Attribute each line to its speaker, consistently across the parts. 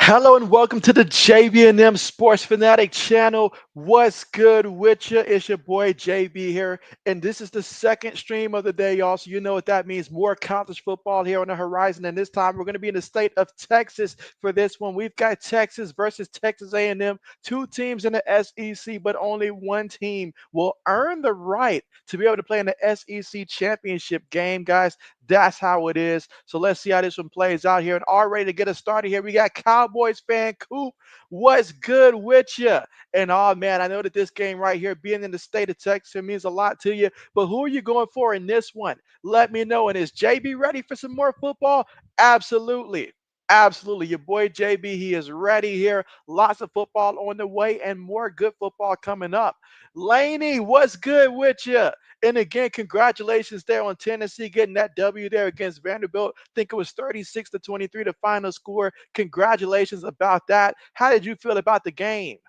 Speaker 1: Hello and welcome to the JB&M Sports Fanatic channel. What's good with you? It's your boy JB here, and this is the second stream of the day, y'all. So you know what that means. More college football here on the horizon, and this time we're going to be in the state of Texas for this one. We've got Texas versus Texas A&M, two teams in the SEC, but only one team will earn the right to be able to play in the SEC championship game, guys. That's how it is. So let's see how this one plays out here. And already to get us started here, we got Cowboys fan Coop. What's good with you? And oh man, I know that this game right here, being in the state of Texas, it means a lot to you. But who are you going for in this one? Let me know. And is JB ready for some more football? Absolutely. Absolutely. Your boy JB, he is ready here. Lots of football on the way and more good football coming up. Laney, what's good with you? And again, congratulations there on Tennessee getting that W there against Vanderbilt. I think it was 36-23, the final score. Congratulations about that. How did you feel about the game?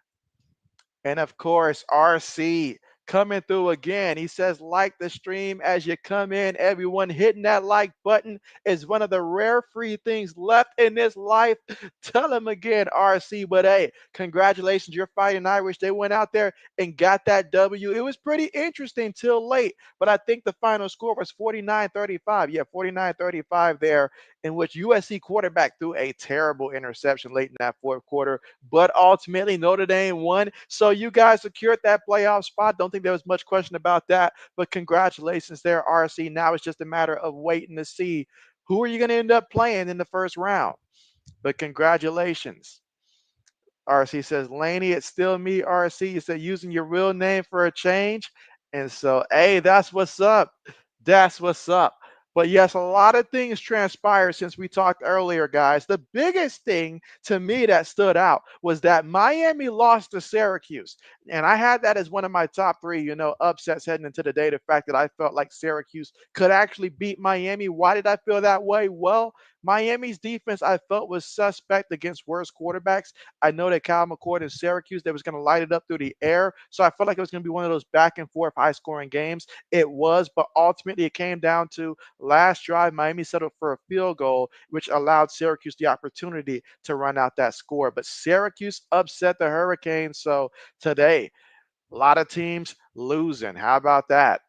Speaker 1: And of course, RC coming through again. He says, like the stream as you come in. Everyone hitting that like button is one of the rare free things left in this life. Tell him again, RC. But hey, congratulations. You're fighting Irish. They went out there and got that W. It was pretty interesting till late, but I think the final score was 49-35. Yeah, 49-35 there, in which USC quarterback threw a terrible interception late in that fourth quarter, but ultimately Notre Dame won. So you guys secured that playoff spot. Don't think there was much question about that, but congratulations there, RC. Now it's just a matter of waiting to see who are you going to end up playing in the first round. But congratulations. RC says, Laney, it's still me, RC. You said using your real name for a change. And so, hey, that's what's up. That's what's up. But yes, a lot of things transpired since we talked earlier, guys. The biggest thing to me that stood out was that Miami lost to Syracuse. And I had that as one of my top three, upsets heading into the day. The fact that I felt like Syracuse could actually beat Miami. Why did I feel that way? Well, Miami's defense I felt was suspect against worse quarterbacks. I know that Kyle McCord in Syracuse, they was going to light it up through the air. So I felt like it was going to be one of those back and forth high scoring games. It was, but ultimately it came down to last drive. Miami settled for a field goal, which allowed Syracuse the opportunity to run out that score. But Syracuse upset the Hurricanes. So today, a lot of teams losing. How about that?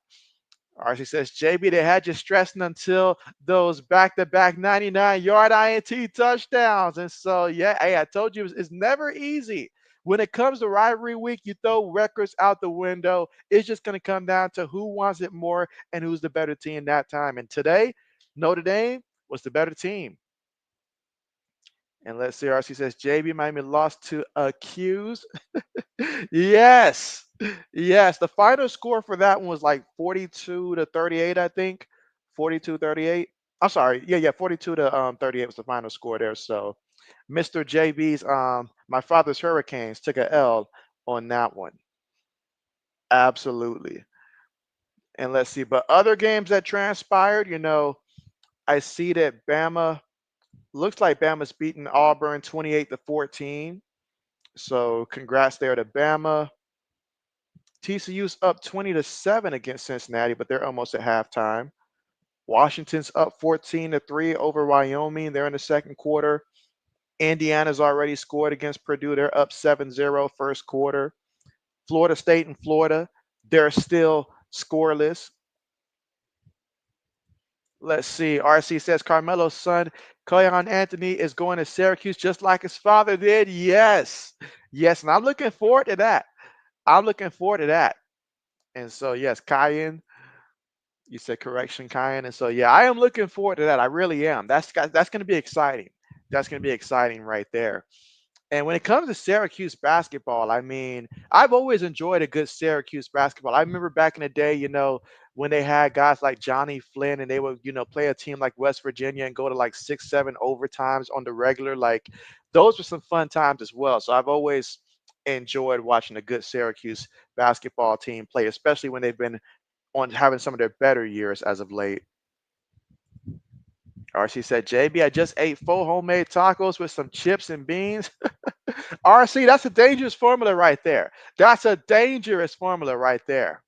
Speaker 1: RC says, JB, they had you stressing until those back-to-back 99-yard INT touchdowns. And so, yeah, hey, I told you it's never easy. When it comes to rivalry week, you throw records out the window. It's just going to come down to who wants it more and who's the better team that time. And today, Notre Dame was the better team. And let's see, RC says, JB Miami lost to Accuse. Yes. Yes. The final score for that one was like 42-38, I think. 42-38. I'm sorry. Yeah, 42 to 38 was the final score there. So Mr. JB's my father's Hurricanes took a L on that one. Absolutely. And let's see. But other games that transpired, I see that Bama looks like Bama's beating Auburn 28-14. So congrats there to Bama. TCU's up 20-7 against Cincinnati, but they're almost at halftime. Washington's up 14-3 over Wyoming. They're in the second quarter. Indiana's already scored against Purdue. They're up 7-0 first quarter. Florida State and Florida, they're still scoreless. Let's see. RC says Carmelo's son, Keon Anthony, is going to Syracuse just like his father did. Yes. Yes. And I'm looking forward to that. I'm looking forward to that. And so, yes, Cayenne, you said correction, Cayenne. And so, yeah, I am looking forward to that. I really am. That's going to be exciting. That's going to be exciting right there. And when it comes to Syracuse basketball, I mean, I've always enjoyed a good Syracuse basketball. I remember back in the day, when they had guys like Johnny Flynn and they would, play a team like West Virginia and go to like 6-7 overtimes on the regular. Like those were some fun times as well. So I've always enjoyed watching a good Syracuse basketball team play, especially when they've been on having some of their better years as of late. RC said, JB, I just ate 4 homemade tacos with some chips and beans. RC, that's a dangerous formula right there. That's a dangerous formula right there.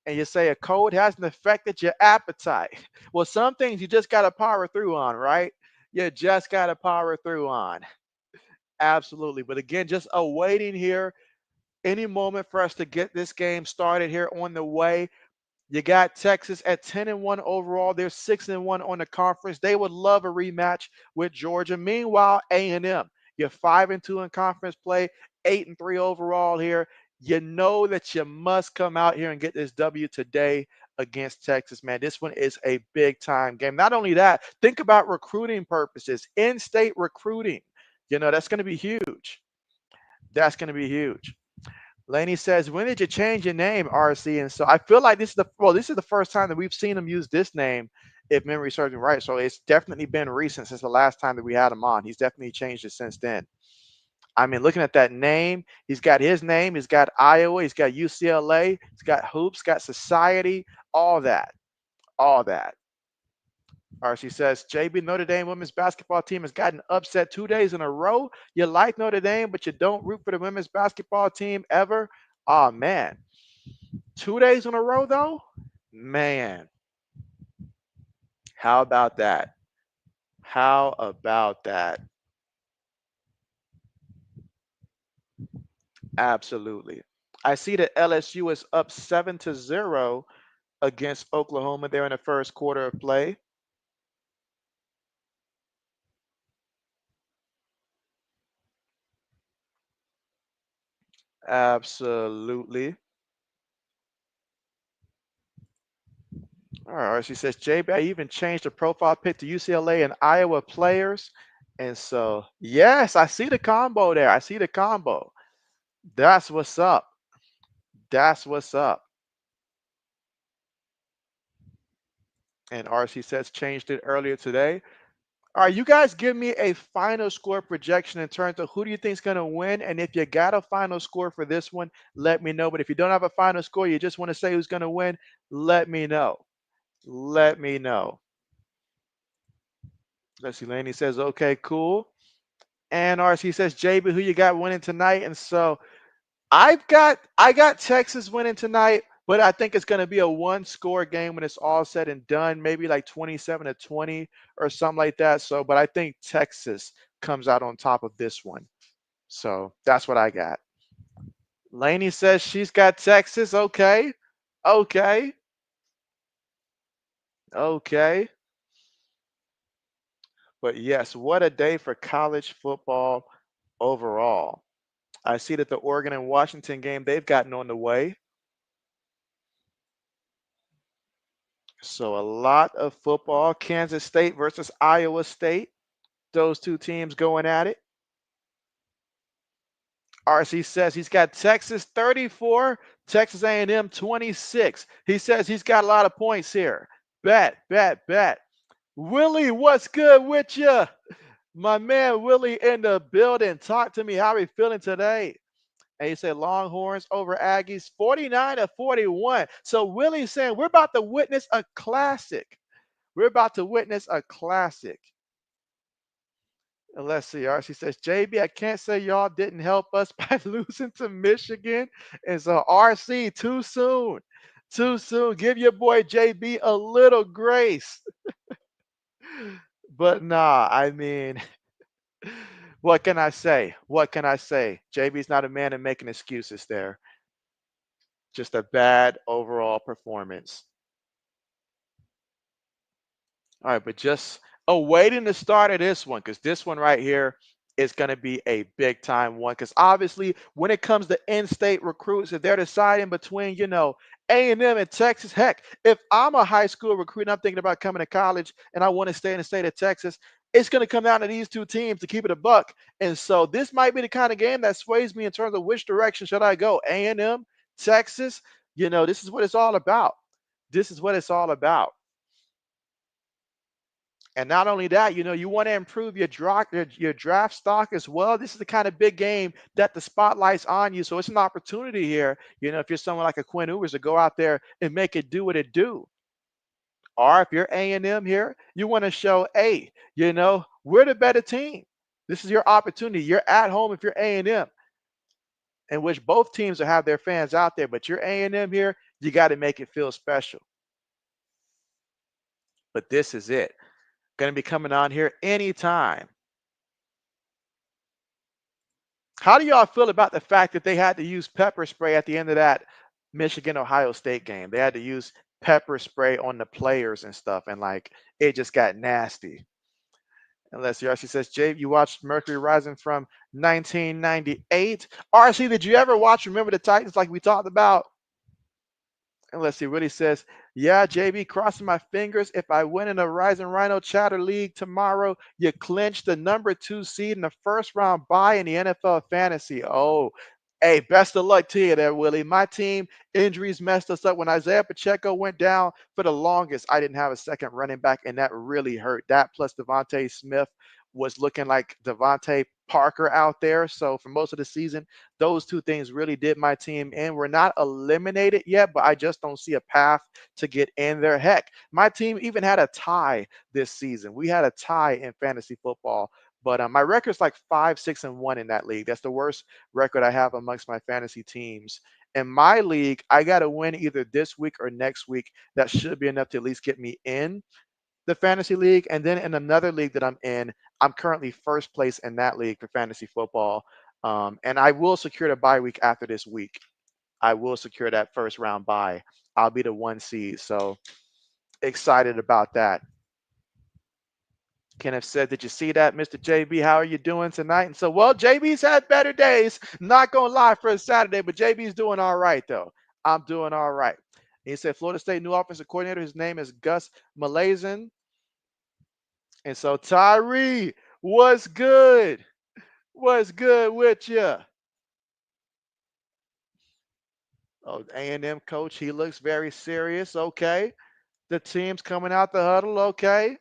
Speaker 1: And you say a cold hasn't affected your appetite. Well, some things you just got to power through on, right? You just got to power through on. Absolutely. But again, just awaiting here any moment for us to get this game started here on the way. You got Texas at 10-1 overall. They're 6-1 on the conference. They would love a rematch with Georgia. Meanwhile, A&M, you're 5-2 in conference play, 8-3 overall here. You know that you must come out here and get this W today against Texas, man. This one is a big time game. Not only that, think about recruiting purposes, in-state recruiting. That's going to be huge. That's going to be huge. Laney says, "When did you change your name, RC?" And so I feel like this is the first time that we've seen him use this name, if memory serves me right. So it's definitely been recent since the last time that we had him on. He's definitely changed it since then. I mean, looking at that name, he's got his name, he's got Iowa, he's got UCLA, he's got hoops, got society, all that, all that. RC says, "JB, Notre Dame women's basketball team has gotten upset 2 days in a row. You like Notre Dame, but you don't root for the women's basketball team ever. Oh man, 2 days in a row though, man. How about that? How about that? Absolutely. I see that LSU is up 7-0 against Oklahoma there in the first quarter of play. Absolutely. All right. She says, "JB, I even changed the profile pic to UCLA and Iowa players." And so, yes, I see the combo there. I see the combo. That's what's up. That's what's up. And RC says changed it earlier today. All right, you guys give me a final score projection in terms of who do you think is going to win. And if you got a final score for this one, let me know. But if you don't have a final score, you just want to say who's going to win, let me know. Let me know. Let's see. Laney says, okay, cool. And RC says, JB, who you got winning tonight? And so I got Texas winning tonight, but I think it's going to be a one-score game when it's all said and done, maybe like 27-20 or something like that. So, but I think Texas comes out on top of this one. So that's what I got. Lainey says she's got Texas. Okay. Okay. Okay. But yes, what a day for college football overall. I see that the Oregon and Washington game, they've gotten on the way. So a lot of football. Kansas State versus Iowa State. Those two teams going at it. RC says he's got Texas 34, Texas A&M 26. He says he's got a lot of points here. Bet, bet, bet. Willie, what's good with you? My man Willie in the building. Talk to me. How are you feeling today? And he said Longhorns over Aggies 49-41. So Willie's saying we're about to witness a classic. We're about to witness a classic. And let's see. RC says, JB, I can't say y'all didn't help us by losing to Michigan. And so RC, too soon. Too soon. Give your boy JB a little grace. But nah, I mean, what can I say? What can I say? JB's not a man of making excuses there. Just a bad overall performance. All right, but just awaiting the start of this one because this one right here is going to be a big time one. Because obviously, when it comes to in-state recruits, if they're deciding between, A&M and Texas, heck, if I'm a high school recruit and I'm thinking about coming to college and I want to stay in the state of Texas, it's going to come down to these two teams to keep it a buck. And so this might be the kind of game that sways me in terms of which direction should I go, A&M, Texas. This is what it's all about. This is what it's all about. And not only that, you want to improve your draft stock as well. This is the kind of big game that the spotlight's on you. So it's an opportunity here, if you're someone like a Quinn Ewers to go out there and make it do what it do. Or if you're A&M here, you want to show, hey, we're the better team. This is your opportunity. You're at home if you're A&M, in which both teams will have their fans out there, but you're A&M here, you got to make it feel special. But this is it. Going to be coming on here anytime. How do y'all feel about the fact that they had to use pepper spray at the end of that Michigan Ohio State game? They had to use pepper spray on the players and stuff, and like it just got nasty. Unless RC says, Jay, you watched Mercury Rising from 1998. RC, did you ever watch Remember the Titans like we talked about? And let's see what he says. Yeah, JB, crossing my fingers. If I win in a Rising Rhino Chatter League tomorrow, you clinch the number 2 seed in the first round bye in the NFL fantasy. Oh, hey, best of luck to you there, Willie. My team injuries messed us up. When Isaiah Pacheco went down for the longest, I didn't have a second running back, and that really hurt. That plus Devontae Smith was looking like Devontae Parker out there. So for most of the season, those two things really did my team in. We're not eliminated yet, but I just don't see a path to get in there. Heck, my team even had a tie this season. We had a tie in fantasy football. But my record's like 5-6-1 in that league. That's the worst record I have amongst my fantasy teams. In my league, I got to win either this week or next week. That should be enough to at least get me in the fantasy league. And then in another league that I'm in, I'm currently first place in that league for fantasy football. And I will secure the bye week after this week. I will secure that first round bye. I'll be the 1 seed. So excited about that. Kenneth said, did you see that, Mr. JB? How are you doing tonight? And so, well, JB's had better days. Not going to lie for a Saturday, but JB's doing all right, though. I'm doing all right. And he said, Florida State new offensive coordinator. His name is Gus Malazan. And so, Tyree, what's good? What's good with you? Oh, A&M coach, he looks very serious. Okay. The team's coming out the huddle. Okay.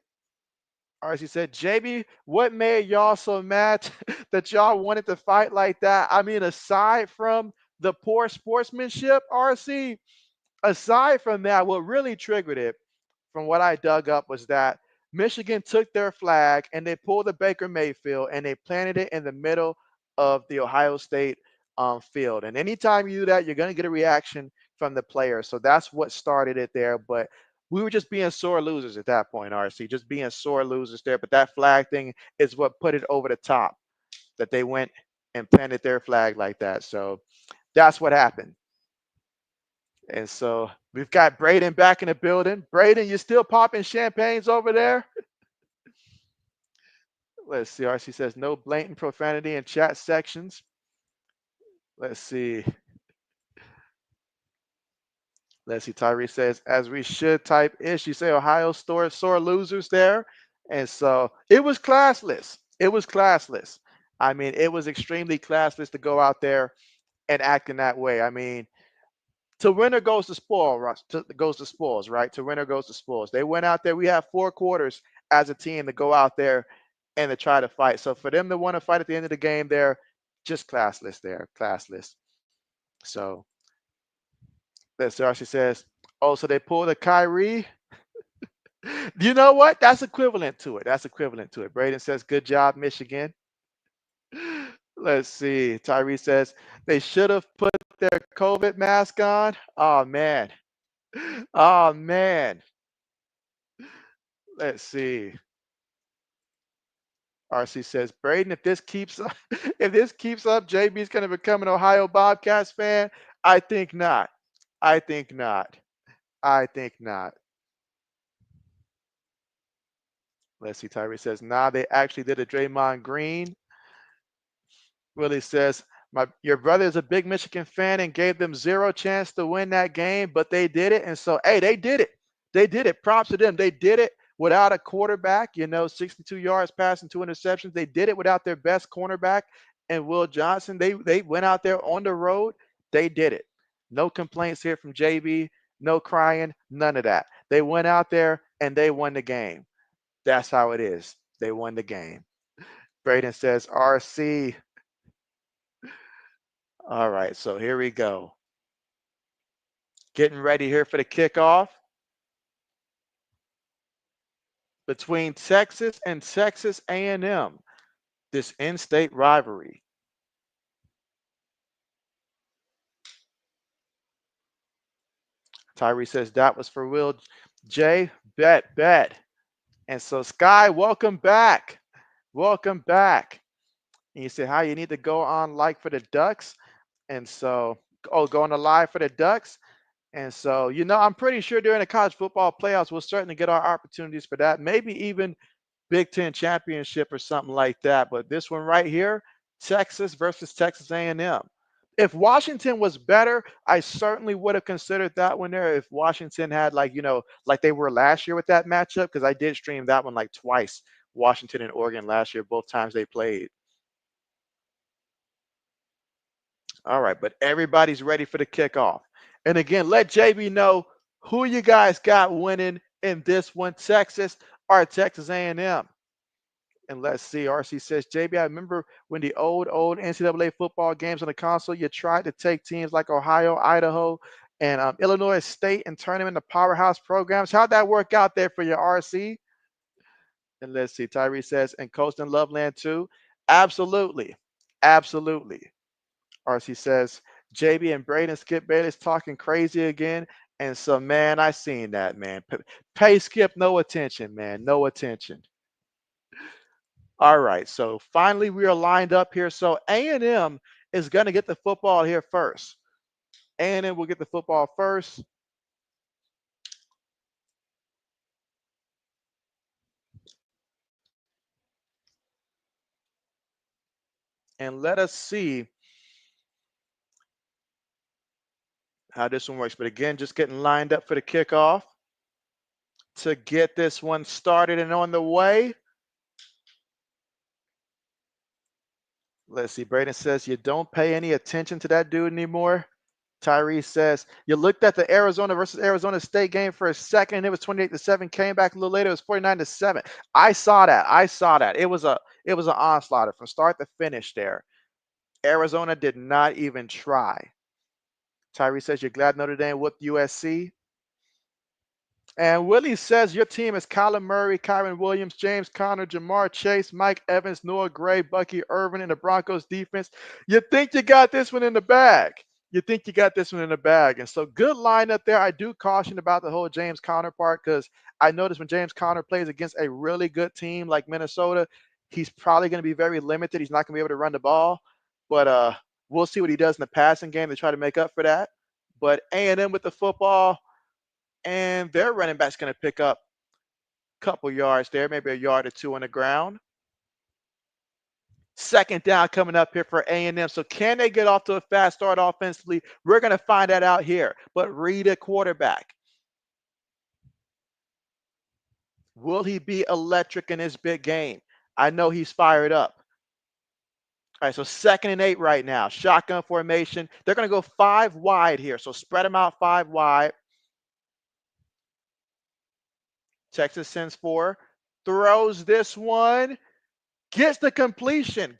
Speaker 1: RC said, JB, what made y'all so mad that y'all wanted to fight like that? I mean, aside from the poor sportsmanship, RC, aside from that, what really triggered it, from what I dug up, was that Michigan took their flag and they pulled the Baker Mayfield and they planted it in the middle of the Ohio State field. And anytime you do that, you're going to get a reaction from the players. So that's what started it there. But we were just being sore losers at that point, RC, just being sore losers there. But that flag thing is what put it over the top, that they went and planted their flag like that. So that's what happened. And so we've got Braden back in the building. Braden, you still popping champagnes over there? Let's see. RC says no blatant profanity in chat sections. Let's see. Let's see. Tyree says, as we should type ish. You say Ohio store sore losers there. And so it was classless. It was classless. I mean, it was extremely classless to go out there and act in that way. I mean, to winner goes to spoil, goes to spoils, right? To winner goes to spoils. They went out there. We have 4 quarters as a team to go out there and to try to fight. So for them to want to fight at the end of the game, they're just classless there, classless. So let's see. She says, oh, so they pulled a Kyrie. You know what? That's equivalent to it. That's equivalent to it. Braden says, good job, Michigan. Let's see. Tyree says, they should have put their COVID mask on. Oh, man. Oh, man. Let's see. RC says, Braden, if this keeps up, if this keeps up, JB's going to become an Ohio Bobcats fan. I think not. I think not. I think not. Let's see. Tyree says, nah, they actually did a Draymond Green. Willie says, your brother is a big Michigan fan and gave them 0 chance to win that game, but they did it. And so, hey, they did it. They did it. Props to them. They did it without a quarterback, 62 yards passing, 2 interceptions. They did it without their best cornerback and Will Johnson. They went out there on the road. They did it. No complaints here from JB. No crying. None of that. They went out there and they won the game. That's how it is. They won the game. Braden says, RC. All right, so here we go. Getting ready here for the kickoff between Texas and Texas A&M, this in-state rivalry. Tyree says that was for Will J. Bet. And so Sky, welcome back. Welcome back. And you say, how you need to go on like for the Ducks. And so, oh, going to live for the Ducks. And so, I'm pretty sure during the college football playoffs, we'll certainly get our opportunities for that. Maybe even Big Ten championship or something like that. But this one right here, Texas versus Texas A&M. If Washington was better, I certainly would have considered that one there. If Washington had like they were last year with that matchup, because I did stream that one like twice, Washington and Oregon last year, both times they played. All right, but everybody's ready for the kickoff. And again, let JB know who you guys got winning in this one, Texas or Texas A&M. And let's see, RC says, JB, I remember when the old NCAA football games on the console, you tried to take teams like Ohio, Idaho, and Illinois State and turn them into powerhouse programs. How'd that work out there for your RC? And let's see, Tyree says, and Coast and Loveland too. Absolutely. Absolutely. RC says, JB and Braden Skip Bayless talking crazy again. And so, man, I seen that, man. Pay Skip no attention, man. No attention. All right, so finally we are lined up here. So A&M is going to get the football here first. A&M will get the football first. And let us see how this one works. But again, just getting lined up for the kickoff to get this one started and on the way. Let's see. Braden says, you don't pay any attention to that dude anymore. Tyree says, you looked at the Arizona versus Arizona State game for a second. It was 28-7. Came back a little later. It was 49-7. I saw that. It was an onslaught from start to finish there. Arizona did not even try. Tyree says, you're glad Notre Dame whooped USC. And Willie says your team is Kyler Murray, Kyron Williams, James Conner, Jamar Chase, Mike Evans, Noah Gray, Bucky Irvin, and the Broncos defense. You think you got this one in the bag. And so good lineup there. I do caution about the whole James Conner part because I noticed when James Conner plays against a really good team like Minnesota, he's probably going to be very limited. He's not going to be able to run the ball. But we'll see what he does in the passing game to try to make up for that. But A&M with the football, and their running back's going to pick up a couple yards there, maybe a yard or two on the ground. Second down coming up here for A&M. So can they get off to a fast start offensively? We're going to find that out here. But read a quarterback. Will he be electric in this big game? I know he's fired up. All right, so 2nd and 8 right now. Shotgun formation. They're going to go 5 wide here. So spread them out 5 wide. Texas sends 4. Throws this one. Gets the completion.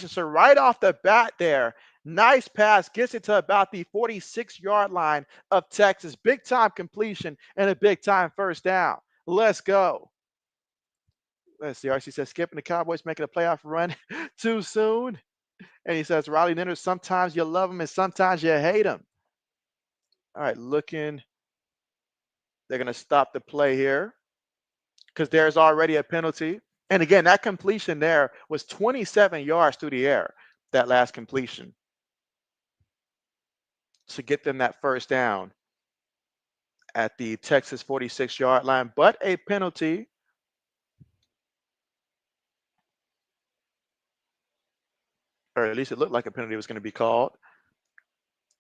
Speaker 1: So right off the bat there, nice pass. Gets it to about the 46-yard line of Texas. Big time completion and a big time first down. Let's go. Let's see. RC says, skipping the Cowboys making a playoff run too soon. And he says, Riley Leonard, sometimes you love him and sometimes you hate him. All right, looking. They're going to stop the play here because there's already a penalty. And again, that completion there was 27 yards through the air, that last completion, to get them that first down at the Texas 46-yard line. But a penalty. Or at least it looked like a penalty was going to be called.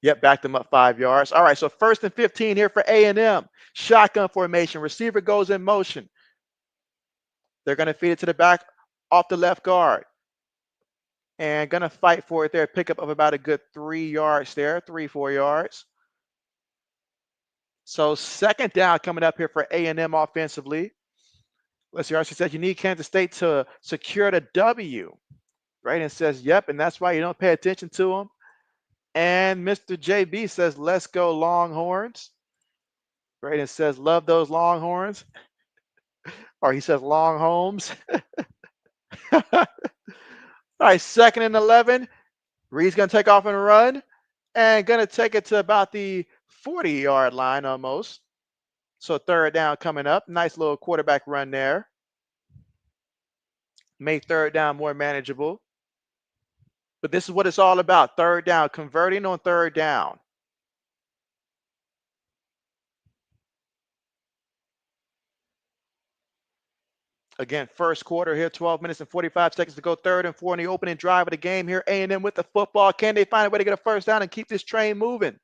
Speaker 1: Yep, backed them up 5 yards. All right, so 1st and 15 here for A&M. Shotgun formation. Receiver goes in motion. They're going to feed it to the back off the left guard. And going to fight for it there. Pickup of about a good 3 yards there, 3-4 yards. So 2nd down coming up here for A&M offensively. Let's see, RC says you need Kansas State to secure the W. Right? And says, yep, and that's why you don't pay attention to them. And Mr. JB says, let's go Longhorns. Right? And says, love those Longhorns. Or he says, long homes. All right, 2nd and 11. Reed's going to take off and run. And going to take it to about the 40-yard line almost. So 3rd down coming up. Nice little quarterback run there. Make 3rd down more manageable. But this is what it's all about. Third down, converting on third down. Again, first quarter here, 12 minutes and 45 seconds to go. Third and 4 in the opening drive of the game here. A&M with the football. Can they find a way to get a first down and keep this train moving?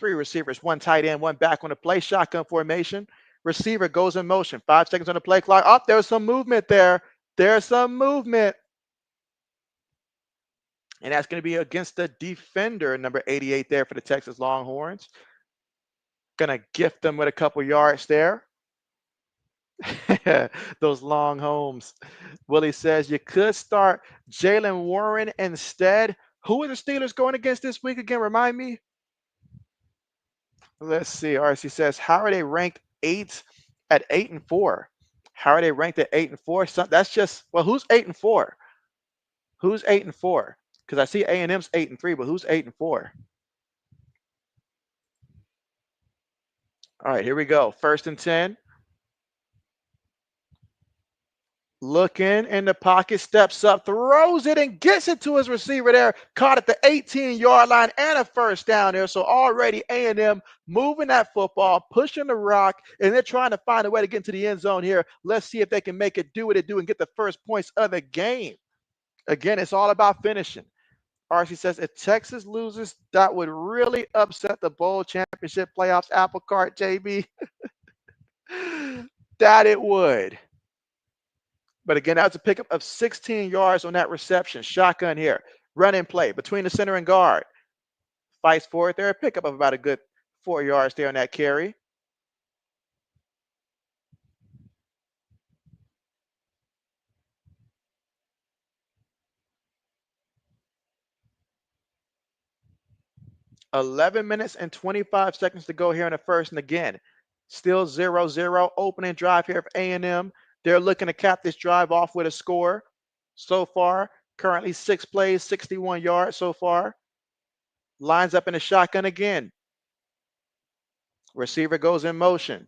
Speaker 1: 3 receivers, 1 tight end, 1 back on the play. Shotgun formation. Receiver goes in motion. 5 seconds on the play clock. Oh, there's some movement there. There's some movement. And that's going to be against the defender, number 88 there for the Texas Longhorns. Going to gift them with a couple yards there. Those long homes. Willie says you could start Jalen Warren instead. Who are the Steelers going against this week again? Remind me. Let's see. RC says, how are they ranked at 8-4? How are they ranked at 8-4? So that's just, well, who's 8-4? Who's 8-4? Because I see A&M's 8-3, but who's 8-4? All right, here we go. 1st and 10. Looking in the pocket, steps up, throws it, and gets it to his receiver there. Caught at the 18-yard line and a first down there. So already A&M moving that football, pushing the rock, and they're trying to find a way to get into the end zone here. Let's see if they can make it do what it do and get the first points of the game. Again, it's all about finishing. RC says, if Texas loses, that would really upset the bowl championship playoffs apple cart, JB. That it would. But again, that was a pickup of 16 yards on that reception. Shotgun here. Run and play between the center and guard. Fights for it there. A pickup of about a good 4 yards there on that carry. $11 minutes and 25 seconds to go here in the first. And again, still 0-0. Opening drive here for A&M. They're looking to cap this drive off with a score. So far, currently 6 plays, 61 yards so far. Lines up in the shotgun again. Receiver goes in motion.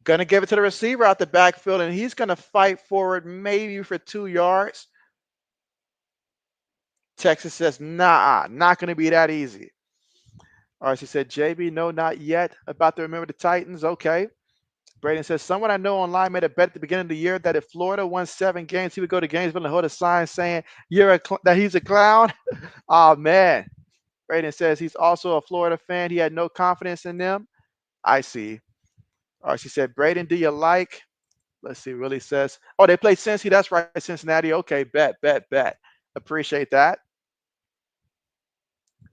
Speaker 1: Gonna give it to the receiver out the backfield, and he's gonna fight forward maybe for 2 yards. Texas says, nah, not gonna be that easy. RC said, JB, no, not yet. About to remember the Titans. Okay. Braden says, someone I know online made a bet at the beginning of the year that if Florida won 7 games, he would go to Gainesville and hold a sign saying that he's a clown. Oh, man. Braden says he's also a Florida fan. He had no confidence in them. I see. RC said, Braden, do you like? Let's see. Willie says, oh, they play Cincy. That's right, Cincinnati. Okay, bet. Appreciate that.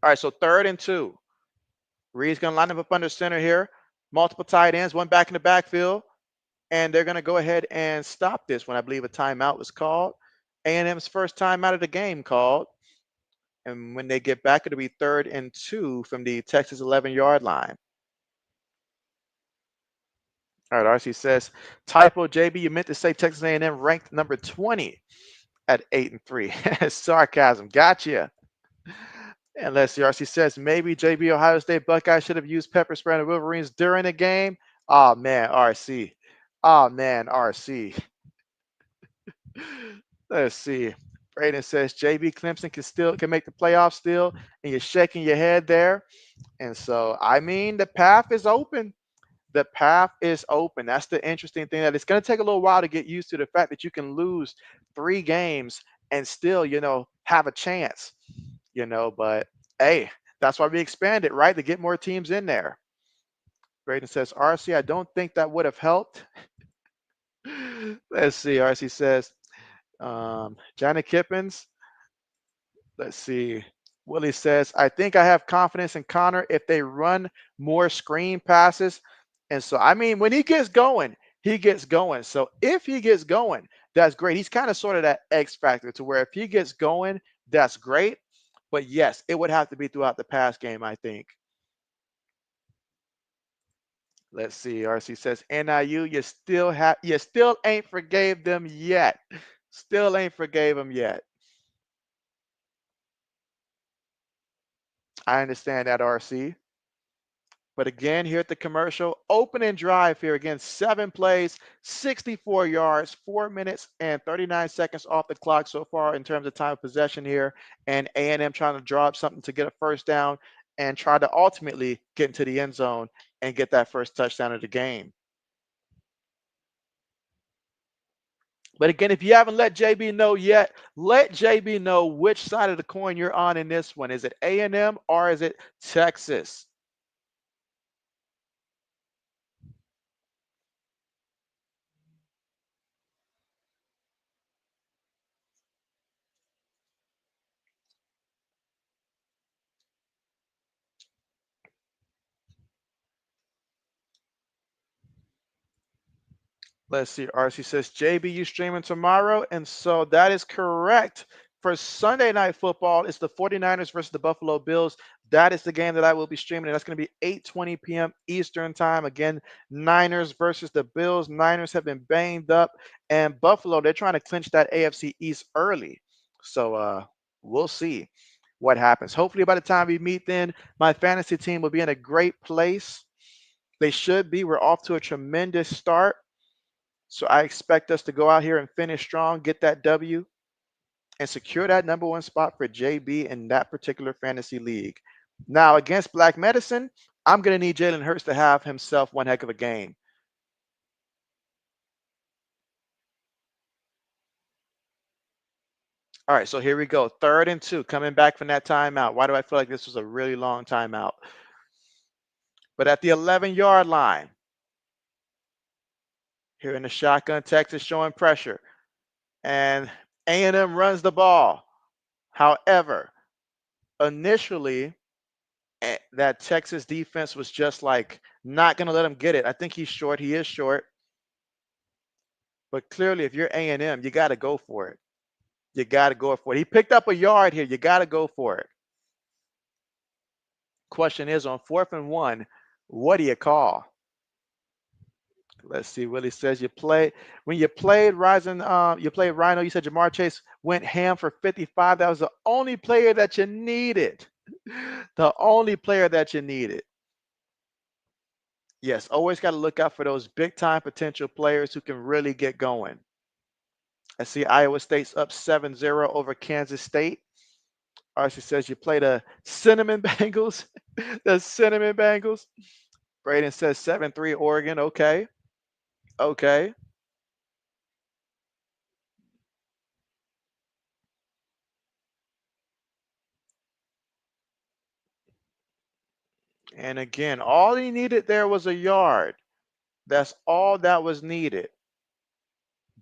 Speaker 1: All right, so 3rd and 2. Reed's going to line up under center here. Multiple tight ends, 1 back in the backfield. And they're going to go ahead and stop this when I believe a timeout was called. A&M's first timeout of the game called. And when they get back, it'll be 3rd and 2 from the Texas 11-yard line. All right, RC says, typo, JB, you meant to say Texas A&M ranked number 20 at 8-3. Sarcasm. Gotcha. And let's see, RC says, maybe JB Ohio State Buckeyes should have used pepper spray on the Wolverines during the game. Oh, man, RC. Let's see. Braden says, JB Clemson can make the playoffs still, and you're shaking your head there. And so, I mean, the path is open. The path is open. That's the interesting thing, that it's going to take a little while to get used to the fact that you can lose 3 games and still, have a chance. But hey, that's why we expanded, right? To get more teams in there. Braden says, RC, I don't think that would have helped. Let's see. RC says, Johnny Kippins. Let's see. Willie says, I think I have confidence in Connor if they run more screen passes. And so, I mean, when he gets going, he gets going. So if he gets going, that's great. He's kind of sort of that X factor to where if he gets going, that's great. But yes, it would have to be throughout the pass game, I think. Let's see. RC says, NIU, you still ain't forgave them yet. Still ain't forgave them yet. I understand that, RC. But again, here at the commercial, opening drive here again, 7 plays, 64 yards, 4 minutes and 39 seconds off the clock so far in terms of time of possession here. And A&M trying to draw up something to get a first down and try to ultimately get into the end zone and get that first touchdown of the game. But again, if you haven't let JB know yet, let JB know which side of the coin you're on in this one. Is it A&M or is it Texas? Let's see. RC says, JB, you streaming tomorrow? And so that is correct. For Sunday Night Football, it's the 49ers versus the Buffalo Bills. That is the game that I will be streaming. And that's going to be 8:20 p.m. Eastern time. Again, Niners versus the Bills. Niners have been banged up. And Buffalo, they're trying to clinch that AFC East early. So we'll see what happens. Hopefully, by the time we meet then, my fantasy team will be in a great place. They should be. We're off to a tremendous start. So I expect us to go out here and finish strong, get that W, and secure that number one spot for JB in that particular fantasy league. Now, against Black Medicine, I'm going to need Jalen Hurts to have himself one heck of a game. All right, so here we go. 3rd and 2, coming back from that timeout. Why do I feel like this was a really long timeout? But at the 11-yard line, here in the shotgun, Texas showing pressure. And A&M runs the ball. However, initially, that Texas defense was just like not going to let him get it. I think he's short. He is short. But clearly, if you're A&M, you got to go for it. You got to go for it. He picked up a yard here. You got to go for it. Question is, on 4th and 1, what do you call? Let's see what he says. When you played you played Rhino. You said Jamar Chase went ham for 55. That was the only player that you needed. The only player that you needed. Yes, always got to look out for those big time potential players who can really get going. I see Iowa State's up 7-0 over Kansas State. Archie says you play the Cinnamon Bengals. The Cinnamon Bengals. Braden says 7-3 Oregon. Okay. Okay. And again, all he needed there was a yard. That's all that was needed.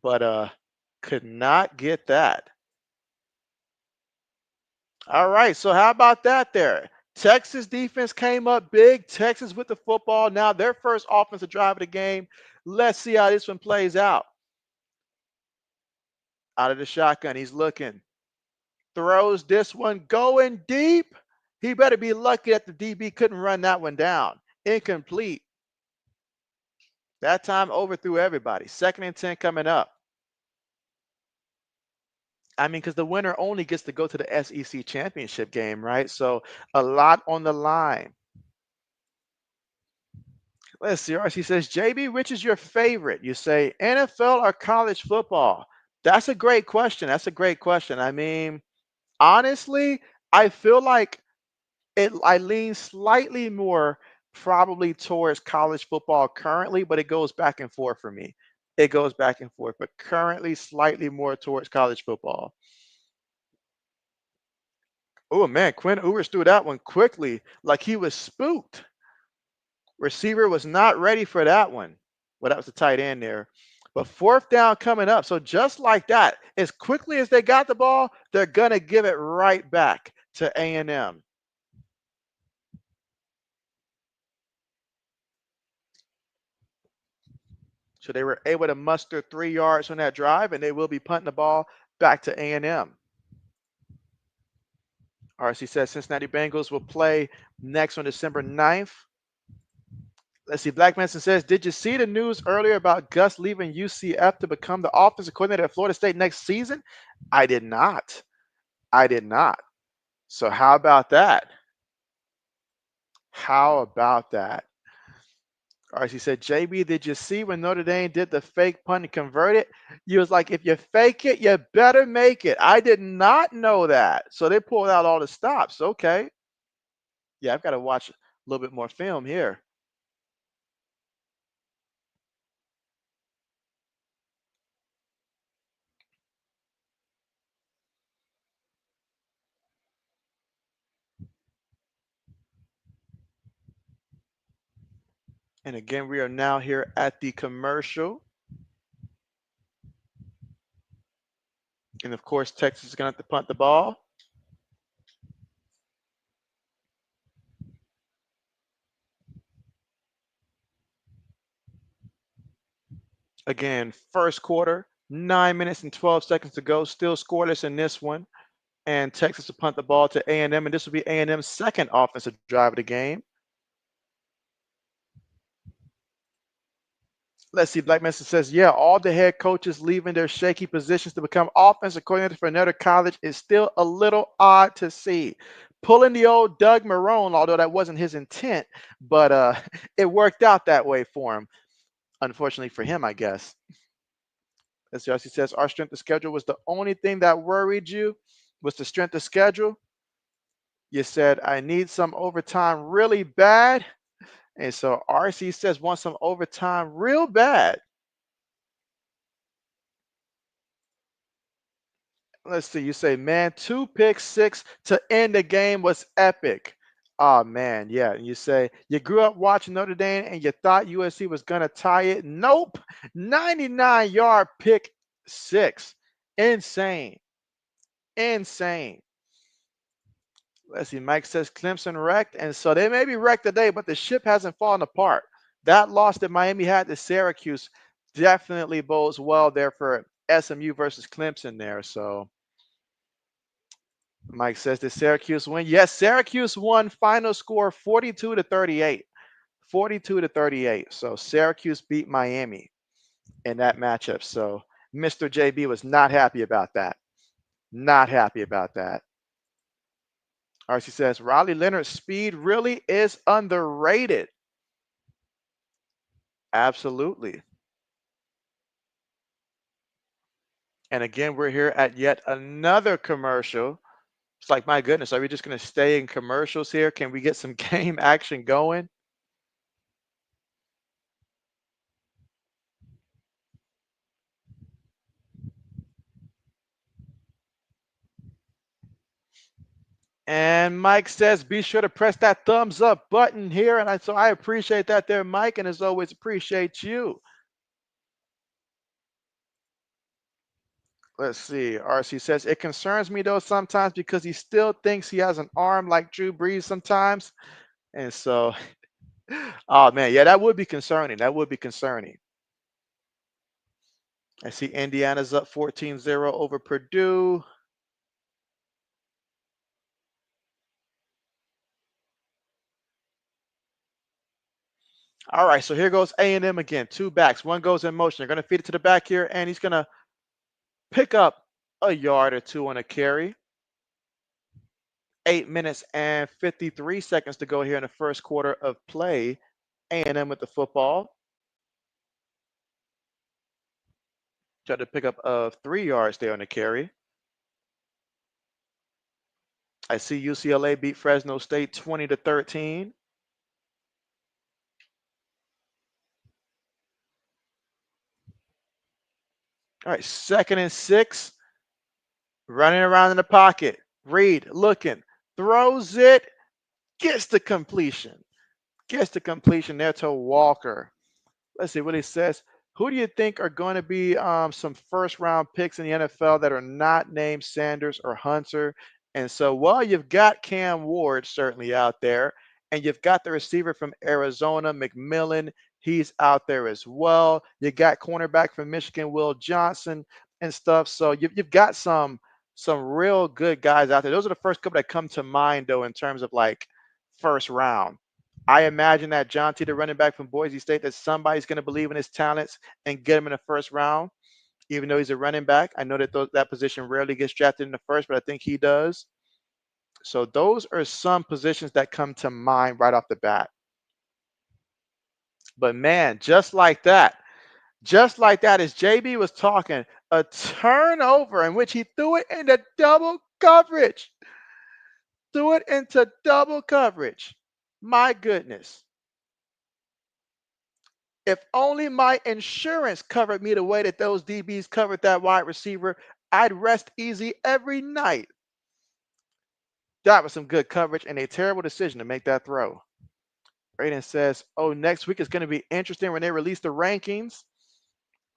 Speaker 1: But could not get that. All right, so how about that there? Texas defense came up big. Texas with the football. Now their first offensive drive of the game. Let's see how this one plays out. Out of the shotgun, he's looking. Throws this one going deep. He better be lucky that the DB couldn't run that one down. Incomplete. That time overthrew everybody. 2nd and 10 coming up. I mean, because the winner only gets to go to the SEC championship game, right? So a lot on the line. Let's see. RC says, JB, which is your favorite? You say NFL or college football? That's a great question. That's a great question. I mean, honestly, I feel like I lean slightly more probably towards college football currently, but it goes back and forth for me. It goes back and forth, but currently slightly more towards college football. Oh man, Quinn Ewers threw that one quickly, like he was spooked. Receiver was not ready for that one. Well, that was the tight end there. But 4th down coming up. So just like that, as quickly as they got the ball, they're gonna give it right back to A&M. So they were able to muster 3 yards on that drive, and they will be punting the ball back to A&M. RC says Cincinnati Bengals will play next on December 9th. Let's see. Black Manson says, did you see the news earlier about Gus leaving UCF to become the offensive coordinator at Florida State next season? I did not. I did not. So how about that? How about that? All right, she said, JB, did you see when Notre Dame did the fake punt and convert it? You was like, if you fake it, you better make it. I did not know that. So they pulled out all the stops. Okay. Yeah, I've got to watch a little bit more film here. And again, we are now here at the commercial. And of course, Texas is going to have to punt the ball. Again, first quarter, 9 minutes and 12 seconds to go. Still scoreless in this one. And Texas will punt the ball to A&M, and this will be A&M's second offensive drive of the game. Let's see. Black Mesa says, yeah, all the head coaches leaving their shaky positions to become offensive coordinator for another college is still a little odd to see. Pulling the old Doug Marrone, although that wasn't his intent, but it worked out that way for him. Unfortunately for him, I guess. As Jesse says, our strength of schedule was the only thing that worried you, was the strength of schedule. You said, I need some overtime really bad. And so RC says, want some overtime real bad. Let's see. You say, man, 2 pick six to end the game was epic. Oh man, yeah. And you say you grew up watching Notre Dame and you thought USC was gonna tie it. Nope. 99-yard pick six. Insane. Insane. Let's see. Mike says Clemson wrecked, and so they may be wrecked today, but the ship hasn't fallen apart. That loss that Miami had to Syracuse definitely bodes well there for SMU versus Clemson there. So Mike says, did Syracuse win? Yes, Syracuse won. Final score 42 to 38. 42 to 38. So Syracuse beat Miami in that matchup. So Mr. JB was not happy about that. Not happy about that. RC says, Riley Leonard's speed really is underrated. Absolutely. And again, we're here at yet another commercial. It's like, my goodness, are we just going to stay in commercials here? Can we get some game action going? And Mike says, be sure to press that thumbs up button here. And so I appreciate that there, Mike. And as always, appreciate you. Let's see. RC says, it concerns me though sometimes because he still thinks he has an arm like Drew Brees sometimes. And so, oh man, yeah, that would be concerning. That would be concerning. I see Indiana's up 14-0 over Purdue. All right, so here goes A&M again. Two backs. One goes in motion. They're going to feed it to the back here, and he's going to pick up a yard or two on a carry. 8 minutes and 53 seconds to go here in the first quarter of play. A&M with the football. Tried to pick up 3 yards there on the carry. I see UCLA beat Fresno State 20 to 13. All right, 2nd and 6. Running around in the pocket. Reed looking. Throws it. Gets the completion. Gets the completion there to Walker. Let's see what he says. Who do you think are going to be some first round picks in the NFL that are not named Sanders or Hunter? And so, well, you've got Cam Ward certainly out there, and you've got the receiver from Arizona, McMillan. He's out there as well. You got cornerback from Michigan, Will Johnson, and stuff. So you've got some real good guys out there. Those are the first couple that come to mind, though, in terms of like first round. I imagine that John T, the running back from Boise State, that somebody's going to believe in his talents and get him in the first round, even though he's a running back. I know that that position rarely gets drafted in the first, but I think he does. So those are some positions that come to mind right off the bat. But man, just like that, as JB was talking, a turnover in which he threw it into double coverage. Threw it into double coverage. My goodness. If only my insurance covered me the way that those DBs covered that wide receiver, I'd rest easy every night. That was some good coverage and a terrible decision to make that throw. Braden says, oh, next week is going to be interesting when they release the rankings.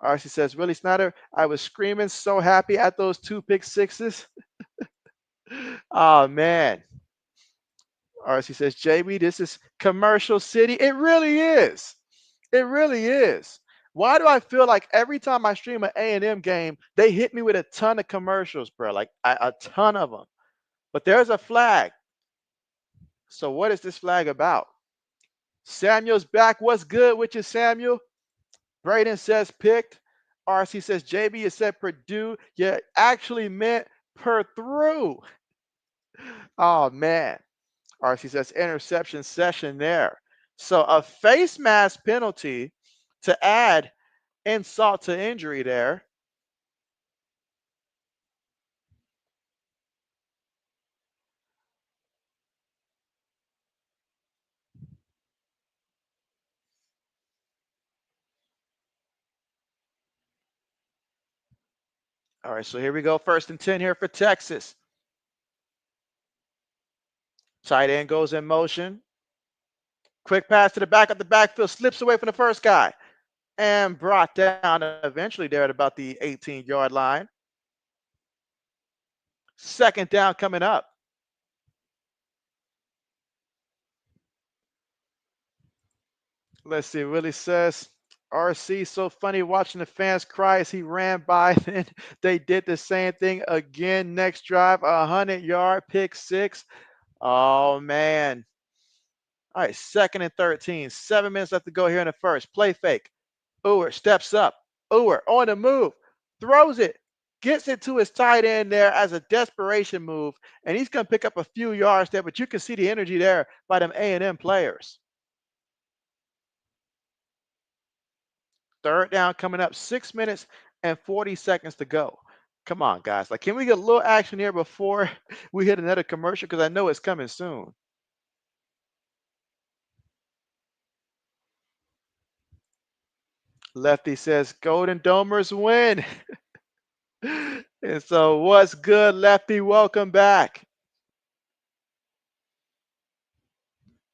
Speaker 1: RC says, Willie Snyder, I was screaming so happy at those 2 pick sixes. Oh, man. RC says, JB, this is commercial city. It really is. It really is. Why do I feel like every time I stream an A&M game, they hit me with a ton of commercials, bro? Like a ton of them. But there's a flag. So what is this flag about? Samuel's back. What's good with you, Samuel? Braden says picked. RC says JB, you said Purdue. You actually meant per through. Oh, man. RC says interception session there. So a face mask penalty to add insult to injury there. All right, so here we go. 1st and 10 here for Texas. Tight end goes in motion. Quick pass to the back of the backfield, slips away from the first guy and brought down eventually there at about the 18-yard line. 2nd down coming up. Let's see. Willie says, RC, so funny watching the fans cry as he ran by. Then they did the same thing again. Next drive, 100-yard pick six. Oh, man. All right, 2nd and 13. 7 minutes left to go here in the first. Play fake. Ewert steps up. Ewert on the move. Throws it. Gets it to his tight end there as a desperation move. And he's going to pick up a few yards there, but you can see the energy there by them A&M players. 3rd down coming up. 6 minutes and 40 seconds to go. Come on, guys. Like, can we get a little action here before we hit another commercial? Because I know it's coming soon. Lefty says, Golden Domers win. And so, what's good, Lefty? Welcome back.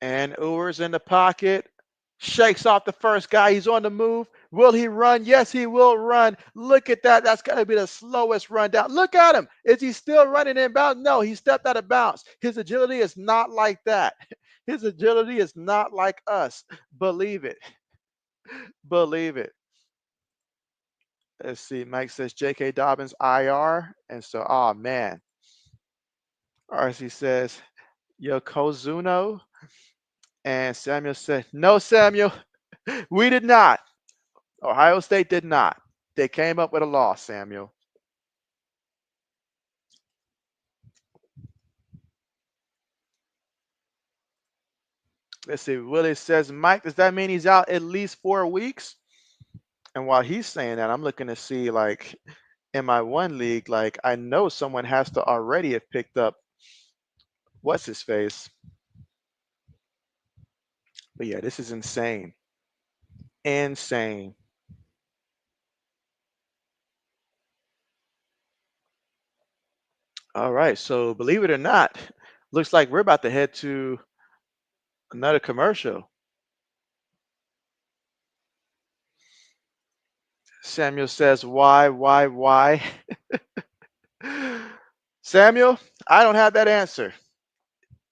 Speaker 1: And Uwer's in the pocket. Shakes off the first guy. He's on the move. Will he run? Yes, he will run. Look at that. That's got to be the slowest run down. Look at him. Is he still running inbound? No, he stepped out of bounds. His agility is not like that. His agility is not like us. Believe it. Believe it. Let's see. Mike says J.K. Dobbins IR. And so, oh, man. RC says Yokozuno. And Samuel said, no, Samuel, we did not. Ohio State did not. They came up with a loss, Samuel. Let's see. Willie says, Mike, does that mean he's out at least 4 weeks? And while he's saying that, I'm looking to see, like, in my one league, like, I know someone has to already have picked up what's his face. But yeah, this is insane. Insane. All right. So believe it or not, looks like we're about to head to another commercial. Samuel says, why? Samuel, I don't have that answer.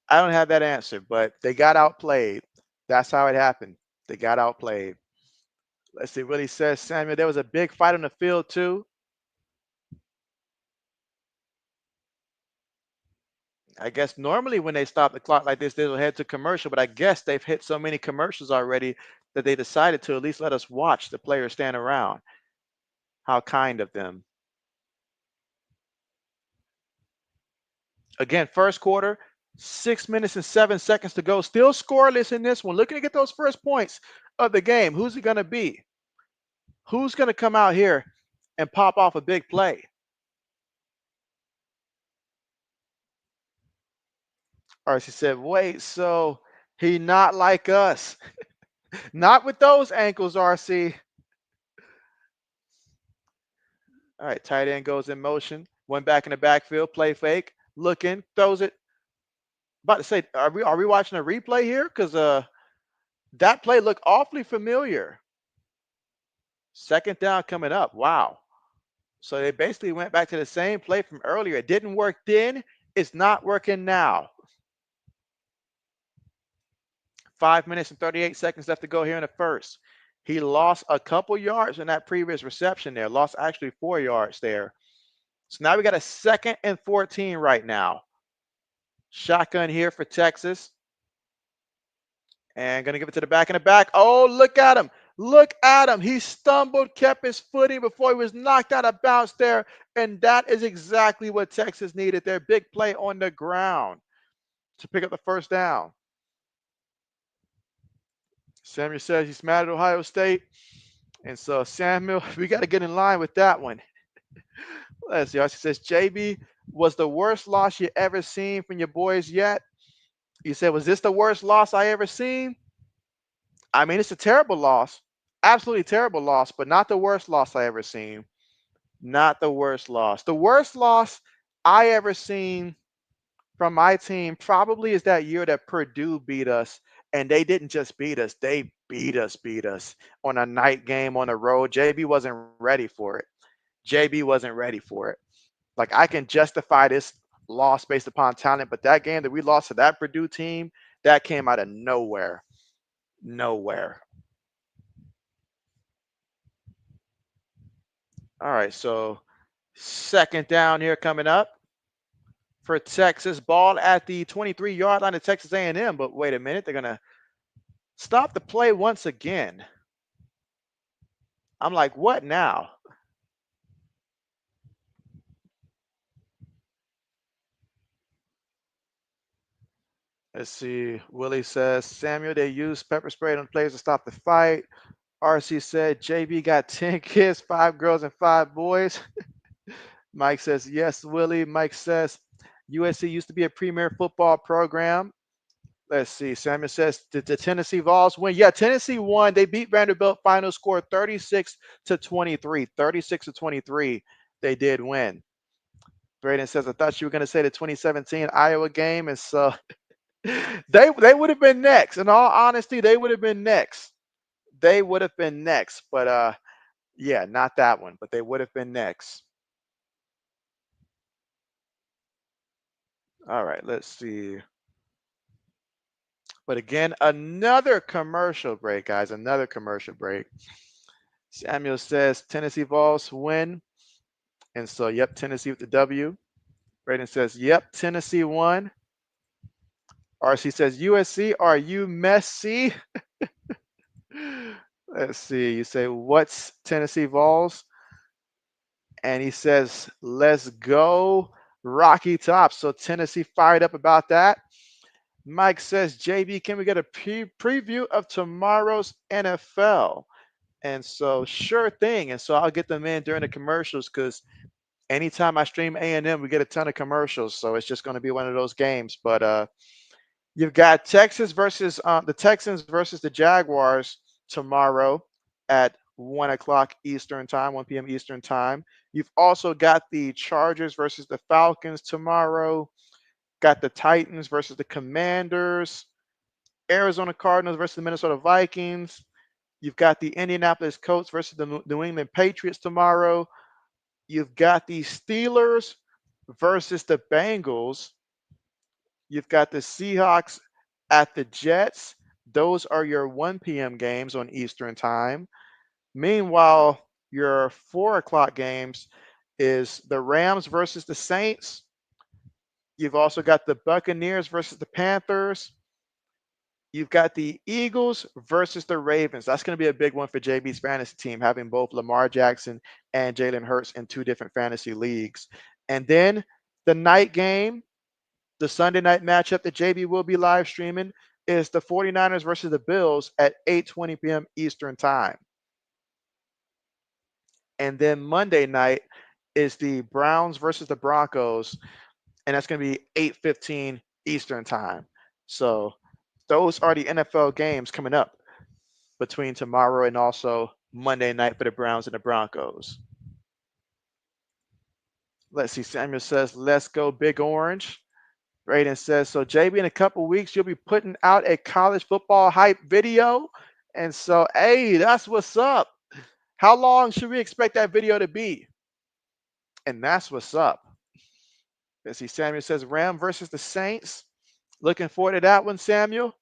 Speaker 1: I don't have that answer, but they got outplayed. That's how it happened. They got outplayed. Let's see what he says, Samuel. There was a big fight on the field, too. I guess normally when they stop the clock like this, they'll head to commercial, but I guess they've hit so many commercials already that they decided to at least let us watch the players stand around. How kind of them. Again, first quarter, 6 minutes and 7 seconds to go. Still scoreless in this one. Looking to get those first points of the game. Who's it going to be? Who's going to come out here and pop off a big play? RC said, wait, so he not like us. Not with those ankles, RC. All right, tight end goes in motion. One back in the backfield, play fake, looking, throws it. About to say, are we watching a replay here? Because that play looked awfully familiar. Second down coming up. Wow. So they basically went back to the same play from earlier. It didn't work then. It's not working now. 5 minutes and 38 seconds left to go here in the first. He lost a couple yards in that previous reception there. Lost actually 4 yards there. So now we got a 2nd and 14 right now. Shotgun here for Texas. And going to give it to the back in the back. Oh, look at him. Look at him. He stumbled, kept his footing before he was knocked out of bounds there. And that is exactly what Texas needed. Their big play on the ground to pick up the first down. Samuel says he's mad at Ohio State. And so, Samuel, we got to get in line with that one. Let's see. He says, JB, was the worst loss you ever seen from your boys yet? You said, was this the worst loss I ever seen? I mean, it's a terrible loss. Absolutely terrible loss, but not the worst loss I ever seen. Not the worst loss. The worst loss I ever seen from my team probably is that year that Purdue beat us. And they didn't just beat us, they beat us on a night game on the road. JB wasn't ready for it. JB wasn't ready for it. Like, I can justify this loss based upon talent, but that game that we lost to that Purdue team, that came out of nowhere. Nowhere. All right, so second down here coming up for Texas. Ball at the 23-yard line of Texas A&M, but wait a minute, they're going to stop the play once again. I'm like, what now? Let's see. Willie says, Samuel, they used pepper spray on players to stop the fight. RC said, JB got 10 kids, 5 girls, and 5 boys. Mike says, yes, Willie. Mike says, USC used to be a premier football program. Let's see. Samuel says, did the Tennessee Vols win? Yeah, Tennessee won. They beat Vanderbilt. Final score 36-23. 36-23. They did win. Braden says, I thought you were going to say the 2017 Iowa game. And so they would have been next. In all honesty, they would have been next. They would have been next. But yeah, not that one. But they would have been next. All right, let's see. But again, another commercial break, guys. Another commercial break. Samuel says Tennessee Vols win. And so, yep, Tennessee with the W. Braden says, yep, Tennessee won. RC says, USC, are you messy? Let's see. You say, what's Tennessee Vols? And he says, let's go Rocky Top. So Tennessee fired up about that. Mike says, JB, can we get a preview of tomorrow's NFL? And so, sure thing. And so I'll get them in during the commercials because anytime I stream A&M, we get a ton of commercials. So it's just going to be one of those games. But you've got Texas versus the Texans versus the Jaguars tomorrow at 1 o'clock Eastern time, 1 p.m. Eastern time. You've also got the Chargers versus the Falcons tomorrow. Got the Titans versus the Commanders. Arizona Cardinals versus the Minnesota Vikings. You've got the Indianapolis Colts versus the New England Patriots tomorrow. You've got the Steelers versus the Bengals. You've got the Seahawks at the Jets. Those are your 1 p.m. games on Eastern time. Meanwhile, your 4 o'clock games is the Rams versus the Saints. You've also got the Buccaneers versus the Panthers. You've got the Eagles versus the Ravens. That's going to be a big one for JB's fantasy team, having both Lamar Jackson and Jalen Hurts in 2 different fantasy leagues. And then the night game, The Sunday night matchup that JB will be live streaming is the 49ers versus the Bills at 8:20 p.m. Eastern Time. And then Monday night is the Browns versus the Broncos, and that's going to be 8:15 Eastern Time. So those are the NFL games coming up between tomorrow and also Monday night for the Browns and the Broncos. Let's see. Samuel says, let's go Big Orange. Braden says, so JB, in a couple weeks, you'll be putting out a college football hype video. And so, hey, that's what's up. How long should we expect that video to be? And that's what's up. Let's see. Samuel says, Ram versus the Saints. Looking forward to that one, Samuel.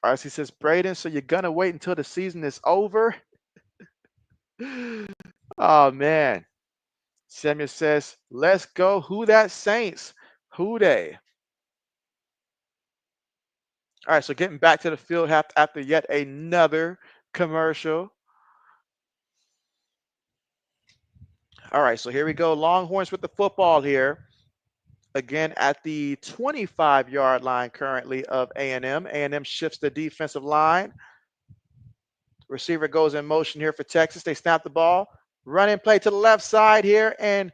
Speaker 1: RC says, Braden, so you're going to wait until the season is over? Oh, man. Samuel says, let's go. Who that Saints? Who they? All right, so getting back to the field after yet another commercial. All right, so here we go. Longhorns with the football here. Again, at the 25-yard line currently of A&M. A&M shifts the defensive line. Receiver goes in motion here for Texas. They snap the ball. Running play to the left side here. And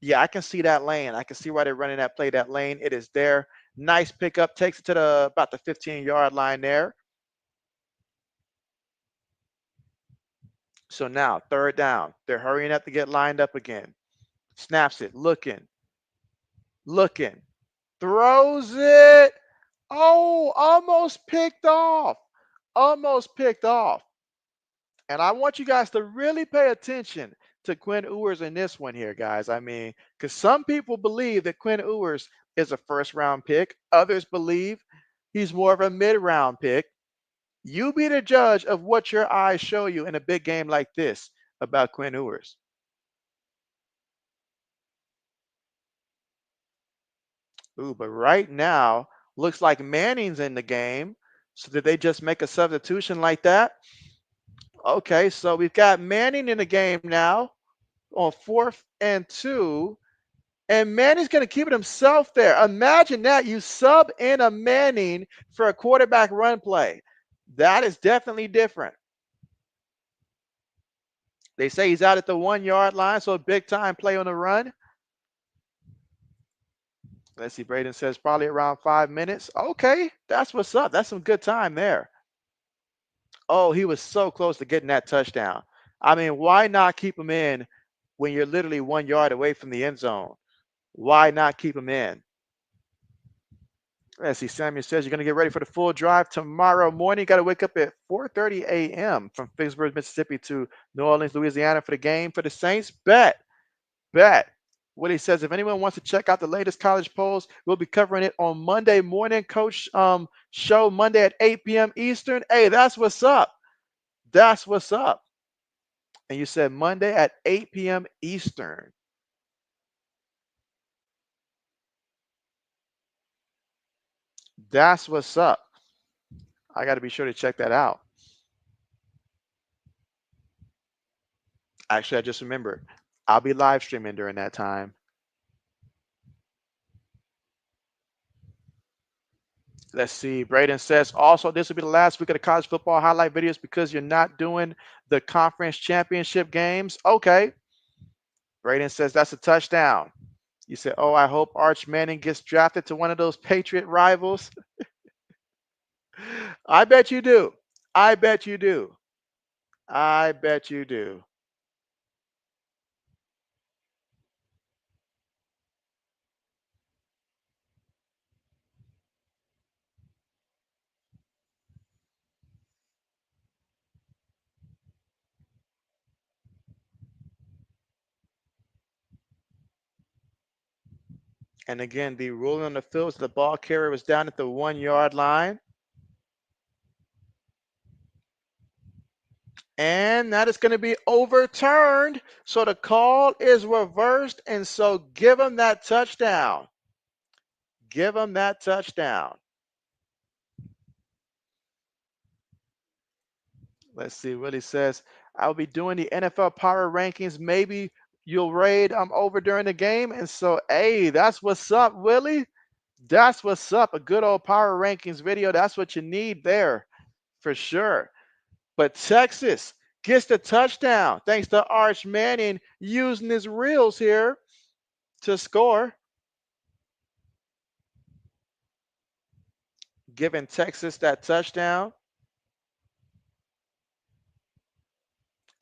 Speaker 1: yeah, I can see that lane. I can see why they're running that play, that lane. It is there. Nice pickup. Takes it to about the 15-yard line there. So now, third down. They're hurrying up to get lined up again. Snaps it. Looking. Throws it. Oh, almost picked off. Almost picked off. And I want you guys to really pay attention to Quinn Ewers in this one here, guys. I mean, because some people believe that Quinn Ewers is a first-round pick. Others believe he's more of a mid-round pick. You be the judge of what your eyes show you in a big game like this about Quinn Ewers. Ooh, but right now, looks like Manning's in the game. So did they just make a substitution like that? Okay, so we've got Manning in the game now on 4th and 2. And Manning's going to keep it himself there. Imagine that. You sub in a Manning for a quarterback run play. That is definitely different. They say he's out at the 1-yard line, so a big time play on the run. Let's see, Braden says probably around 5 minutes. Okay, that's what's up. That's some good time there. Oh, he was so close to getting that touchdown. I mean, why not keep him in when you're literally 1 yard away from the end zone? Why not keep him in? Let's see, Samuel says you're going to get ready for the full drive tomorrow morning. You got to wake up at 4:30 a.m. from Vicksburg, Mississippi to New Orleans, Louisiana for the game for the Saints. Bet. Willie says if anyone wants to check out the latest college polls, we'll be covering it on Monday morning. Coach show Monday at 8 p.m. Eastern. Hey, that's what's up. That's what's up. And you said Monday at 8 p.m. Eastern. That's what's up. I got to be sure to check that out. Actually, I just remembered. I'll be live streaming during that time. Let's see. Braden says also this will be the last week of the college football highlight videos because you're not doing the conference championship games. Okay. Braden says that's a touchdown. You said, oh, I hope Arch Manning gets drafted to one of those Patriot rivals. I bet you do. I bet you do. I bet you do. And again, the ruling on the field was the ball carrier was down at the 1 yard line. And that is going to be overturned. So the call is reversed. And so give them that touchdown. Give them that touchdown. Let's see what he says. I'll be doing the NFL power rankings maybe you'll raid over during the game. And so, hey, that's what's up, Willie. That's what's up. A good old power rankings video. That's what you need there for sure. But Texas gets the touchdown thanks to Arch Manning using his reels here to score, giving Texas that touchdown.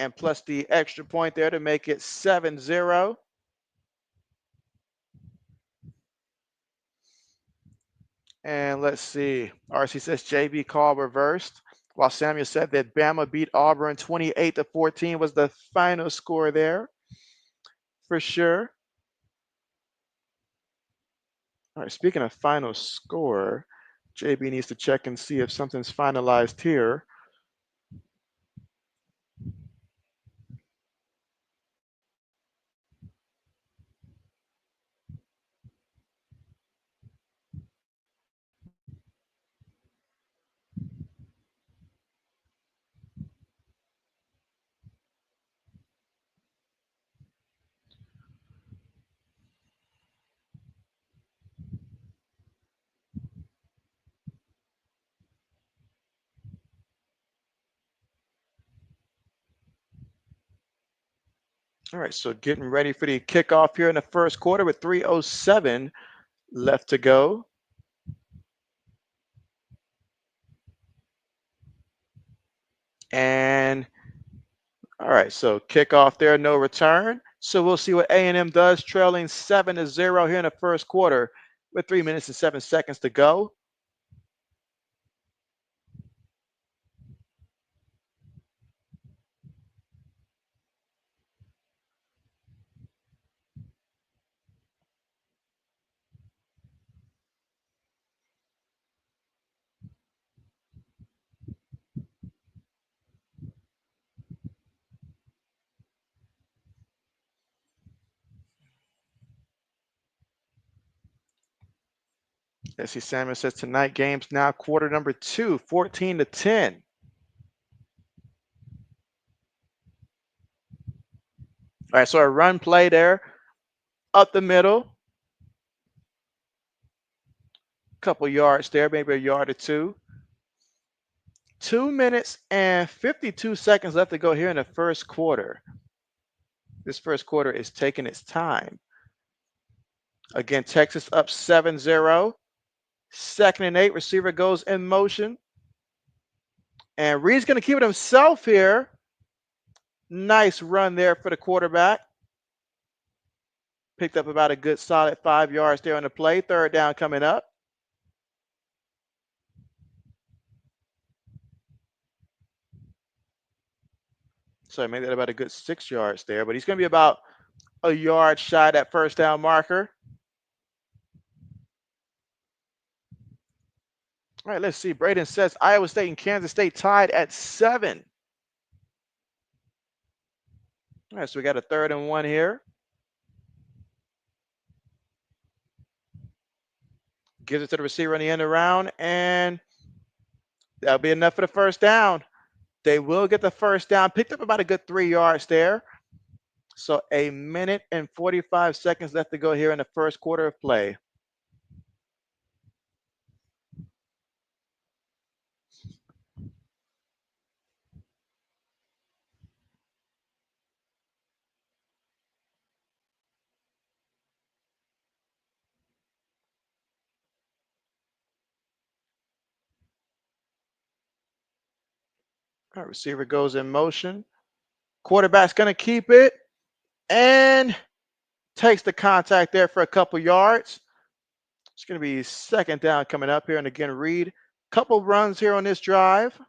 Speaker 1: And plus the extra point there to make it 7-0. And let's see. RC says JB call reversed, while Samuel said that Bama beat Auburn 28-14 was the final score there for sure. All right, speaking of final score, JB needs to check and see if something's finalized here. All right, so getting ready for the kickoff here in the first quarter with 3:07 left to go. And all right, so kickoff there, no return. So we'll see what A&M does, trailing 7-0 here in the first quarter with 3 minutes and 7 seconds to go. Let's see, Samuel says tonight games now quarter number 2, 14-10. All right, so a run play there up the middle. Couple yards there, maybe a yard or two. 2 minutes and 52 seconds left to go here in the first quarter. This first quarter is taking its time. Again, Texas up 7-0. 2nd and 8, receiver goes in motion. And Reed's going to keep it himself here. Nice run there for the quarterback. Picked up about a good solid 5 yards there on the play. 3rd down coming up. So I made that about a good 6 yards there, but he's going to be about a yard shy of that first down marker. All right, let's see. Braden says Iowa State and Kansas State tied at 7. All right, so we got a 3rd and 1 here. Gives it to the receiver on the end around, and that'll be enough for the first down. They will get the first down. Picked up about a good 3 yards there. So a minute and 45 seconds left to go here in the first quarter of play. All right, receiver goes in motion. Quarterback's going to keep it and takes the contact there for a couple yards. It's going to be 2nd down coming up here. And again, Reed, couple runs here on this drive.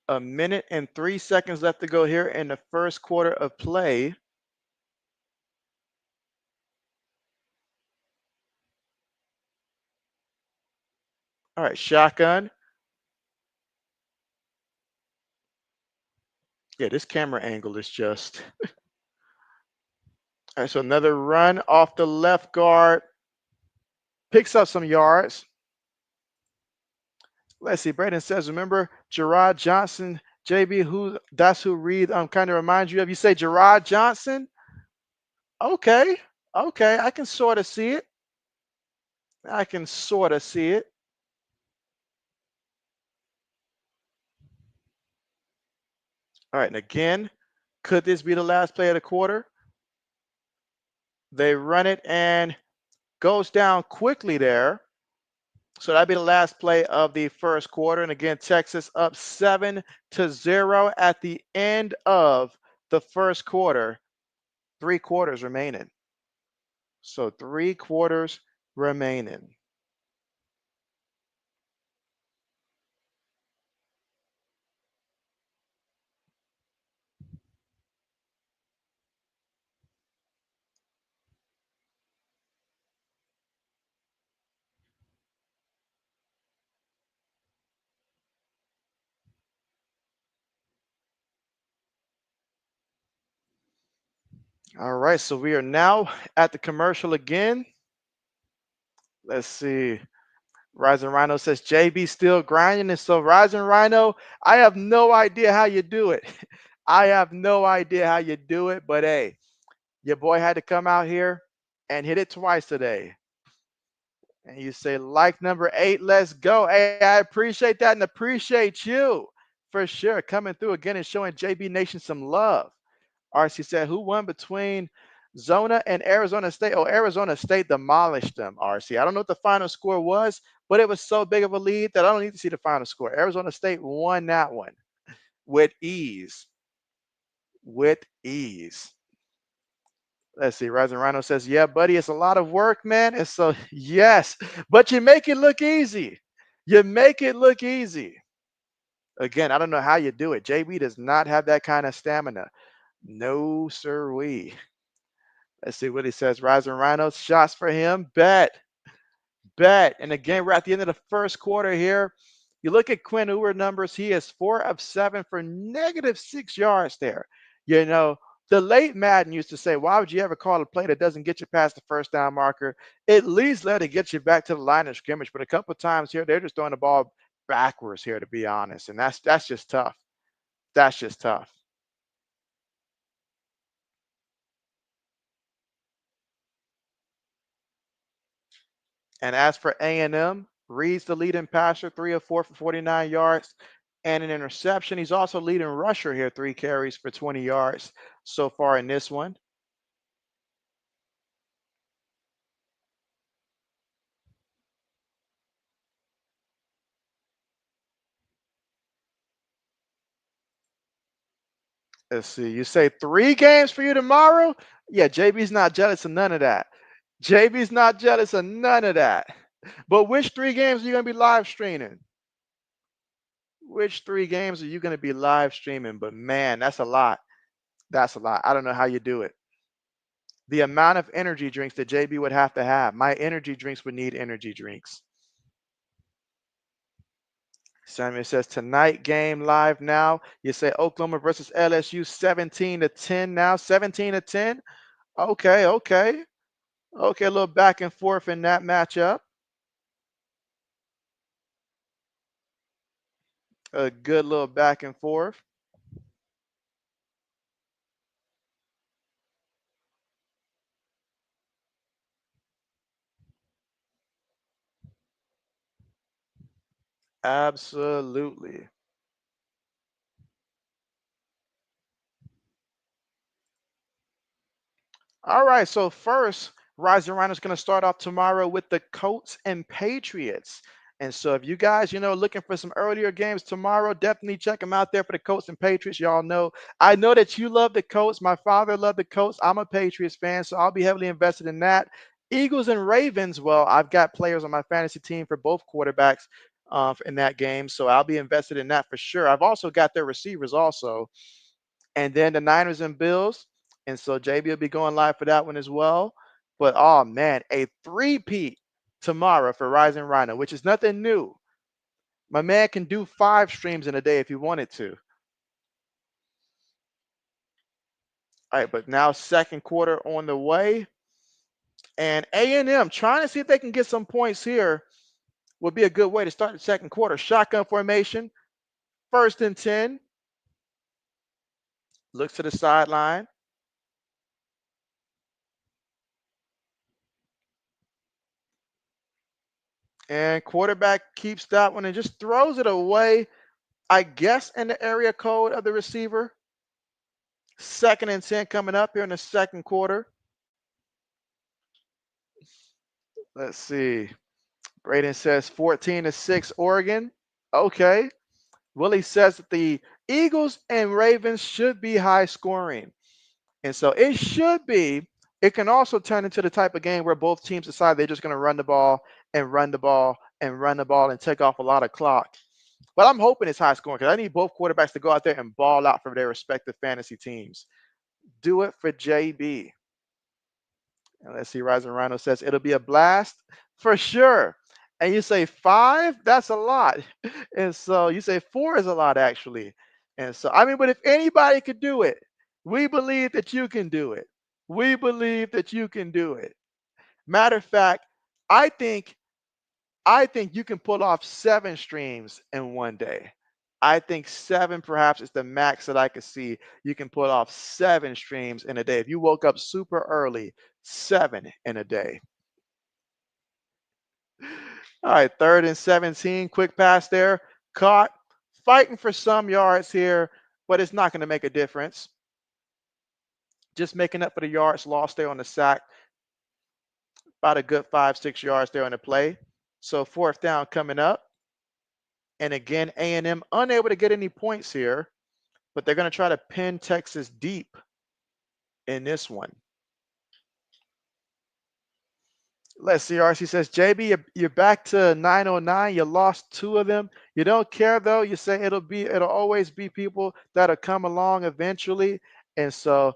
Speaker 1: A minute and 3 seconds left to go here in the first quarter of play. All right, shotgun. Yeah, this camera angle is just. All right, so another run off the left guard. Picks up some yards. Let's see. Braden says, remember Gerard Johnson JB, who that's who Reed kind of reminds you of. You say Gerard Johnson? Okay. Okay. I can sort of see it. I can sort of see it. All right. And again, could this be the last play of the quarter? They run it and goes down quickly there. So that'd be the last play of the first quarter. And again, Texas up 7-0 at the end of the first quarter. 3 quarters remaining. So 3 quarters remaining. All right, so we are now at the commercial again. Let's see. Rising Rhino says JB still grinding. And so Rising Rhino, I have no idea how you do it. I have no idea how you do it, but hey, your boy had to come out here and hit it twice today. And you say, like number 8, let's go. Hey, I appreciate that and appreciate you for sure coming through again and showing JB Nation some love. RC said, who won between Zona and Arizona State? Oh, Arizona State demolished them, RC. I don't know what the final score was, but it was so big of a lead that I don't need to see the final score. Arizona State won that one with ease. With ease. Let's see. Rising Rhino says, yeah, buddy, it's a lot of work, man. And so, yes, but you make it look easy. You make it look easy. Again, I don't know how you do it. JB does not have that kind of stamina. No, sirree. Let's see what he says. Rising Rhino, shots for him. Bet. Bet. And again, we're at the end of the first quarter here. You look at Quinn Ewers numbers, he is 4 of 7 for -6 yards there. You know, the late Madden used to say, why would you ever call a play that doesn't get you past the first down marker? At least let it get you back to the line of scrimmage. But a couple of times here, they're just throwing the ball backwards here, to be honest. And that's just tough. That's just tough. And as for A&M, Reed's the leading passer, 3 of 4 for 49 yards and an interception. He's also leading rusher here, 3 carries for 20 yards so far in this one. Let's see. You say 3 games for you tomorrow? Yeah, JB's not jealous of none of that. JB's not jealous of none of that. But which 3 games are you going to be live streaming? Which 3 games are you going to be live streaming? But man, that's a lot. That's a lot. I don't know how you do it. The amount of energy drinks that JB would have to have. My energy drinks would need energy drinks. Samuel says tonight game live now. You say Oklahoma versus LSU 17-10 now. 17-10. Okay, okay. Okay, a little back and forth in that matchup. A good little back and forth. Absolutely. All right, so first, Rising Rhino is going to start off tomorrow with the Colts and Patriots. And so if you guys, looking for some earlier games tomorrow, definitely check them out there for the Colts and Patriots. Y'all know, I know that you love the Colts. My father loved the Colts. I'm a Patriots fan, so I'll be heavily invested in that. Eagles and Ravens, well, I've got players on my fantasy team for both quarterbacks in that game, so I'll be invested in that for sure. I've also got their receivers also. And then the Niners and Bills. And so JB will be going live for that one as well. But oh man, a three-peat tomorrow for Rising Rhino, which is nothing new. My man can do 5 streams in a day if he wanted to. All right, but now second quarter on the way. And A&M trying to see if they can get some points here would be a good way to start the second quarter. Shotgun formation, 1st and 10. Looks to the sideline. And quarterback keeps that one and just throws it away, I guess, in the area code of the receiver. 2nd and 10 coming up here in the second quarter. Let's see. Braden says 14-6 Oregon. Okay. Willie says that the Eagles and Ravens should be high scoring. And so it should be. It can also turn into the type of game where both teams decide they're just going to run the ball and run the ball and run the ball and take off a lot of clock. But I'm hoping it's high scoring because I need both quarterbacks to go out there and ball out for their respective fantasy teams. Do it for JB. And let's see, Rising Rhino says it'll be a blast for sure. And you say 5, that's a lot. And so you say 4 is a lot actually. And so I mean, but if anybody could do it, we believe that you can do it. We believe that you can do it. Matter of fact, I think I think you can pull off 7 streams in one day. I think 7 perhaps is the max that I could see. You can pull off 7 streams in a day. If you woke up super early, 7 in a day. All right, 3rd and 17, quick pass there. Caught, fighting for some yards here, but it's not going to make a difference. Just making up for the yards lost there on the sack. About a good 5-6 yards there on the play. So 4th down coming up. And again, A&M unable to get any points here, but they're going to try to pin Texas deep in this one. Let's see, RC says, JB, you're back to 909. You lost 2 of them. You don't care though. You say it'll always be people that'll come along eventually. And so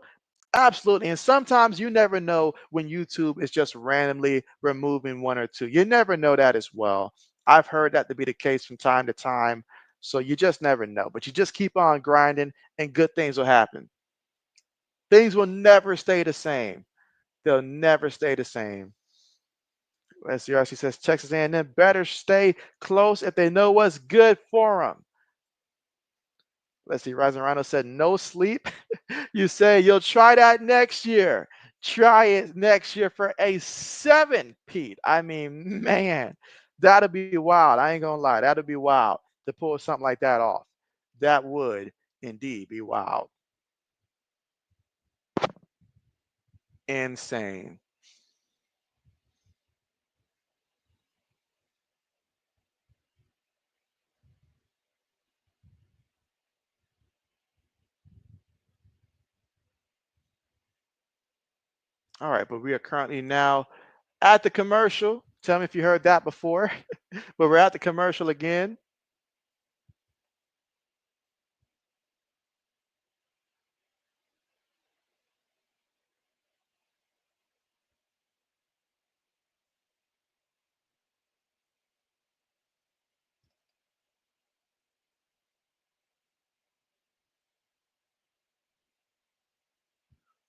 Speaker 1: absolutely. And sometimes you never know when YouTube is just randomly removing 1 or 2. You never know that as well. I've heard that to be the case from time to time. So you just never know. But you just keep on grinding and good things will happen. Things will never stay the same. They'll never stay the same. Let's see, RC says Texas A&M better stay close if they know what's good for them. Let's see, Rising Rhino said no sleep. You say you'll try that next year. Try it next year for a 7, Pete. I mean, man, that'll be wild. I ain't gonna lie, that'll be wild to pull something like that off. That would indeed be wild. Insane. All right, but we are currently now at the commercial. Tell me if you heard that before, but we're at the commercial again.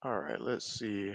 Speaker 1: All right, let's see.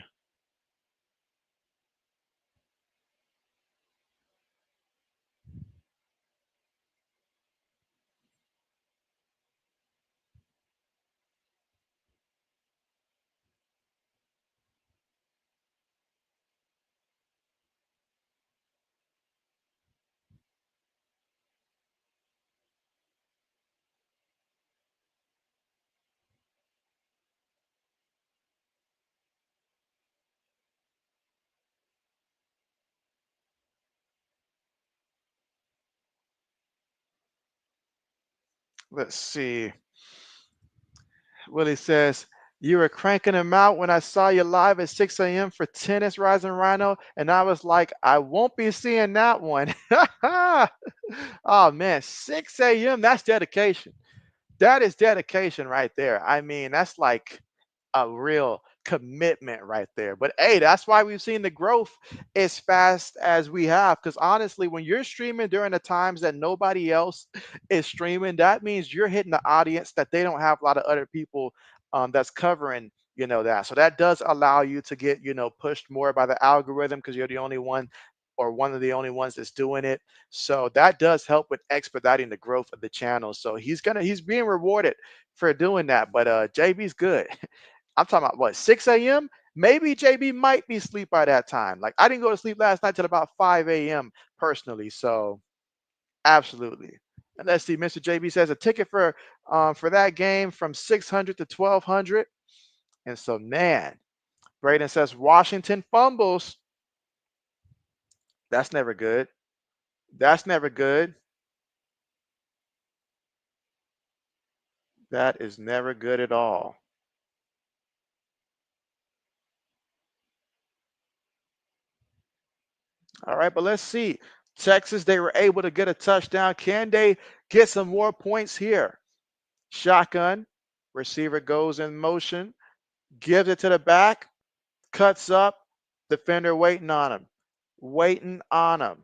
Speaker 1: Let's see. Willie says, you were cranking them out when I saw you live at 6 a.m. for tennis, Rising Rhino. And I was like, I won't be seeing that one. Oh, man, 6 a.m. That's dedication. That is dedication right there. I mean, that's like a real commitment right there. But hey, that's why we've seen the growth as fast as we have. Because honestly, when you're streaming during the times that nobody else is streaming, that means you're hitting the audience that they don't have a lot of other people that's covering. That. So that does allow you to get, pushed more by the algorithm because you're the only one or one of the only ones that's doing it. So that does help with expediting the growth of the channel. So he's being rewarded for doing that. But JB's good. I'm talking about what, 6 a.m.? Maybe JB might be asleep by that time. Like I didn't go to sleep last night till about 5 a.m. personally. So absolutely. And let's see, Mr. JB says a ticket for that game from 600 to 1200. And so man, Braden says Washington fumbles. That's never good. That's never good. That is never good at all. All right, but let's see. Texas, they were able to get a touchdown. Can they get some more points here? Shotgun. Receiver goes in motion, gives it to the back, cuts up. Defender waiting on him. Waiting on him.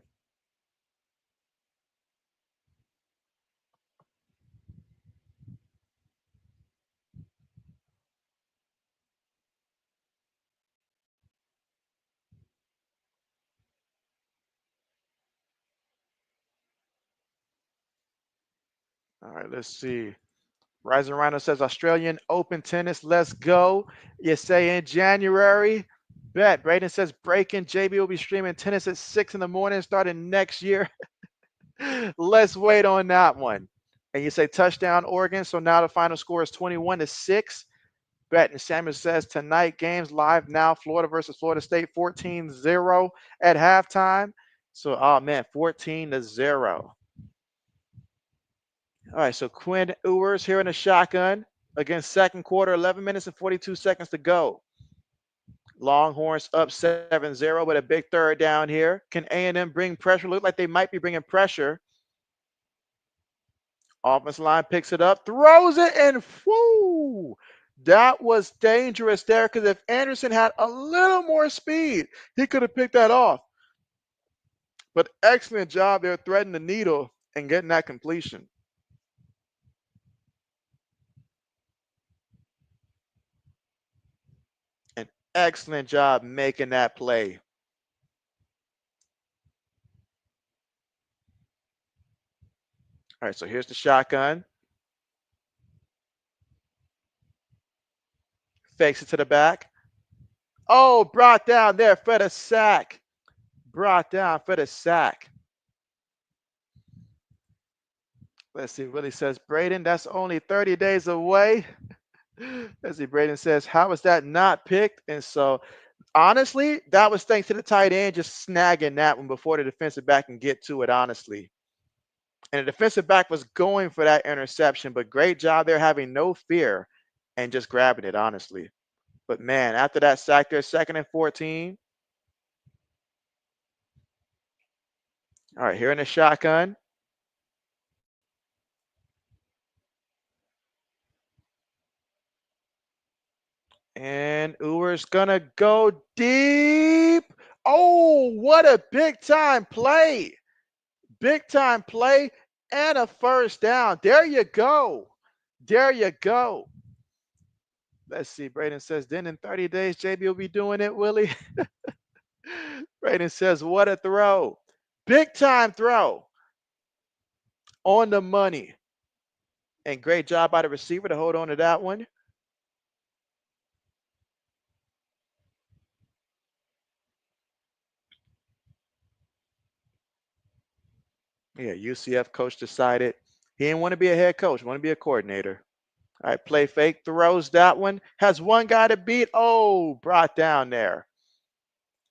Speaker 1: All right, let's see. Rising Rhino says Australian Open tennis. Let's go. You say in January. Bet. Braden says breaking. JB will be streaming tennis at 6 in the morning starting next year. Let's wait on that one. And you say touchdown Oregon. So now the final score is 21-6. Bet. And Samuel says tonight games live now. Florida versus Florida State 14-0 at halftime. So, oh man, 14-0. All right, so Quinn Ewers here in a shotgun against second quarter, 11 minutes and 42 seconds to go. Longhorns up 7-0 with a big third down here. Can A&M bring pressure? Look like they might be bringing pressure. Offensive line picks it up, throws it, and whoo! That was dangerous there because if Anderson had a little more speed, he could have picked that off. But excellent job there threading the needle and getting that completion. An excellent job making that play. All right, so here's the shotgun. Fakes it to the back. Oh, brought down there for the sack. Brought down for the sack. Let's see. Willie says, Braden, that's only 30 days away. Let's see. Braden says, how was that not picked? And so, honestly, that was thanks to the tight end just snagging that one before the defensive back can get to it, honestly. And the defensive back was going for that interception, but great job there having no fear and just grabbing it, honestly. But man, after that sack there, 2nd and 14. All right, here in the shotgun. And Ewers gonna go deep. Oh, what a big time play. Big time play and a first down. There you go. There you go. Let's see. Braden says, then in 30 days, JB will be doing it, Willie. Braden says, what a throw. Big time throw. On the money. And great job by the receiver to hold on to that one. Yeah, UCF coach decided he didn't want to be a head coach, want to be a coordinator. All right, play fake, throws that one, has one guy to beat. Oh, brought down there.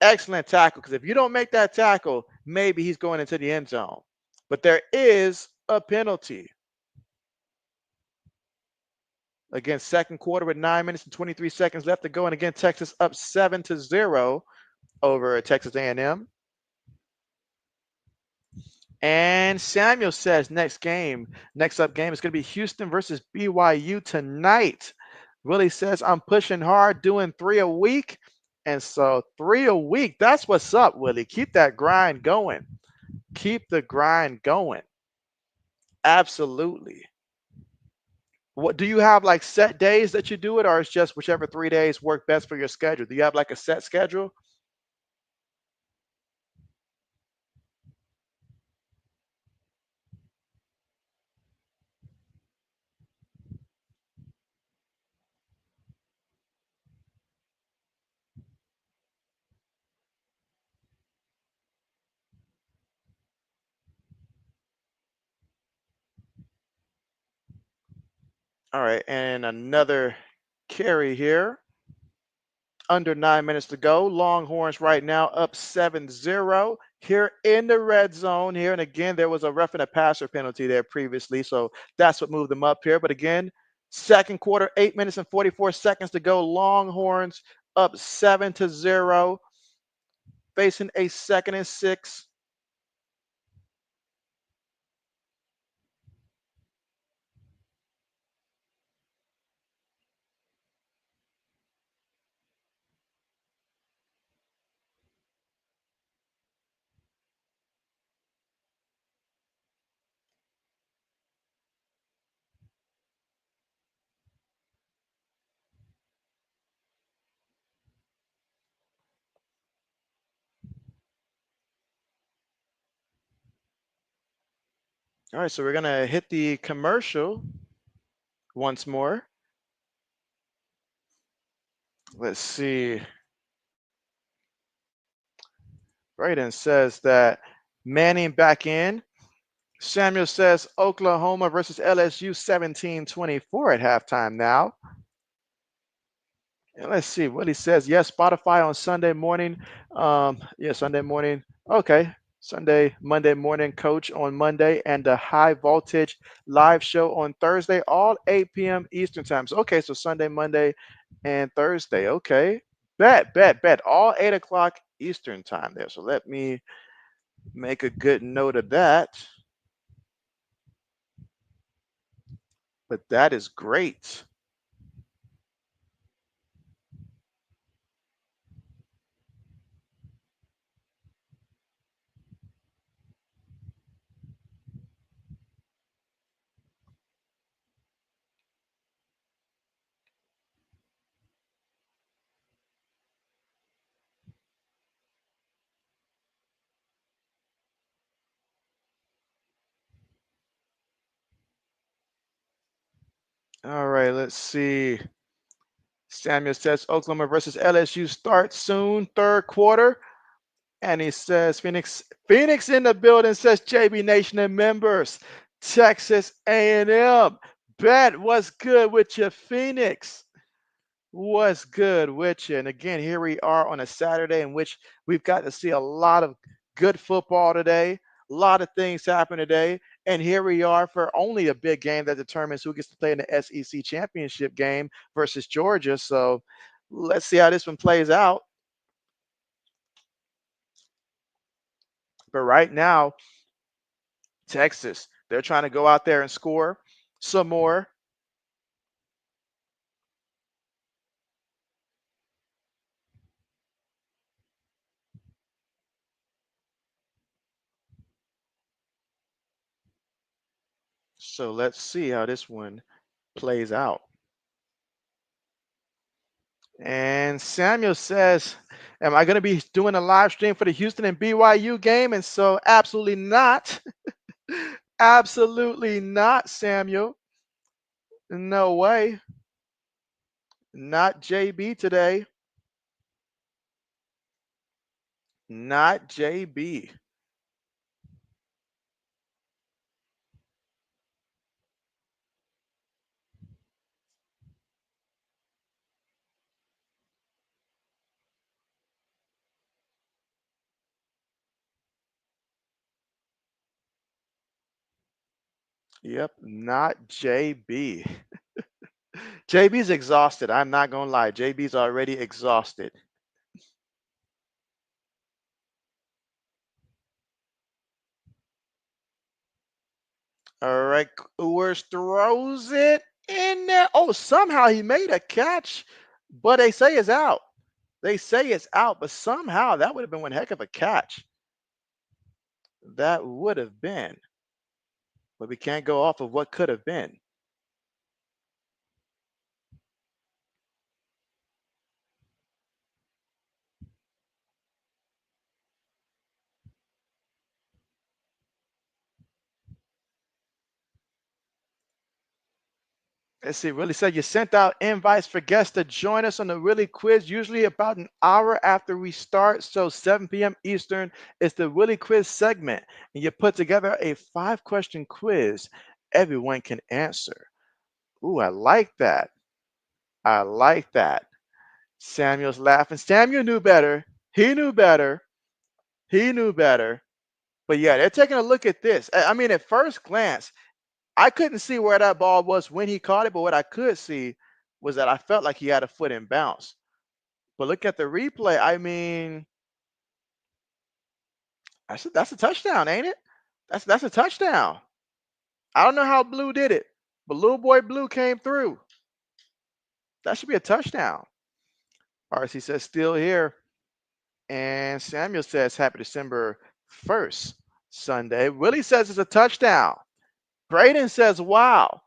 Speaker 1: Excellent tackle, because if you don't make that tackle, maybe he's going into the end zone. But there is a penalty. Again, second quarter with 9 minutes and 23 seconds left to go. And again, Texas up 7-0 over Texas A&M. And Samuel says next up game is going to be Houston versus BYU tonight. Willie says, I'm pushing hard, doing 3 a week. And so 3 a week, that's what's up, Willie. Keep that grind going. Keep the grind going. Absolutely. What do you have, like set days that you do it, or it's just whichever 3 days work best for your schedule? Do you have like a set schedule? All right, and another carry here. Under 9 minutes to go. Longhorns right now up 7-0 here in the red zone here. And again, there was a roughing a passer penalty there previously. So that's what moved them up here. But again, second quarter, 8 minutes and 44 seconds to go. Longhorns up 7-0, facing a 2nd and 6. All right, so we're going to hit the commercial once more. Let's see. Braden says that Manning back in. Samuel says Oklahoma versus LSU 17-24 at halftime now. And let's see what he says. Yes, Spotify on Sunday morning. Yeah, Sunday morning. Okay. Monday morning, coach on Monday, and the high voltage live show on Thursday, all 8 p.m. Eastern time. So, okay, so Sunday, Monday, and Thursday. Okay. Bet. All 8 o'clock Eastern time there. So let me make a good note of that. But that is great. All right, let's see. Samuel says Oklahoma versus LSU starts soon, third quarter. And he says Phoenix in the building, says JB Nation and members. Texas A&M. Bet what's good with you, Phoenix? What's good with you? And again, here we are on a Saturday in which we've got to see a lot of good football today. A lot of things happen today. And here we are for only a big game that determines who gets to play in the SEC championship game versus Georgia. So let's see how this one plays out. But right now, Texas, they're trying to go out there and score some more. So let's see how this one plays out. And Samuel says, am I going to be doing a live stream for the Houston and BYU game? And so absolutely not. Absolutely not, Samuel. No way. Not JB today. Not JB. Yep, not JB. JB's exhausted. I'm not going to lie. JB's already exhausted. All right, Ewers throws it in there. Oh, somehow he made a catch, but they say it's out. They say it's out, but somehow that would have been one heck of a catch. That would have been, but we can't go off of what could have been. Let's see, Willie said you sent out invites for guests to join us on the Willie quiz, usually about an hour after we start. So 7 p.m. Eastern is the Willie quiz segment. And you put together a 5-question quiz everyone can answer. Ooh, I like that. I like that. Samuel's laughing. Samuel knew better. He knew better. He knew better. But yeah, they're taking a look at this. I mean, at first glance, I couldn't see where that ball was when he caught it, but what I could see was that I felt like he had a foot in bounce. But look at the replay. I mean, that's a touchdown, ain't it? That's a touchdown. I don't know how Blue did it, but little boy Blue came through. That should be a touchdown. RC says still here. And Samuel says happy December 1st, Sunday. Willie says it's a touchdown. Braden says wow.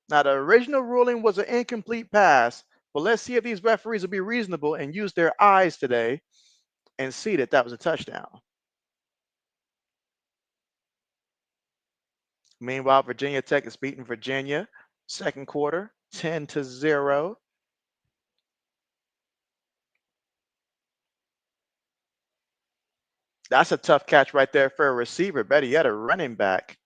Speaker 1: Now, the original ruling was an incomplete pass, but let's see if these referees will be reasonable and use their eyes today and see that that was a touchdown. Meanwhile, Virginia Tech is beating Virginia, second quarter, 10-0. That's a tough catch right there for a receiver. Better yet, a running back.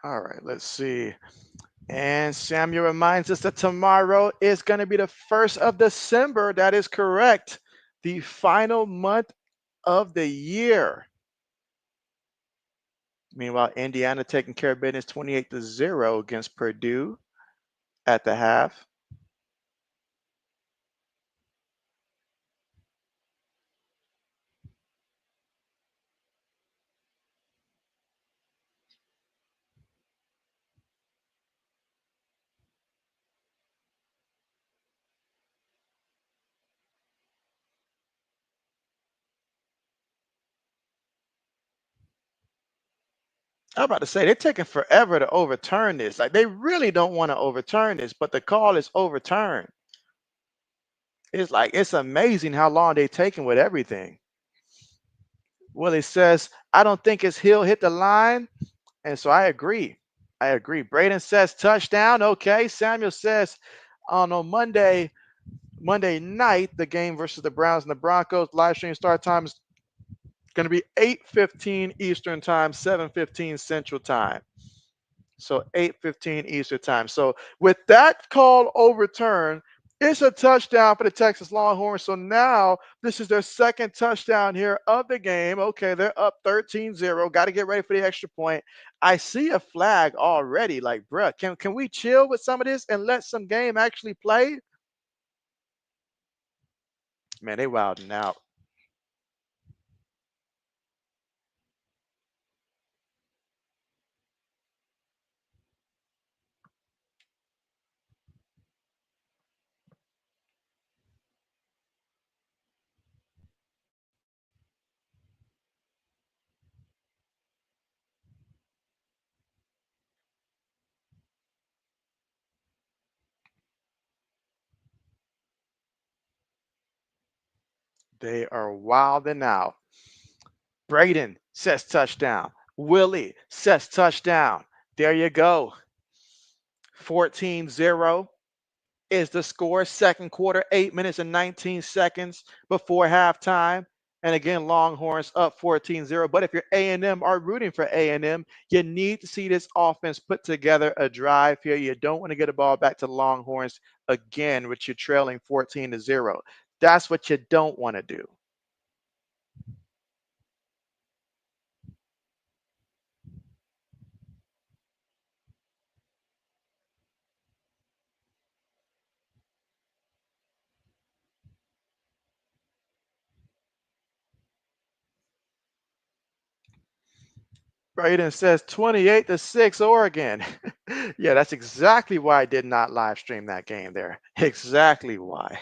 Speaker 1: All right, let's see. And Samuel reminds us that tomorrow is going to be the 1st of December. That is correct. The final month of the year. Meanwhile, Indiana taking care of business 28-0 against Purdue at the half. I'm about to say they're taking forever to overturn this. Like they really don't want to overturn this, but the call is overturned. It's like it's amazing how long they're taking with everything. Willie says, I don't think his heel hit the line. And so I agree. I agree. Braden says touchdown. Okay. Samuel says on Monday night, the game versus the Browns and the Broncos, live stream start time is going to be 8:15 Eastern time, 7:15 Central time. So 8:15 Eastern time. So with that call overturned, it's a touchdown for the Texas Longhorns. So now this is their second touchdown here of the game. Okay, they're up 13-0. Got to get ready for the extra point. I see a flag already. Like, bruh, can we chill with some of this and let some game actually play? Man, they wilding out. They are wilding out. Braden says touchdown. Willie says touchdown. There you go. 14-0 is the score. Second quarter, 8 minutes and 19 seconds before halftime. And again, Longhorns up 14-0. But if you're A&M or rooting for A&M, you need to see this offense put together a drive here. You don't want to get a ball back to Longhorns again, which you're trailing 14-0. That's what you don't want to do. Braden says 28-6 Oregon. Yeah, that's exactly why I did not live stream that game there. Exactly why.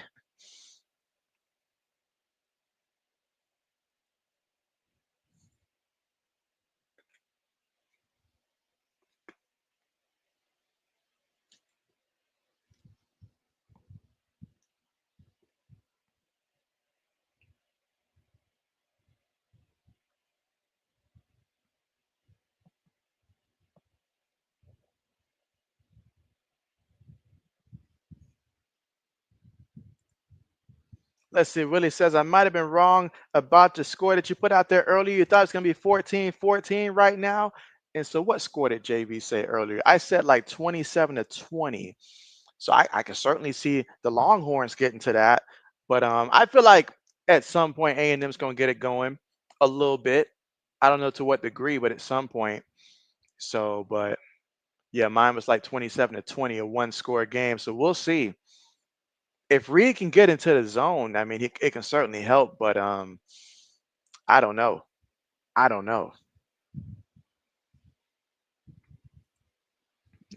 Speaker 1: Let's see. Willie says, I might have been wrong about the score that you put out there earlier. You thought it's going to be 14-14 right now. And so what score did JV say earlier? I said like 27-20. So I can certainly see the Longhorns getting to that. But I feel like at some point A&M's going to get it going a little bit. I don't know to what degree, but at some point. So, but yeah, mine was like 27-20, a one score game. So we'll see. If Reed can get into the zone, I mean, it can certainly help, but I don't know. I don't know.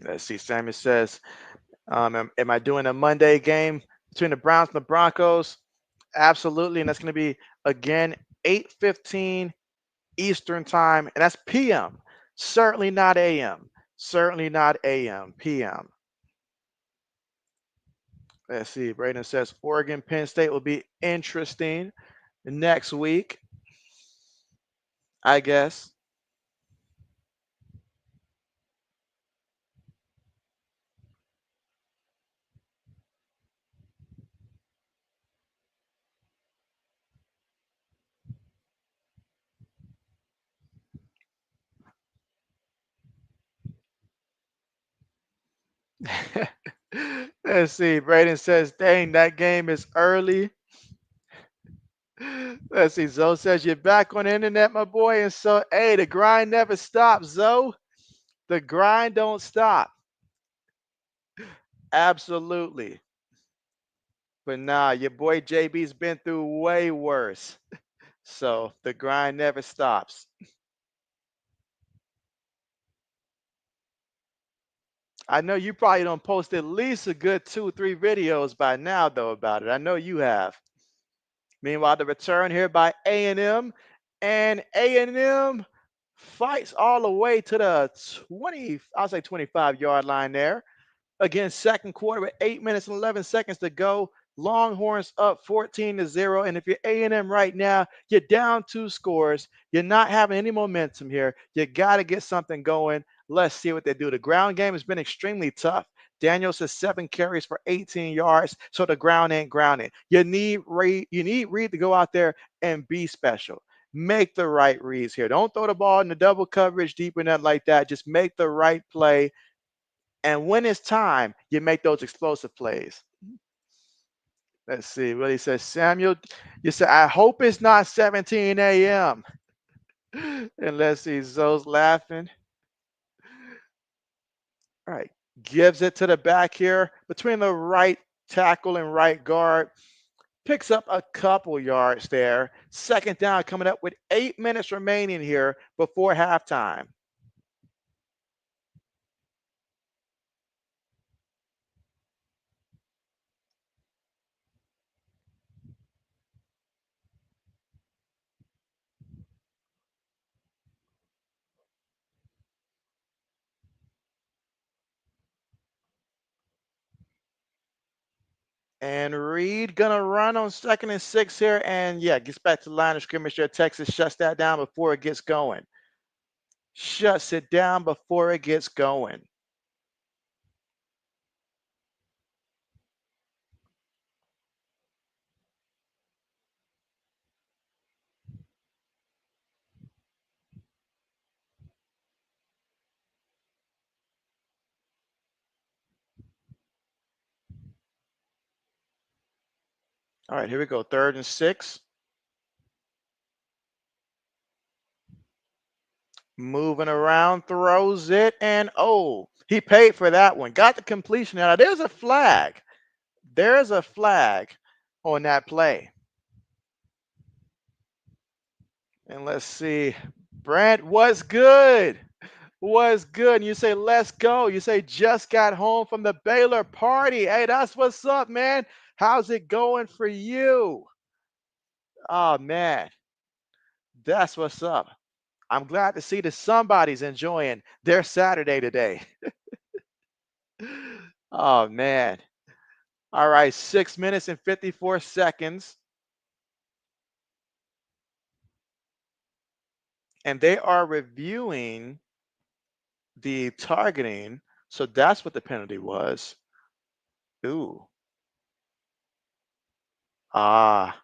Speaker 1: Let's see. Samuel says, am I doing a Monday game between the Browns and the Broncos? Absolutely, and that's going to be again 8:15 Eastern time, and that's PM. Certainly not AM. Certainly not AM. PM. Let's see. Braden says Oregon Penn State will be interesting next week, I guess. Let's see. Braden says, dang, that game is early. Let's see. Zoe says, you're back on the internet, my boy. And so, hey, the grind never stops, Zoe. The grind don't stop. Absolutely. But nah, your boy JB's been through way worse. So the grind never stops. I know you probably don't post at least a good 2, 3 videos by now, though, about it. I know you have. Meanwhile, the return here by and A&M fights all the way to the 20, I'll say 25-yard line there. Again, second quarter with 8 minutes and 11 seconds to go. Longhorns up 14-0. And if you're A&M right now, you're down 2 scores. You're not having any momentum here. You got to get something going. Let's see what they do. The ground game has been extremely tough. Daniels has 7 carries for 18 yards, so the ground ain't grounded. You need Reed to go out there and be special. Make the right reads here. Don't throw the ball in the double coverage deep or nothing like that. Just make the right play. And when it's time, you make those explosive plays. Let's see what he says. Samuel, you said, I hope it's not 17 a.m. And let's see, Zoe's laughing. All right, gives it to the back here between the right tackle and right guard. Picks up a couple yards there. Second down coming up with 8 minutes remaining here before halftime. And Reed gonna run on 2nd and 6 here, and yeah, gets back to the line of scrimmage here. Texas shuts that down before it gets going. Shuts it down before it gets going. All right, here we go. 3rd and 6. Moving around, throws it, and oh, he paid for that one. Got the completion. Now there's a flag. There's a flag on that play. And let's see. Brent, what's good? What's good? And you say, let's go. You say, just got home from the Baylor party. Hey, that's what's up, man. How's it going for you? Oh, man, that's what's up. I'm glad to see that somebody's enjoying their Saturday today. Oh, man. All right, 6 minutes and 54 seconds. And they are reviewing the targeting. So that's what the penalty was. Ooh. Ah,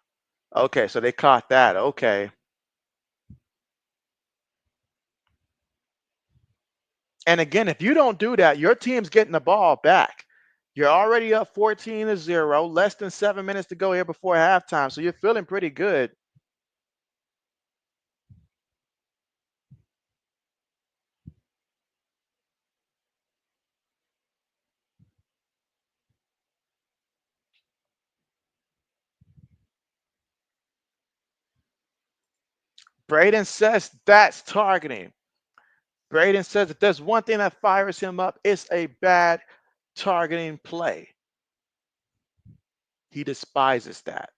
Speaker 1: okay. So they caught that. Okay. And again, if you don't do that, your team's getting the ball back. You're already up 14-0, less than 7 minutes to go here before halftime. So you're feeling pretty good. Braden says that's targeting. Braden says if there's one thing that fires him up, it's a bad targeting play. He despises that.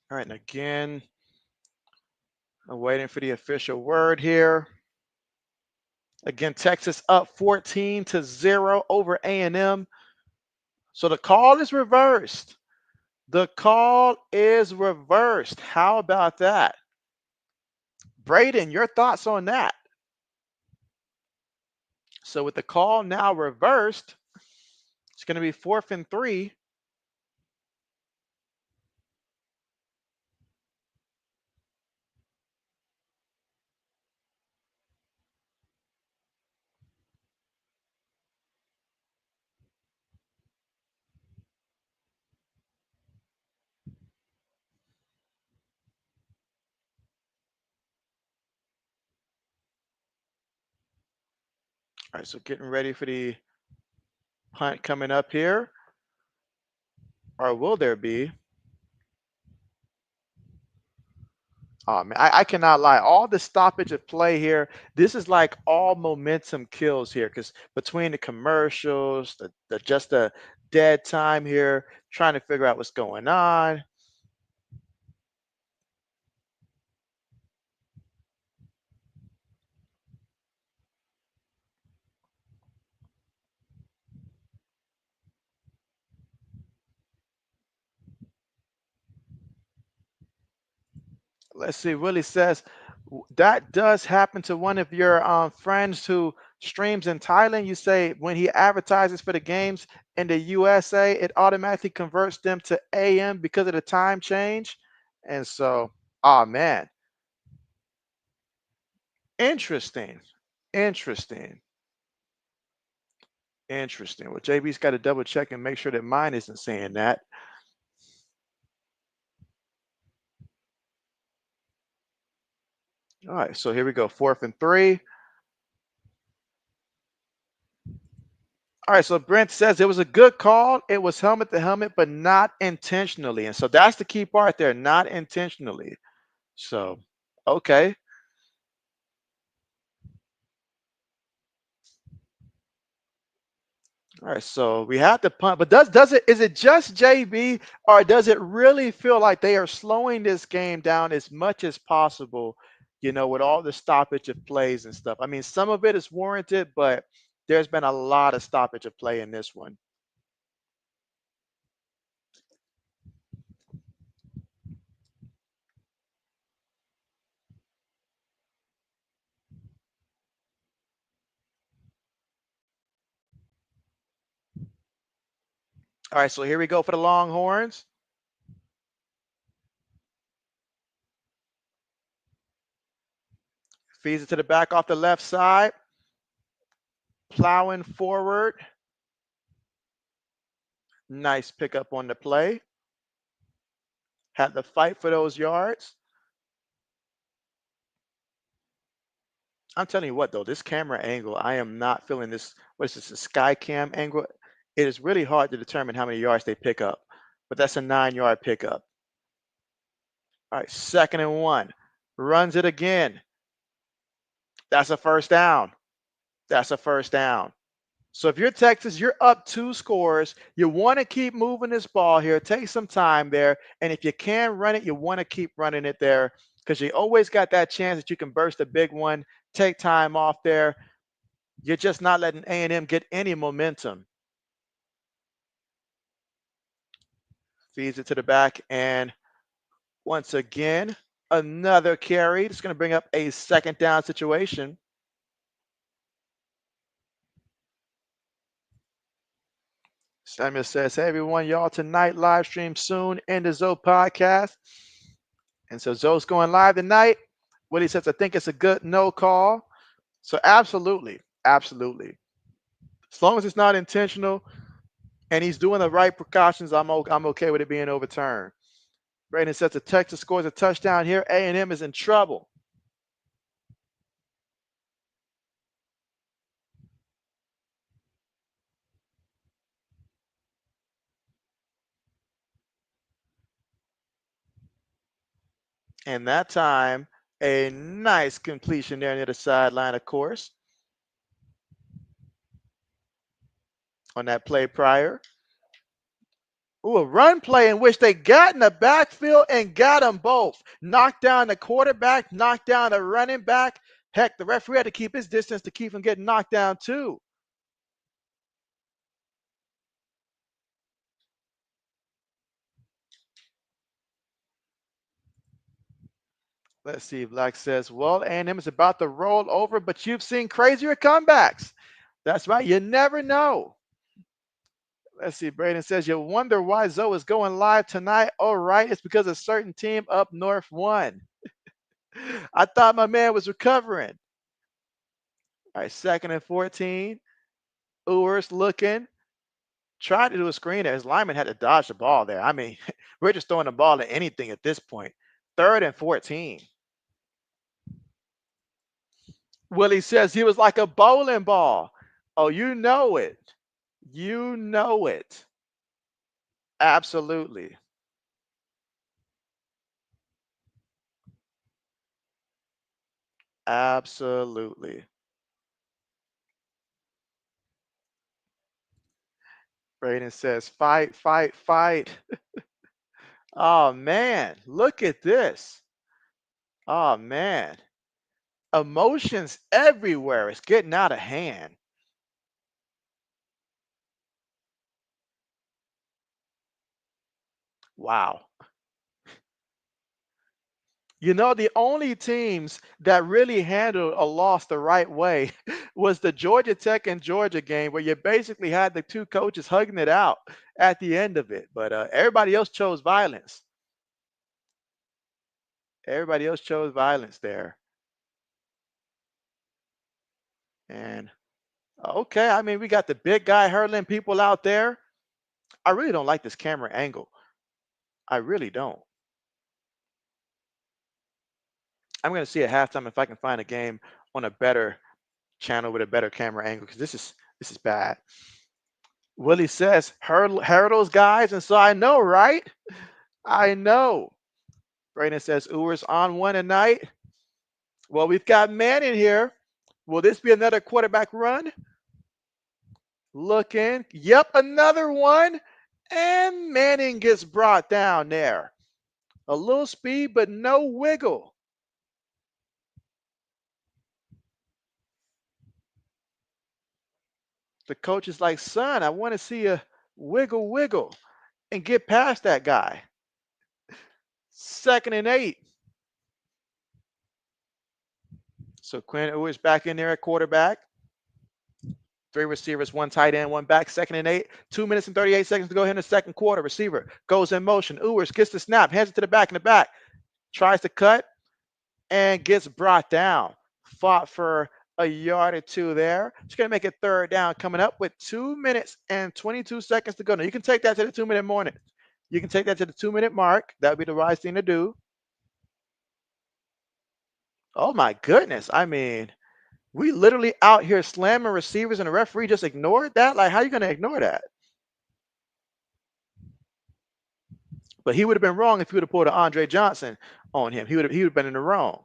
Speaker 1: All right, and again, I'm waiting for the official word here. Again, Texas up 14-0 over A&M. So the call is reversed. The call is reversed. How about that? Braden, your thoughts on that? So with the call now reversed, it's going to be 4th and 3. All right, so getting ready for the punt coming up here. Or will there be? Oh man, I cannot lie. All the stoppage of play here, this is like all momentum kills here because between the commercials, the just the dead time here, trying to figure out what's going on. Let's see. Willie says that does happen to one of your friends who streams in Thailand. You say when he advertises for the games in the USA, it automatically converts them to AM because of the time change. And so, oh man, interesting, interesting, interesting. Well, JB's got to double check and make sure that mine isn't saying that. All right, so here we go. 4th and 3. All right, so Brent says it was a good call. It was helmet to helmet, but not intentionally. And so that's the key part there, not intentionally. So, okay. All right, so we had the punt, but does it is it just JB or does it really feel like they are slowing this game down as much as possible, with all the stoppage of plays and stuff? I mean, some of it is warranted, but there's been a lot of stoppage of play in this one. All right, so here we go for the Longhorns. Feeds it to the back off the left side. Plowing forward. Nice pickup on the play. Had to fight for those yards. I'm telling you what, though, this camera angle, I am not feeling this. What is this, a sky cam angle? It is really hard to determine how many yards they pick up, but that's a 9-yard pickup. All right, 2nd and 1. Runs it again. That's a first down. That's a first down. So if you're Texas, you're up 2 scores. You want to keep moving this ball here. Take some time there. And if you can run it, you want to keep running it there because you always got that chance that you can burst a big one, take time off there. You're just not letting A&M get any momentum. Feeds it to the back. And once again, another carry. It's going to bring up a 2nd down situation. Samuel says, hey, everyone, y'all, tonight, live stream soon in the Zoe podcast. And so Zoe's going live tonight. Willie says, I think it's a good no call. So absolutely, absolutely. As long as it's not intentional and he's doing the right precautions, I'm okay with it being overturned. Braden says the Texas scores a touchdown here. A&M is in trouble. And that time, a nice completion there near the sideline, of course, on that play prior. Ooh, a run play in which they got in the backfield and got them both. Knocked down the quarterback, knocked down the running back. Heck, the referee had to keep his distance to keep him getting knocked down too. Let's see. Black says, well, A&M is about to roll over, but you've seen crazier comebacks. That's right. You never know. Let's see. Braden says, you wonder why Zoe is going live tonight. All right. It's because a certain team up north won. I thought my man was recovering. All right. 2nd and 14. Ewers looking. Tried to do a screen there. His lineman had to dodge the ball there. I mean, we're just throwing the ball at anything at this point. 3rd and 14. Willie says he was like a bowling ball. Oh, you know it. You know it. Absolutely. Absolutely. Braden says, fight, fight, fight. Oh, man. Look at this. Oh, man. Emotions everywhere. It's getting out of hand. Wow. You know, the only teams that really handled a loss the right way was the Georgia Tech and Georgia game, where you basically had the 2 coaches hugging it out at the end of it. But everybody else chose violence. Everybody else chose violence there. And okay, I mean, we got the big guy hurling people out there. I really don't like this camera angle. I really don't. I'm going to see at halftime if I can find a game on a better channel with a better camera angle because this is bad. Willie says, heard those guys, and so I know, right? I know. Brayden says, Ewers on one tonight. Well, we've got Manning here. Will this be another quarterback run? Looking. Yep, another one. And Manning gets brought down there. A little speed, but no wiggle. The coach is like, son, I want to see a wiggle, wiggle and get past that guy. 2nd and 8. So Quinn Ewers back in there at quarterback. 3 receivers, 1 tight end, 1 back, 2nd and 8. 2 minutes and 38 seconds to go here in the second quarter. Receiver goes in motion. Ewers gets the snap, hands it to the back in the back. Tries to cut and gets brought down. Fought for a yard or two there. It's going to make it third down coming up with 2 minutes and 22 seconds to go. Now, you can take that to the 2-minute morning. You can take that to the 2-minute mark. That would be the right thing to do. Oh, my goodness. I mean, we literally out here slamming receivers, and the referee just ignored that? Like, how are you going to ignore that? But he would have been wrong if he would have pulled an Andre Johnson on him. He would have been in the wrong.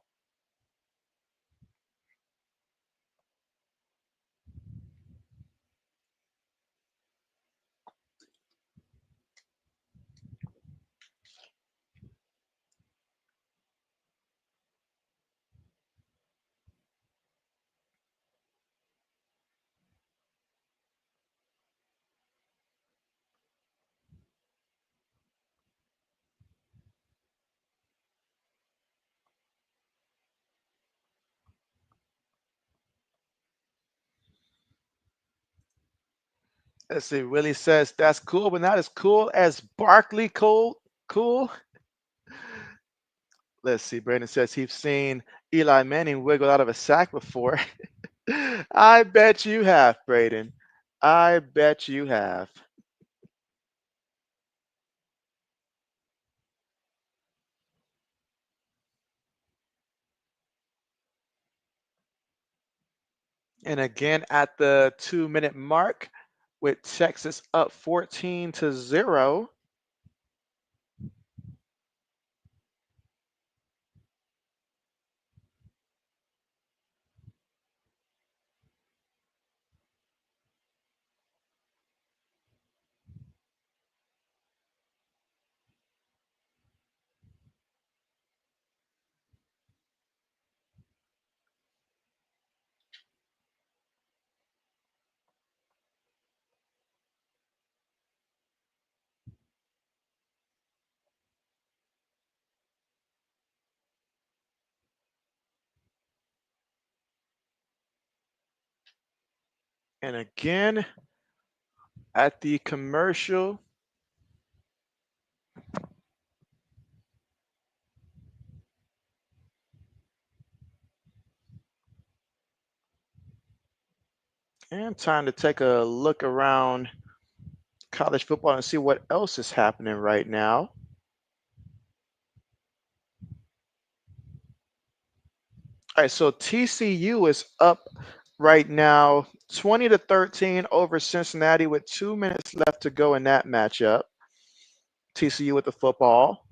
Speaker 1: Let's see. Willie says that's cool, but not as cool as Barkley cool. Let's see. Brandon says he's seen Eli Manning wiggle out of a sack before. I bet you have, Braden. I bet you have. And again at the 2-minute mark with Texas up 14-0. And again at the commercial. And time to take a look around college football and see what else is happening right now. All right, so TCU is up right now 20-13 over Cincinnati with 2 minutes left to go in that matchup. TCU with the football.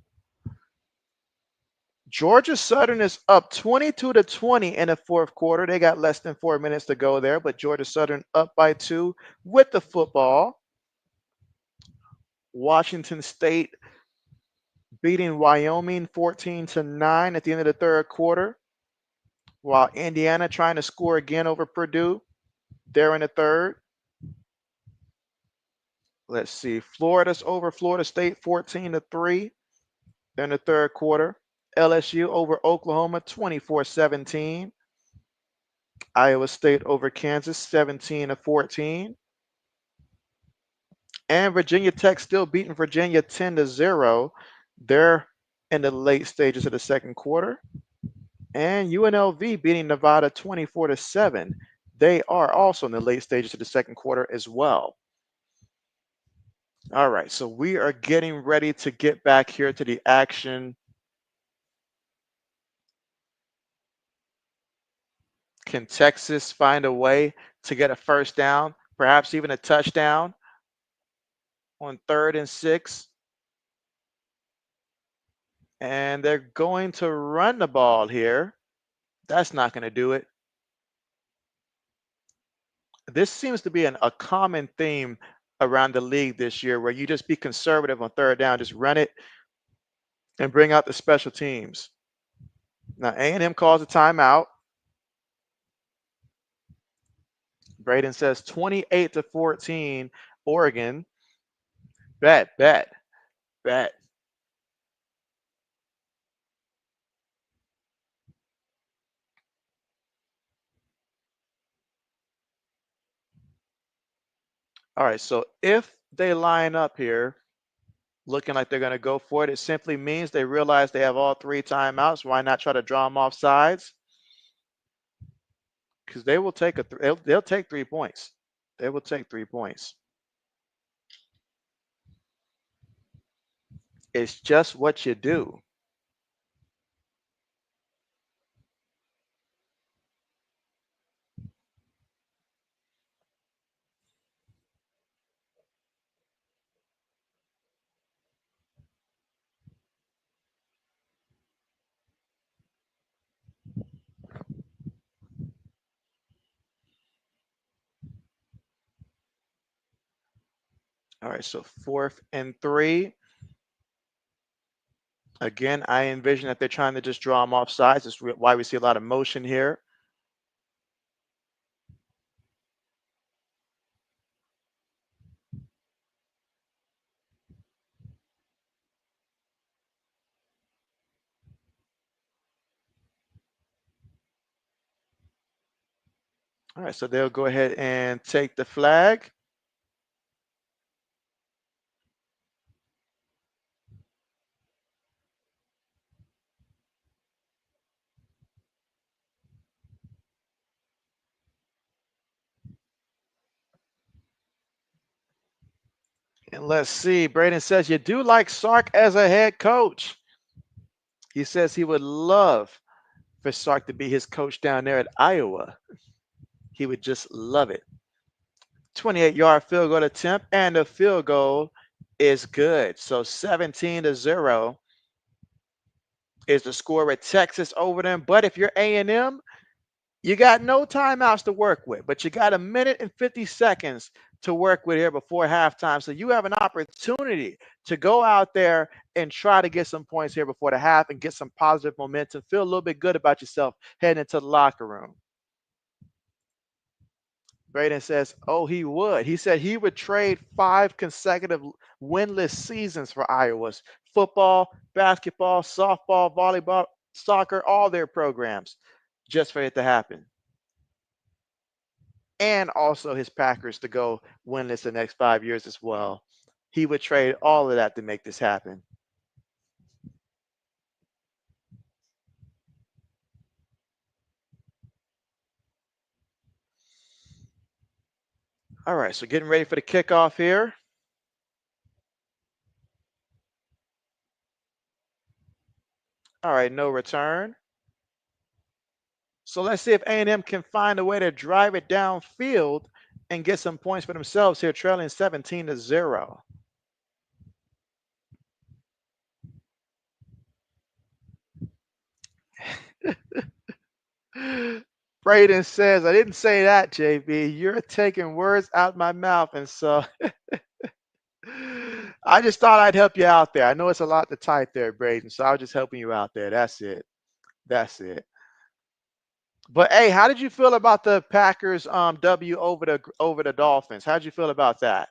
Speaker 1: Georgia Southern is up 22-20 in the fourth quarter. They got less than 4 minutes to go there, but Georgia Southern up by 2 with the football. Washington State beating Wyoming 14-9 at the end of the third quarter, while Indiana trying to score again over Purdue. They're in the third. Let's see. Florida's over Florida State 14-3 in the third quarter. LSU over Oklahoma 24-17. Iowa State over Kansas 17-14. And Virginia Tech still beating Virginia 10-0. They're in the late stages of the second quarter. And UNLV beating Nevada 24-7. They are also in the late stages of the second quarter as well. All right, so we are getting ready to get back here to the action. Can Texas find a way to get a first down, perhaps even a touchdown on 3rd and 6? And they're going to run the ball here. That's not going to do it. This seems to be a common theme around the league this year where you just be conservative on 3rd down, just run it and bring out the special teams. Now, A&M calls a timeout. Braden says 28-14, Oregon. Bet. All right, so if they line up here looking like they're going to go for it, it simply means they realize they have all 3 timeouts. Why not try to draw them off sides? Because they will take they'll take 3 points. They will take 3 points. It's just what you do. All right, so 4th and 3. Again, I envision that they're trying to just draw them off sides. That's why we see a lot of motion here. All right, so they'll go ahead and take the flag. And let's see, Braden says, you do like Sark as a head coach. He says he would love for Sark to be his coach down there at Iowa. He would just love it. 28-yard field goal attempt, and the field goal is good. So 17-0 is the score with Texas over them. But if you're A&M, you got no timeouts to work with, but you got 1 minute and 50 seconds to work with here before halftime. So you have an opportunity to go out there and try to get some points here before the half and get some positive momentum. Feel a little bit good about yourself heading into the locker room. Braden says, oh, he would. He said he would trade 5 consecutive winless seasons for Iowa's football, basketball, softball, volleyball, soccer, all their programs, just for it to happen. And also his Packers to go winless the next 5 years as well. He would trade all of that to make this happen. All right, so getting ready for the kickoff here. All right, no return. So let's see if A&M can find a way to drive it downfield and get some points for themselves here, trailing 17-0. Braden says, I didn't say that, JB. You're taking words out my mouth. And so I just thought I'd help you out there. I know it's a lot to type there, Braden. So I was just helping you out there. That's it. That's it. But hey, how did you feel about the Packers W over the Dolphins? How did you feel about that?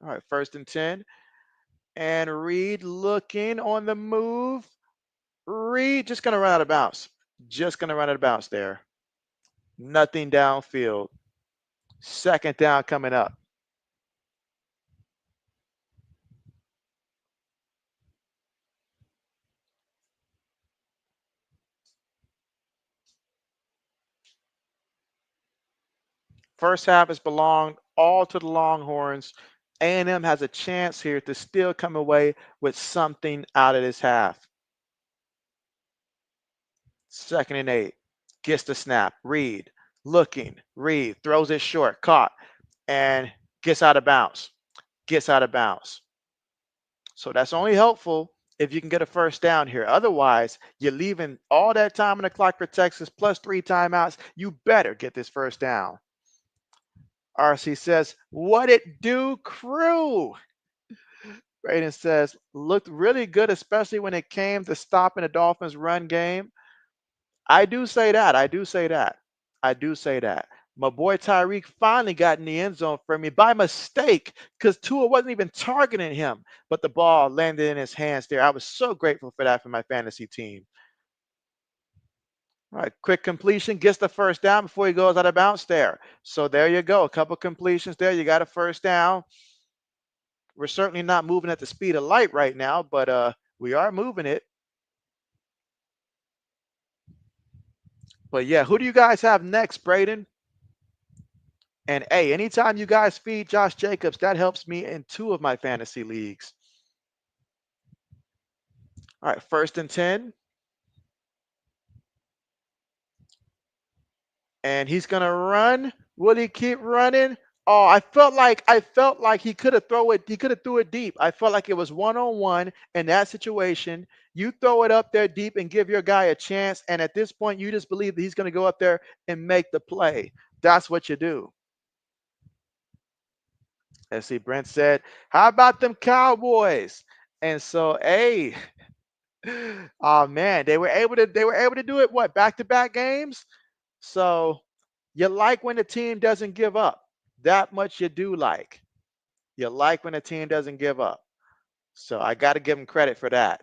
Speaker 1: All right, 1st and 10. And Reed looking on the move. Reed just gonna run out of bounds. Just gonna run out of bounds there. Nothing downfield. 2nd down coming up. First half has belonged all to the Longhorns. A&M has a chance here to still come away with something out of this half. 2nd and 8. Gets the snap. Reed looking. Reed throws it short. Caught. And gets out of bounds. Gets out of bounds. So that's only helpful if you can get a 1st down here. Otherwise, you're leaving all that time on the clock for Texas plus 3 timeouts. You better get this 1st down. RC says, what it do, crew? Braden says, looked really good, especially when it came to stopping the Dolphins' run game. I do say that. I do say that. I do say that. My boy Tyreek finally got in the end zone for me by mistake because Tua wasn't even targeting him, but the ball landed in his hands there. I was so grateful for that for my fantasy team. All right, quick completion, gets the first down before he goes out of bounds there. So there you go. A couple completions there. You got a first down. We're certainly not moving at the speed of light right now, but we are moving it. But yeah, who do you guys have next, Braden? And hey, anytime you guys feed Josh Jacobs, that helps me in 2 of my fantasy leagues. All right, 1st and 10. And he's gonna run. Will he keep running? Oh, I felt like he could have throw it. He could have threw it deep. I felt like it was 1-on-1 in that situation. You throw it up there deep and give your guy a chance. And at this point, you just believe that he's gonna go up there and make the play. That's what you do. Let's see. Brent said, "How about them Cowboys?" And so, hey, oh man, they were able to do it. What, back-to-back games? So you like when the team doesn't give up. That much you do like. You like when the team doesn't give up. So I got to give them credit for that.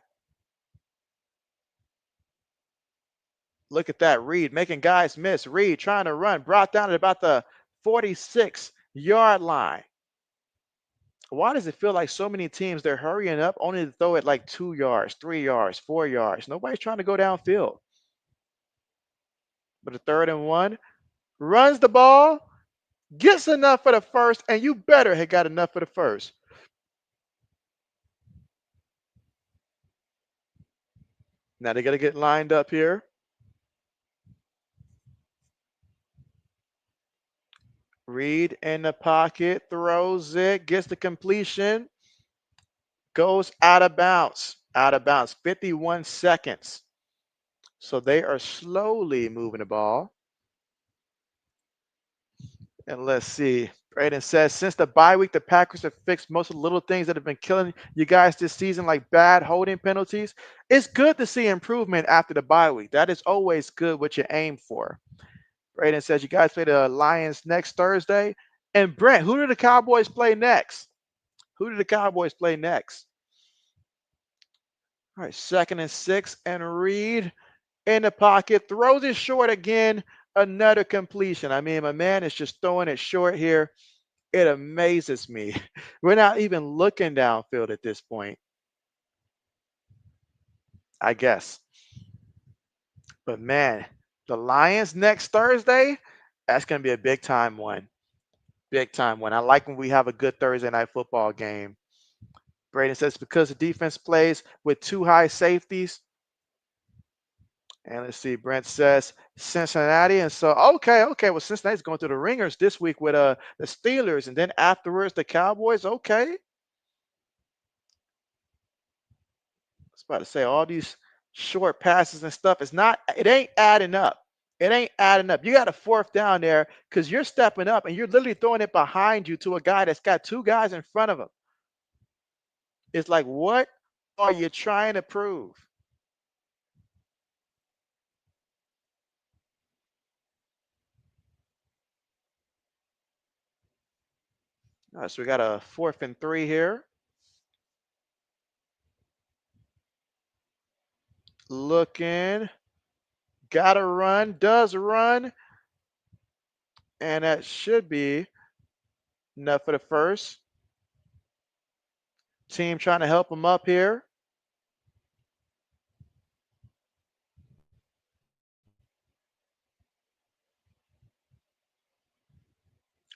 Speaker 1: Look at that. Reed making guys miss. Reed trying to run. Brought down at about the 46-yard line. Why does it feel like so many teams, they're hurrying up only to throw it like 2 yards, 3 yards, 4 yards? Nobody's trying to go downfield. But a 3rd and 1. Runs the ball. Gets enough for the first. And you better have got enough for the first. Now they got to get lined up here. Reed in the pocket, throws it, gets the completion, goes out of bounds. Out of bounds. 51 seconds. So they are slowly moving the ball. And let's see. Braden says, since the bye week, the Packers have fixed most of the little things that have been killing you guys this season, like bad holding penalties. It's good to see improvement after the bye week. That is always good what you aim for. Braden says, you guys play the Lions next Thursday. And Brent, who do the Cowboys play next? Who do the Cowboys play next? All right, 2nd and 6, and Reed in the pocket, throws it short again. Another completion. I mean, my man is just throwing it short here. It amazes me. We're not even looking downfield at this point, I guess. But man, the Lions next Thursday, that's going to be a big time one. Big time one. I like when we have a good Thursday night football game. Braden says because the defense plays with 2 high safeties. And let's see, Brent says Cincinnati. And so, okay. Well, Cincinnati's going through the ringers this week with the Steelers. And then afterwards, the Cowboys. Okay. I was about to say all these short passes and stuff. It ain't adding up. It ain't adding up. You got a 4th down there because you're stepping up and you're literally throwing it behind you to a guy that's got 2 guys in front of him. It's like, what are you trying to prove? All right, so we got a 4th and 3 here. Looking. Gotta run. Does run. And that should be enough for the first. Team trying to help him up here.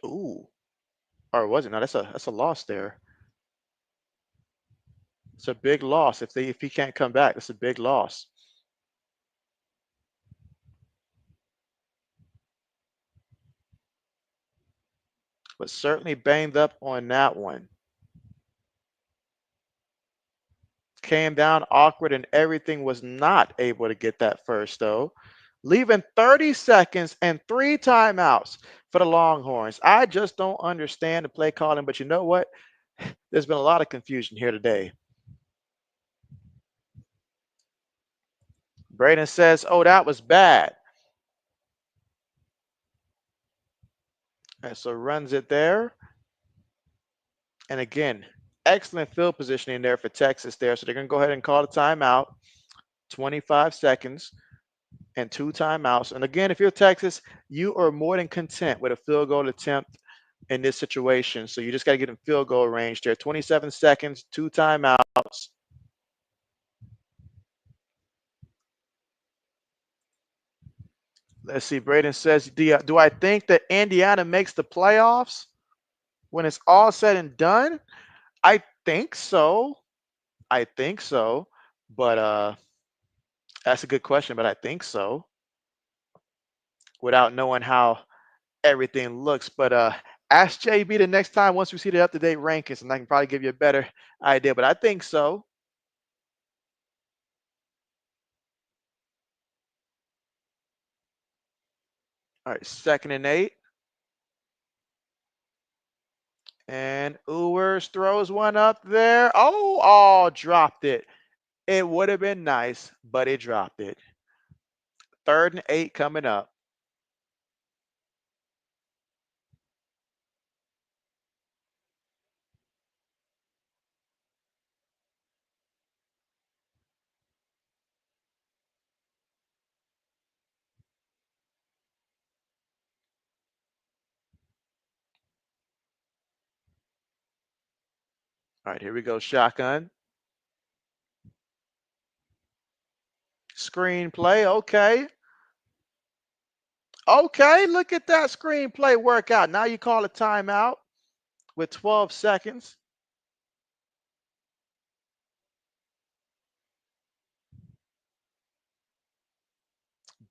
Speaker 1: Ooh. Or was it? No, that's a loss there. It's a big loss. If he can't come back, it's a big loss. But certainly banged up on that one. Came down awkward and everything, was not able to get that first though. Leaving 30 seconds and 3 timeouts for the Longhorns. I just don't understand the play calling, but you know what? There's been a lot of confusion here today. Braden says, oh, that was bad. And so runs it there. And again, excellent field positioning there for Texas there. So they're going to go ahead and call the timeout. 25 seconds. and 2 timeouts. And again, if you're Texas, you are more than content with a field goal attempt in this situation. So you just got to get in field goal range there. 27 seconds, 2 timeouts. Let's see. Braden says, do I think that Indiana makes the playoffs when it's all said and done? I think so. I think so. But that's a good question, but I think so. Without knowing how everything looks. But ask JB the next time once we see the up-to-date rankings, and I can probably give you a better idea. But I think so. All right, 2nd and 8. And Ewers throws one up there. Oh, dropped it. It would have been nice, but it dropped it. 3rd and 8 coming up. All right, here we go. Shotgun. Screenplay. Okay. Okay, look at that screenplay workout. Now you call a timeout with 12 seconds.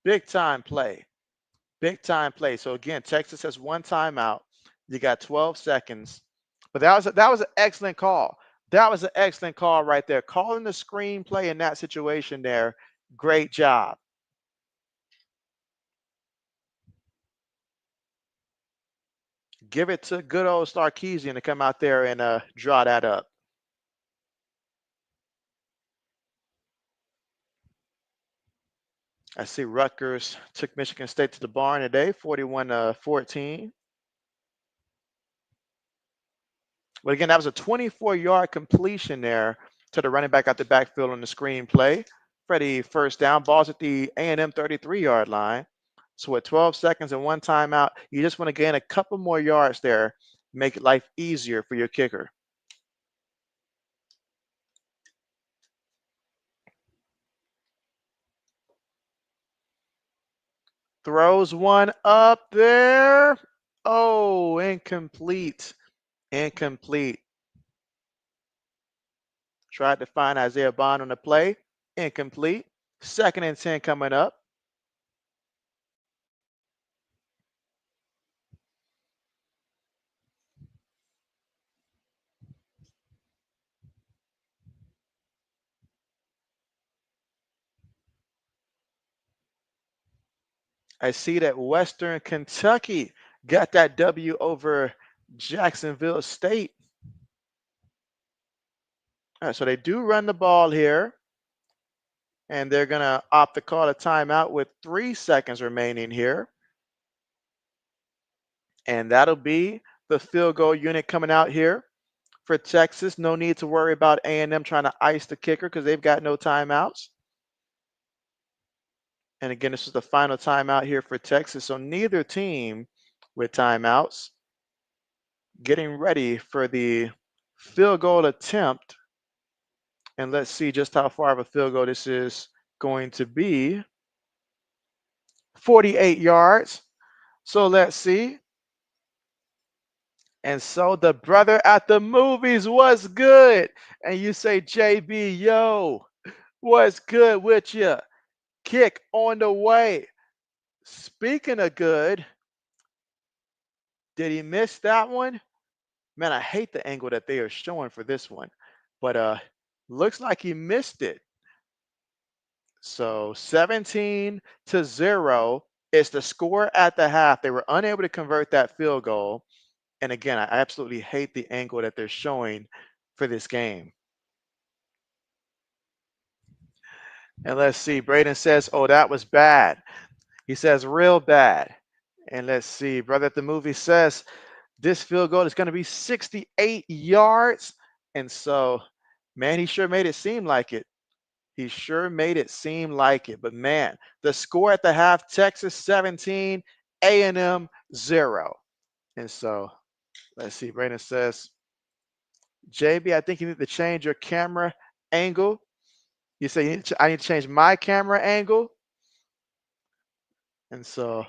Speaker 1: Big time play. Big time play. So again, Texas has 1 timeout. You got 12 seconds. But that was an excellent call. That was an excellent call right there. Calling the screenplay in that situation there. Great job. Give it to good old Sarkisian to come out there and draw that up. I see Rutgers took Michigan State to the barn today, 41-14. But again, that was a 24-yard completion there to the running back out the backfield on the screenplay. Freddie first down, balls at the A&M 33-yard line. So with 12 seconds and 1 timeout, you just want to gain a couple more yards there, make life easier for your kicker. Throws one up there. Oh, incomplete. Incomplete. Tried to find Isaiah Bond on the play. Incomplete. 2nd and 10 coming up. I see that Western Kentucky got that W over Jacksonville State. All right, so they do run the ball here. And they're going to opt to call a timeout with 3 seconds remaining here. And that'll be the field goal unit coming out here for Texas. No need to worry about A&M trying to ice the kicker because they've got no timeouts. And again, this is the final timeout here for Texas. So neither team with timeouts. Getting ready for the field goal attempt. And let's see just how far of a field goal this is going to be. 48 yards. So let's see. And so the brother at the movies was good. And you say, JB, yo, what's good with you? Kick on the way. Speaking of good, did he miss that one? Man, I hate the angle that they are showing for this one. But looks like he missed it. So 17-0 is the score at the half. They were unable to convert that field goal. And again, I absolutely hate the angle that they're showing for this game. And let's see, Braden says, oh, that was bad. He says, real bad. And let's see, brother at the movie says, this field goal is going to be 68 yards. And so, man, he sure made it seem like it. He sure made it seem like it. But man, the score at the half, Texas 17, A&M 0. And so let's see. Brandon says, JB, I think you need to change your camera angle. You say I need to change my camera angle. And so,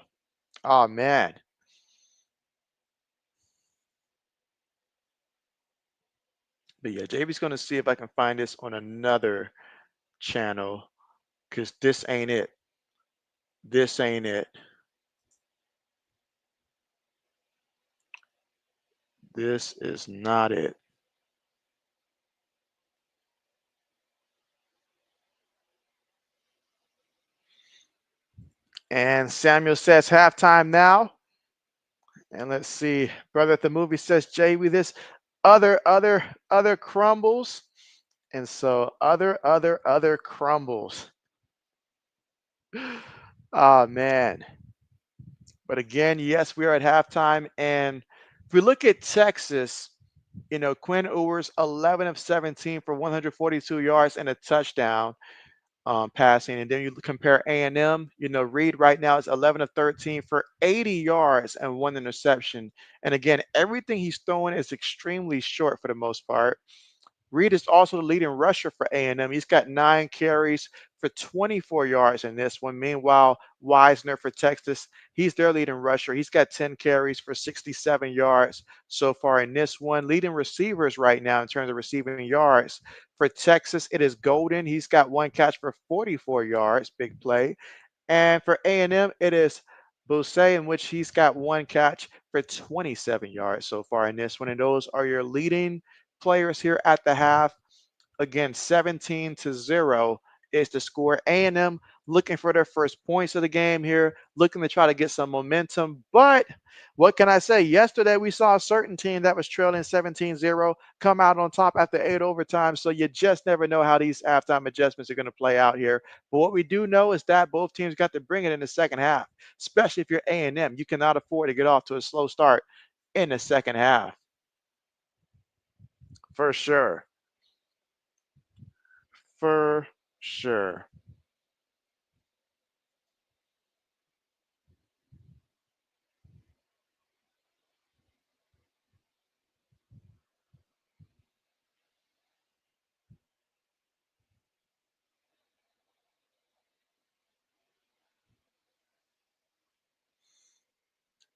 Speaker 1: oh man. But yeah, JB's going to see if I can find this on another channel because this ain't it. This ain't it. This is not it. And Samuel says halftime now. And let's see, brother at the movie says, JB, this other crumbles. And so other crumbles. Oh man. But again, yes, we are at halftime. And if we look at Texas, Quinn Ewers, 11 of 17 for 142 yards and a touchdown passing. And then you compare A&M, Reed right now is 11 of 13 for 80 yards and one interception. And again, everything he's throwing is extremely short for the most part. Reed is also the leading rusher for A&M. He's got 9 carries for 24 yards in this one. Meanwhile, Wisner for Texas, he's their leading rusher. He's got 10 carries for 67 yards so far in this one. Leading receivers right now in terms of receiving yards. For Texas, it is Golden. He's got 1 catch for 44 yards, big play. And for A&M, it is Bousse, in which he's got 1 catch for 27 yards so far in this one. And those are your leading players here at the half. Again, 17-0 is the score. A&M looking for their first points of the game here, looking to try to get some momentum. But what can I say? Yesterday, we saw a certain team that was trailing 17-0 come out on top after 8 overtime. So you just never know how these halftime adjustments are going to play out here. But what we do know is that both teams got to bring it in the second half, especially if you're A&M. You cannot afford to get off to a slow start in the second half. For sure. For sure.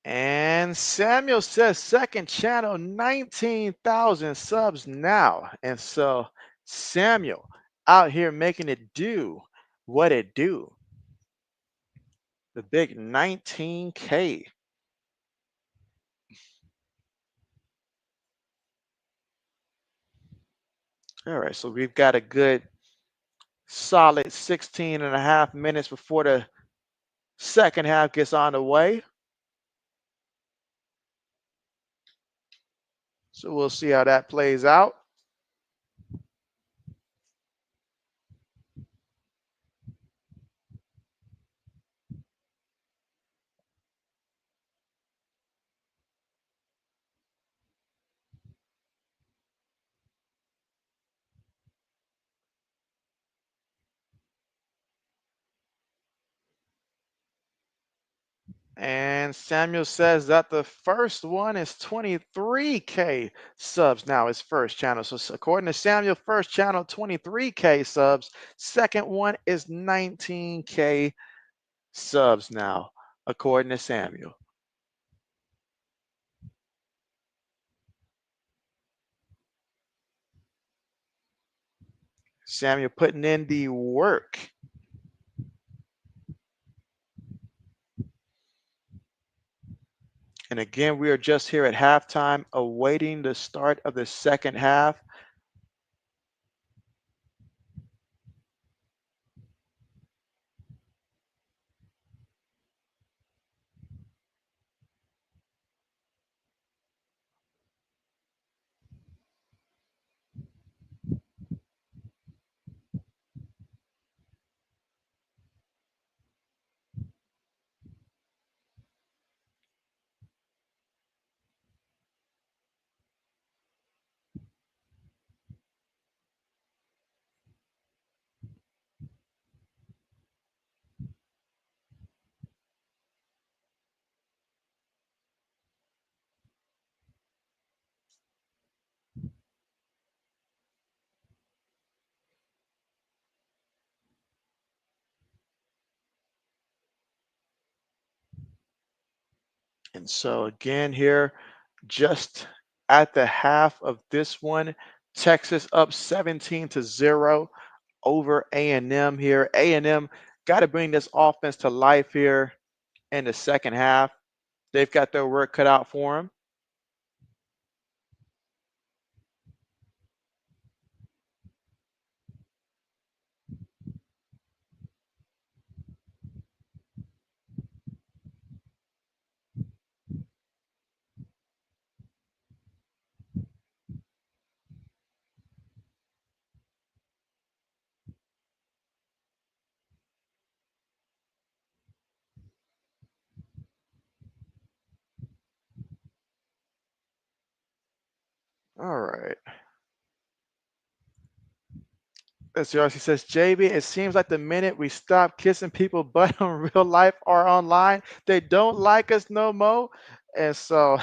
Speaker 1: And Samuel says second channel, 19,000 subs now. And so Samuel out here making it do what it do. The big 19K. All right, so we've got a good solid 16 and a half minutes before the second half gets on the way. So we'll see how that plays out. And Samuel says that the first one is 23K subs now, his first channel. So according to Samuel, first channel, 23K subs. Second one is 19K subs now, according to Samuel. Samuel putting in the work. And again, we are just here at halftime, awaiting the start of the second half. And so again here, just at the half of this one, Texas up 17-0 over A&M here. A&M got to bring this offense to life here in the second half. They've got their work cut out for them. All right. Let's see. She says, JB, it seems like the minute we stop kissing people butt in real life or online, they don't like us no more. And so,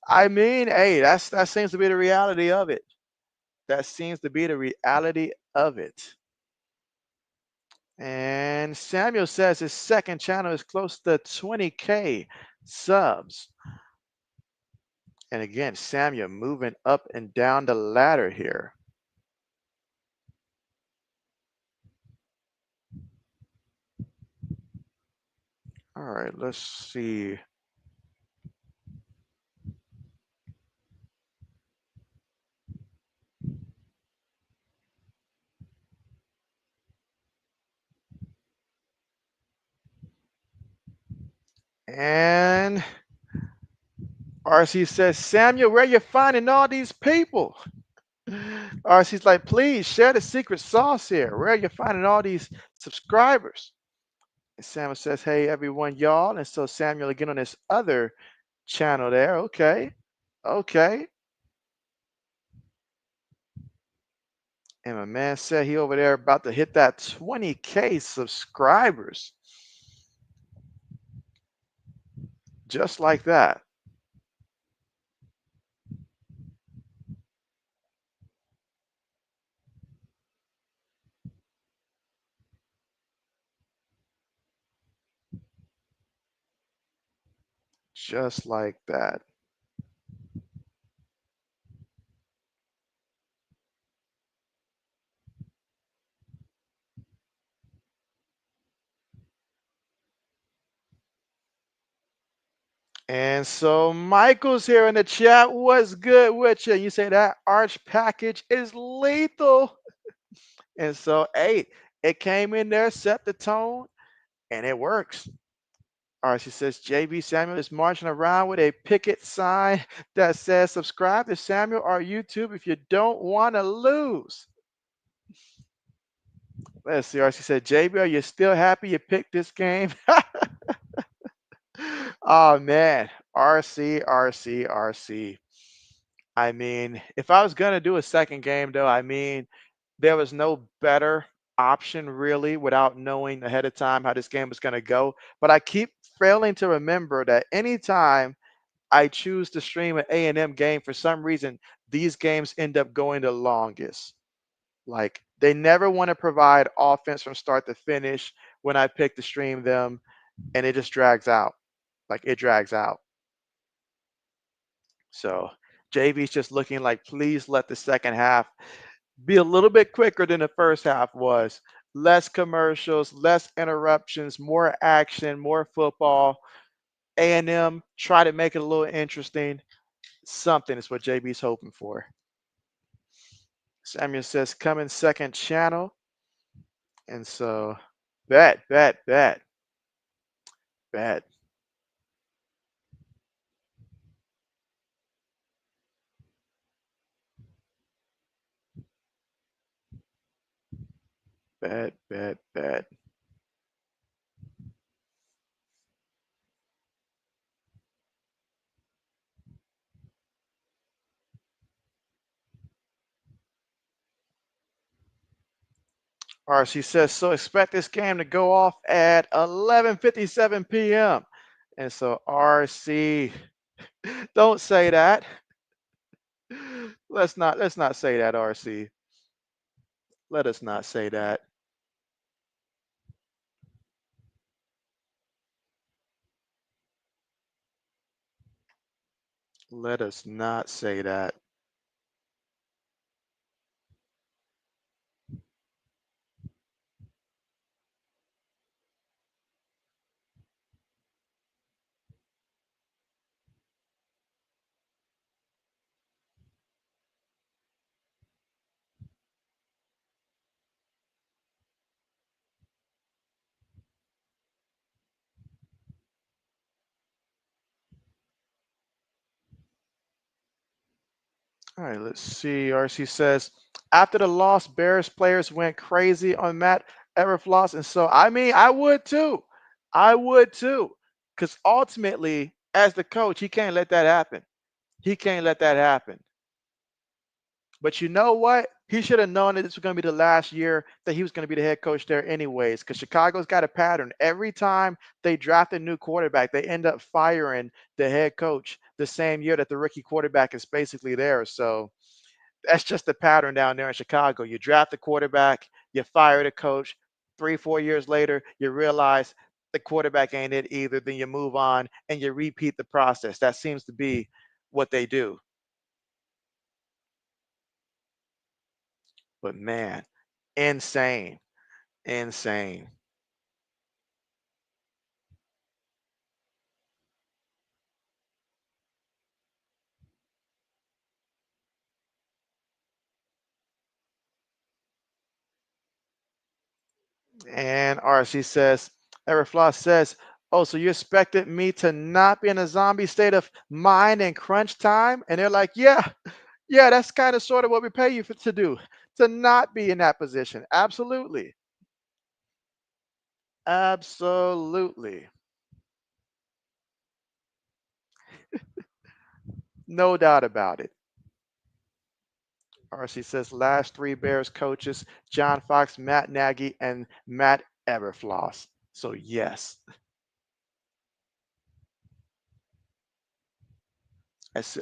Speaker 1: I mean, hey, that seems to be the reality of it. That seems to be the reality of it. And Samuel says his second channel is close to 20K subs. And again, Samuel moving up and down the ladder here. All right, let's see. And RC says, Samuel, where you finding all these people? RC's like, please share the secret sauce here. Where are you finding all these subscribers? And Samuel says, hey, everyone, y'all. And so Samuel again on this other channel there. Okay. Okay. And my man said he over there about to hit that 20K subscribers. Just like that. Just like that. And so Michael's here in the chat. What's good with you? You say that arch package is lethal. And so, hey, it came in there, set the tone, and it works. All right, she says JB Samuel is marching around with a picket sign that says subscribe to Samuel or YouTube if you don't want to lose. Let's see. She said, JB, are you still happy you picked this game? Oh man, RC. I mean, if I was gonna do a second game though, I mean, there was no better option really without knowing ahead of time how this game was gonna go. But I keep failing to remember that anytime I choose to stream an A&M game, for some reason, these games end up going the longest. Like they never want to provide offense from start to finish when I pick to stream them, and it just drags out. Like it drags out. So JV's just looking like, please let the second half be a little bit quicker than the first half was. Less commercials, less interruptions, more action, more football. A&M try to make it a little interesting. Something is what JB's hoping for. Samuel says, come in second channel. And so, bet. Bet. Bet. RC says, so expect this game to go off at 11:57 p.m. And so RC, don't say that. Let's not say that, RC. Let us not say that. Let us not say that. All right, let's see. RC says, after the loss, Bears players went crazy on Matt Everfloss. And so, I mean, I would too. I would too. Because ultimately, as the coach, he can't let that happen. He can't let that happen. But you know what? He should have known that this was going to be the last year that he was going to be the head coach there, anyways. Because Chicago's got a pattern. Every time they draft a new quarterback, they end up firing the head coach the same year that the rookie quarterback is basically there. So that's just the pattern down there in Chicago. You draft the quarterback, you fire the coach. 3, 4 years later, you realize the quarterback ain't it either. Then you move on and you repeat the process. That seems to be what they do. But man, insane, insane. And RC says, Everfloss says, oh, so you expected me to not be in a zombie state of mind and crunch time? And they're like, yeah, yeah, that's kind of sort of what we pay you to do, to not be in that position. Absolutely. Absolutely. No doubt about it. RC says last three Bears coaches, John Fox, Matt Nagy, and Matt Everfloss. So yes.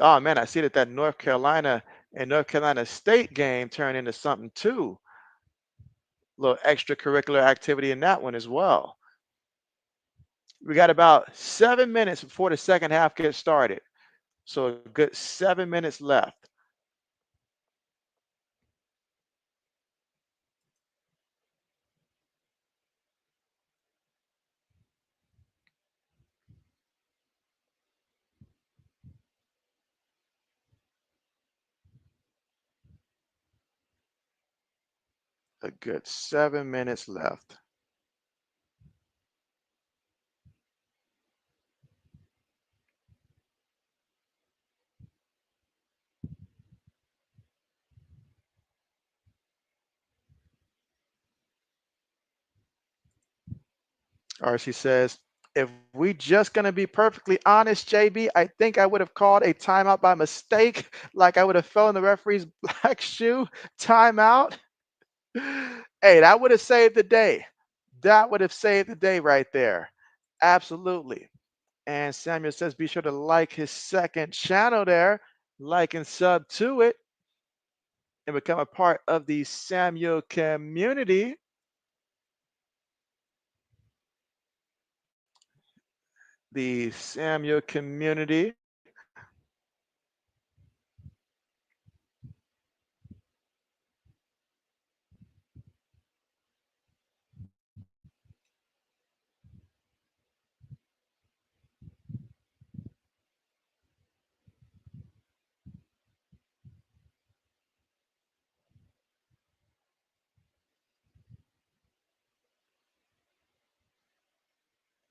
Speaker 1: Oh man, I see that North Carolina and North Carolina State game turned into something too. A little extracurricular activity in that one as well. We got about 7 minutes before the second half gets started. So a good 7 minutes left. A good 7 minutes left. RC says, if we just gonna be perfectly honest, JB, I think I would have called a timeout by mistake, like I would have fell in the referee's black shoe timeout. Hey, that would have saved the day. That would have saved the day right there. Absolutely. And Samuel says, be sure to like his second channel there, like and sub to it, and become a part of the Samuel community. The Samuel community.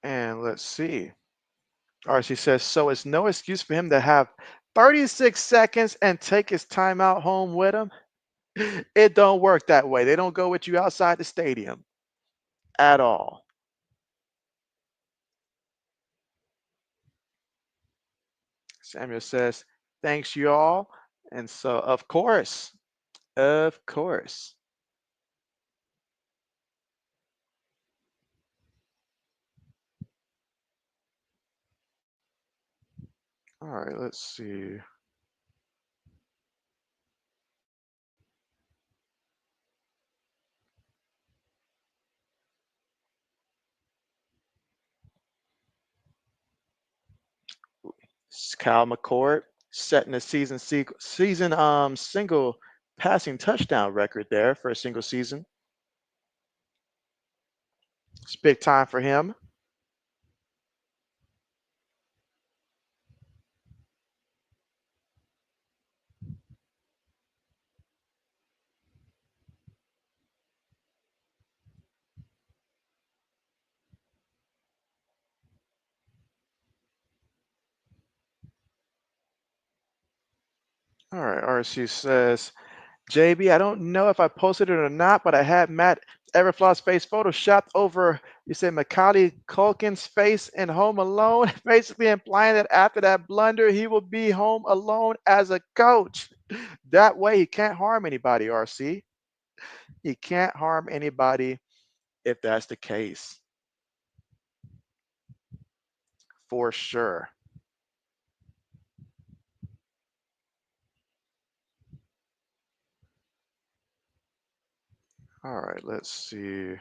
Speaker 1: And let's see. RC says, so it's no excuse for him to have 36 seconds and take his timeout home with him. It don't work that way. They don't go with you outside the stadium at all. Samuel says, thanks you all. And so, of course, of course. All right, let's see. Kyle McCord setting a season single passing touchdown record there for a single season. It's big time for him. All right, RC says, JB, I don't know if I posted it or not, but I had Matt Everflaw's face photoshopped over, you say, Macaulay Culkin's face in Home Alone, basically implying that after that blunder, he will be home alone as a coach. That way, he can't harm anybody, RC. He can't harm anybody if that's the case, for sure. All right, let's see.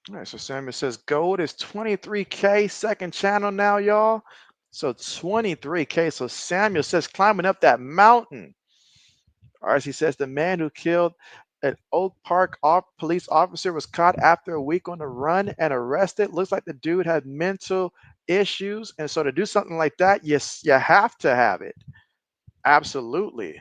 Speaker 1: All right, so Samuel says gold is 23K, second channel now, y'all. So 23K. So Samuel says climbing up that mountain. RC says the man who killed an Oak Park police officer was caught after a week on the run and arrested. Looks like the dude had mental issues. And so to do something like that, yes, you have to have it. Absolutely.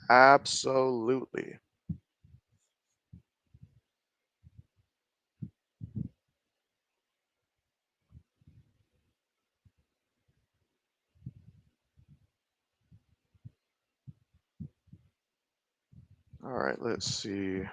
Speaker 1: Absolutely. All right, let's see.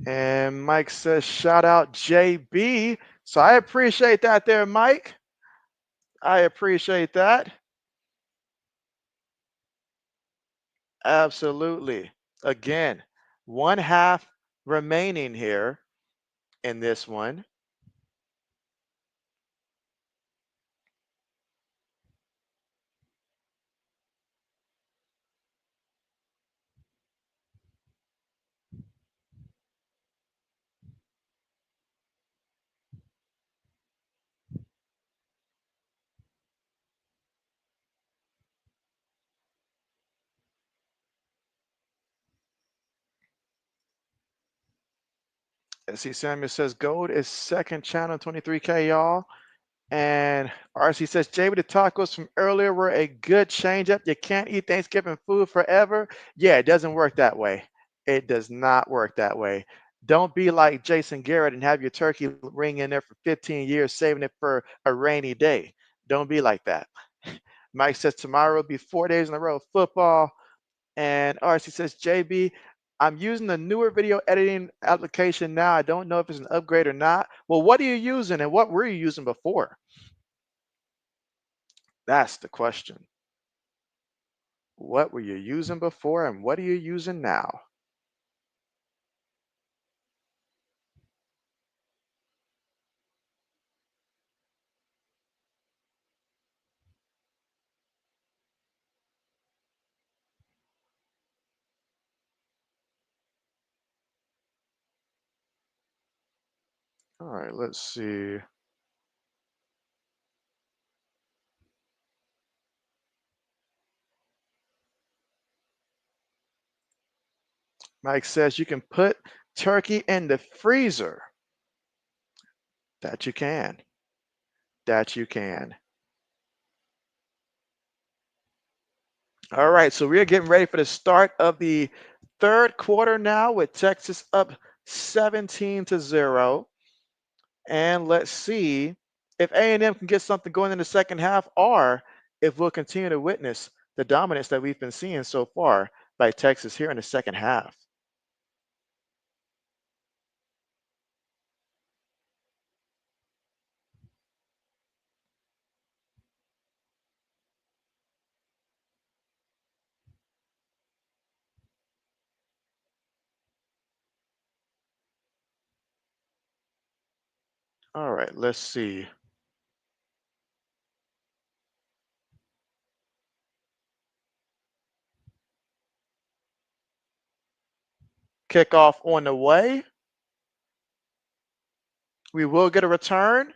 Speaker 1: And Mike says, shout out JB. So I appreciate that there, Mike. I appreciate that. Absolutely. Again, one half remaining here in this one. See, Samuel says gold is second channel, 23K, y'all. And RC says, JB, the tacos from earlier were a good change up. You can't eat Thanksgiving food forever. Yeah, it doesn't work that way. It does not work that way. Don't be like Jason Garrett and have your turkey ring in there for 15 years, saving it for a rainy day. Don't be like that. Mike says tomorrow will be 4 days in a row of football. And RC says, JB, I'm using the newer video editing application now. I don't know if it's an upgrade or not. Well, what are you using and what were you using before? That's the question. What were you using before and what are you using now? All right, let's see. Mike says you can put turkey in the freezer. That you can. That you can. All right, so we're getting ready for the start of the third quarter now with Texas up 17-0. And let's see if A&M can get something going in the second half, or if we'll continue to witness the dominance that we've been seeing so far by Texas here in the second half. All right, let's see. Kickoff on the way. We will get a return.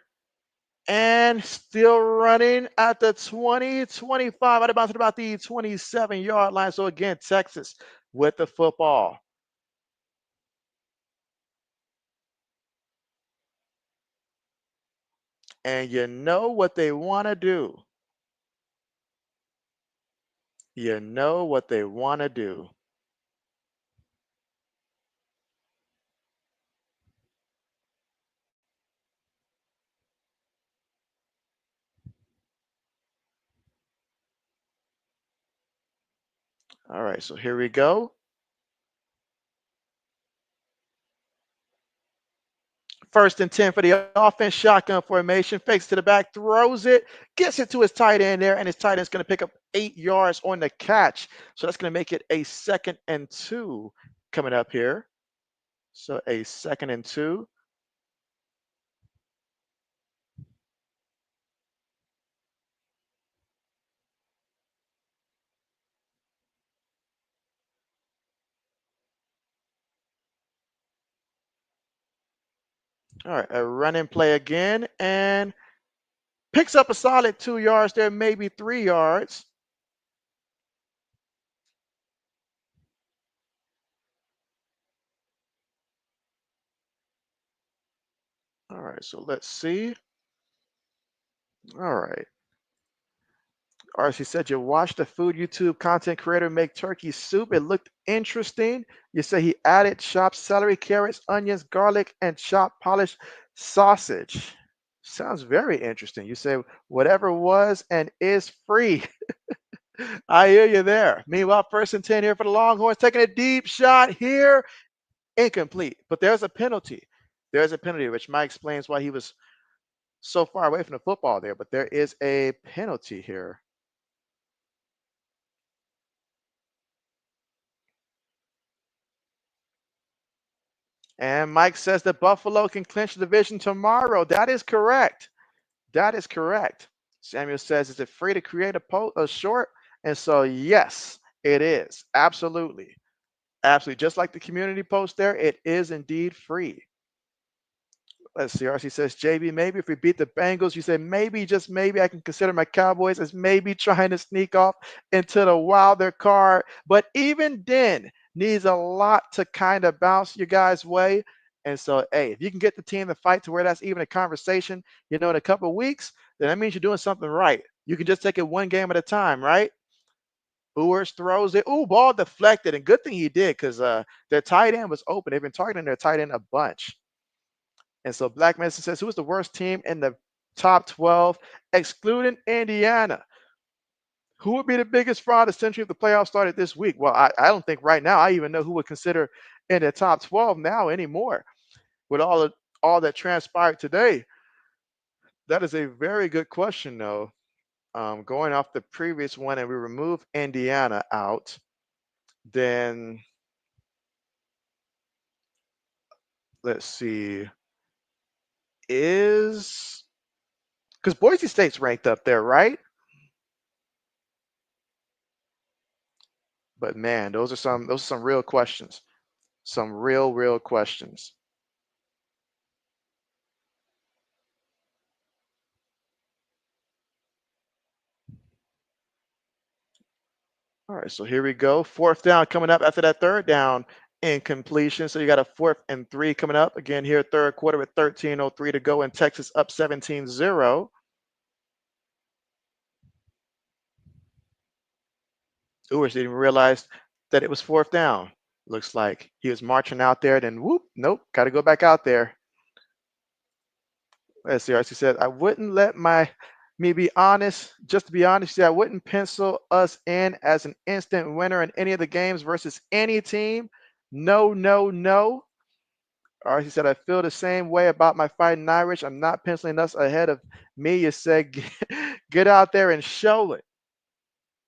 Speaker 1: And still running at the 20, 25, out of bounds at about the 27-yard line. So again, Texas with the football. And you know what they want to do. You know what they want to do. All right, so here we go. First and 10 for the offense, shotgun formation, fakes to the back, throws it, gets it to his tight end there, and his tight end's going to pick up 8 yards on the catch. So that's going to make it a 2nd and 2 coming up here. So a 2nd and 2. All right, a running play again, and picks up a solid 2 yards there, maybe 3 yards. All right, so let's see. All right. RC said you watched the food YouTube content creator make turkey soup. It looked interesting. You say he added chopped celery, carrots, onions, garlic, and chopped polished sausage. Sounds very interesting. You say whatever was and is free. I hear you there. Meanwhile, 1st and 10 here for the Longhorns, taking a deep shot here. Incomplete. But there's a penalty. There's a penalty, which might explains why he was so far away from the football there. But there is a penalty here. And Mike says that Buffalo can clinch the division tomorrow. That is correct. That is correct. Samuel says, is it free to create a short? And so, yes, it is. Absolutely. Absolutely. Just like the community post there, it is indeed free. Let's see. RC says, JB, maybe if we beat the Bengals, you say maybe, just maybe, I can consider my Cowboys as maybe trying to sneak off into the wilder card. But even then, needs a lot to kind of bounce you guys' way. And so, hey, if you can get the team to fight to where that's even a conversation, in a couple of weeks, then that means you're doing something right. You can just take it one game at a time, right? Ewers throws it. Ooh, ball deflected. And good thing he did, because their tight end was open. They've been targeting their tight end a bunch. And so Black Medicine says, who was the worst team in the top 12, excluding Indiana? Who would be the biggest fraud essentially if the playoffs started this week? Well, I don't think right now I even know who would consider in the top 12 now anymore. With all that transpired today, that is a very good question, though. Going off the previous one, and we remove Indiana out, then let's see, is because Boise State's ranked up there, right? But man, those are some real questions. Some real questions. All right, so here we go. 4th down coming up after that 3rd down incompletion. So you got a 4th and 3 coming up again here, 3rd quarter with 13:03 to go, and Texas up 17-0. Ewers didn't even realize that it was 4th down. Looks like he was marching out there, then whoop, nope, got to go back out there. Let's see. RC said, I wouldn't let me be honest. Just to be honest, he said, I wouldn't pencil us in as an instant winner in any of the games versus any team. No, no, no. RC said, I feel the same way about my fighting Irish. I'm not penciling us ahead of me. You said, get out there and show it.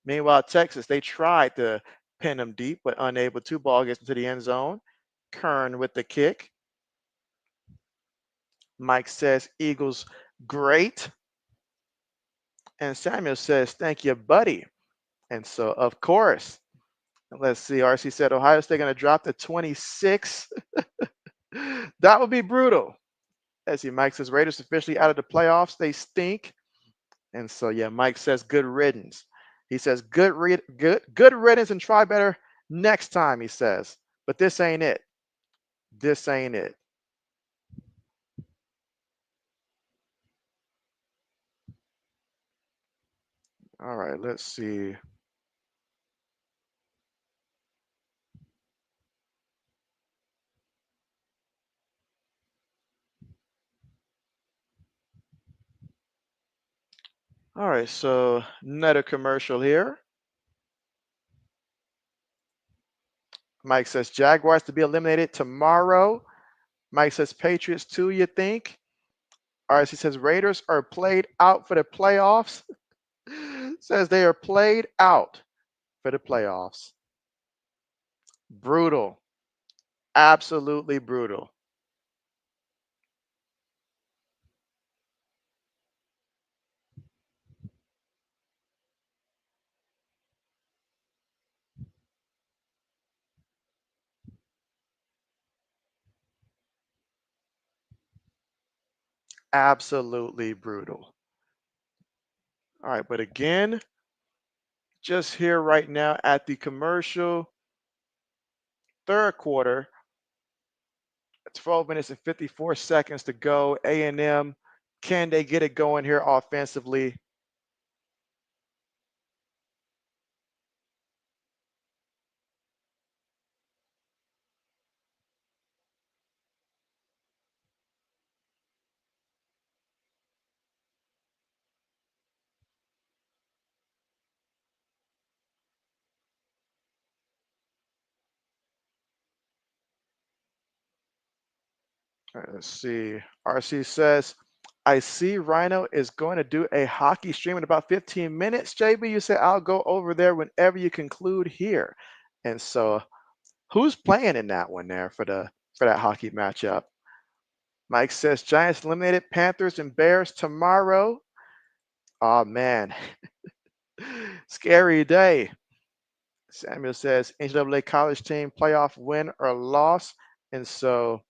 Speaker 1: Meanwhile, Texas, they tried to pin them deep, but unable to. Ball gets into the end zone. Kern with the kick. Mike says, Eagles, great. And Samuel says, thank you, buddy. And so, of course, let's see. RC said, Ohio State going to drop to 26. That would be brutal. Let's see. Mike says, Raiders officially out of the playoffs. They stink. And so, yeah, Mike says, good riddance. He says, good riddance and try better next time, he says. But this ain't it. This ain't it. All right, let's see. All right, so another commercial here. Mike says Jaguars to be eliminated tomorrow. Mike says Patriots too, you think? RC says Raiders are played out for the playoffs. Says they are played out for the playoffs. Brutal. Absolutely brutal. Absolutely brutal. All right, but again, just here right now at the commercial, third quarter, 12 minutes and 54 seconds to go. A&M, can they get it going here offensively? All right, let's see. RC says, I see Rhino is going to do a hockey stream in about 15 minutes. JB, you said I'll go over there whenever you conclude here. And so who's playing in that one there for that hockey matchup? Mike says Giants eliminated Panthers and Bears tomorrow. Oh man. Scary day. Samuel says NCAA college team playoff win or loss. And so,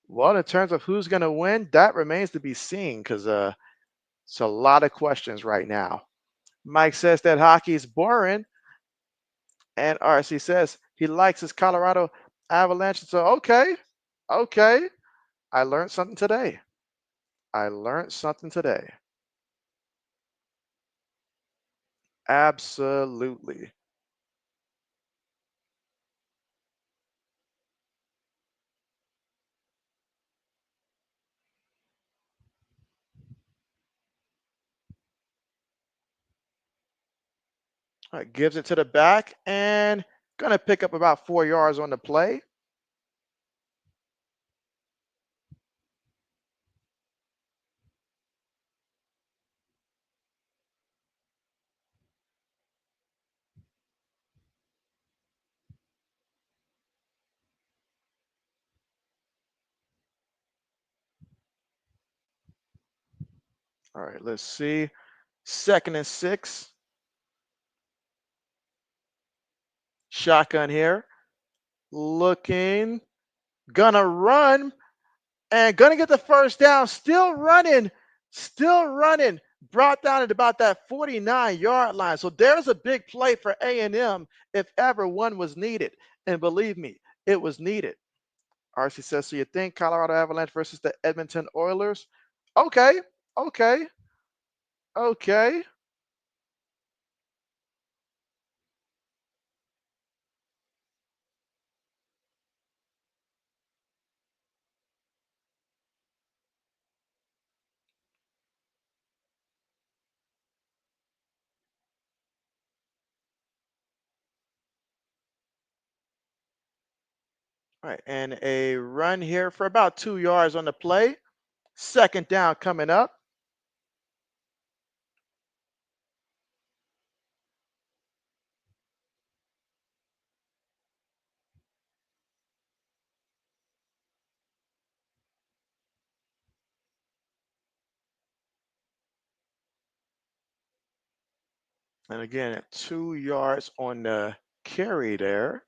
Speaker 1: well, in terms of who's going to win, that remains to be seen because it's a lot of questions right now. Mike says that hockey is boring. And RC says he likes his Colorado Avalanche. So, okay. I learned something today. I learned something today. Absolutely. All right, gives it to the back and going to pick up about 4 yards on the play. All right, let's see. 2nd and 6. Shotgun here. Looking. Gonna run and gonna get the first down. Still running. Still running. Brought down at about that 49-yard line. So there's a big play for A&M if ever one was needed. And believe me, it was needed. RC says, so you think Colorado Avalanche versus the Edmonton Oilers? Okay. Okay. Okay. All right, and a run here for about 2 yards on the play. Second down coming up. And again, 2 yards on the carry there.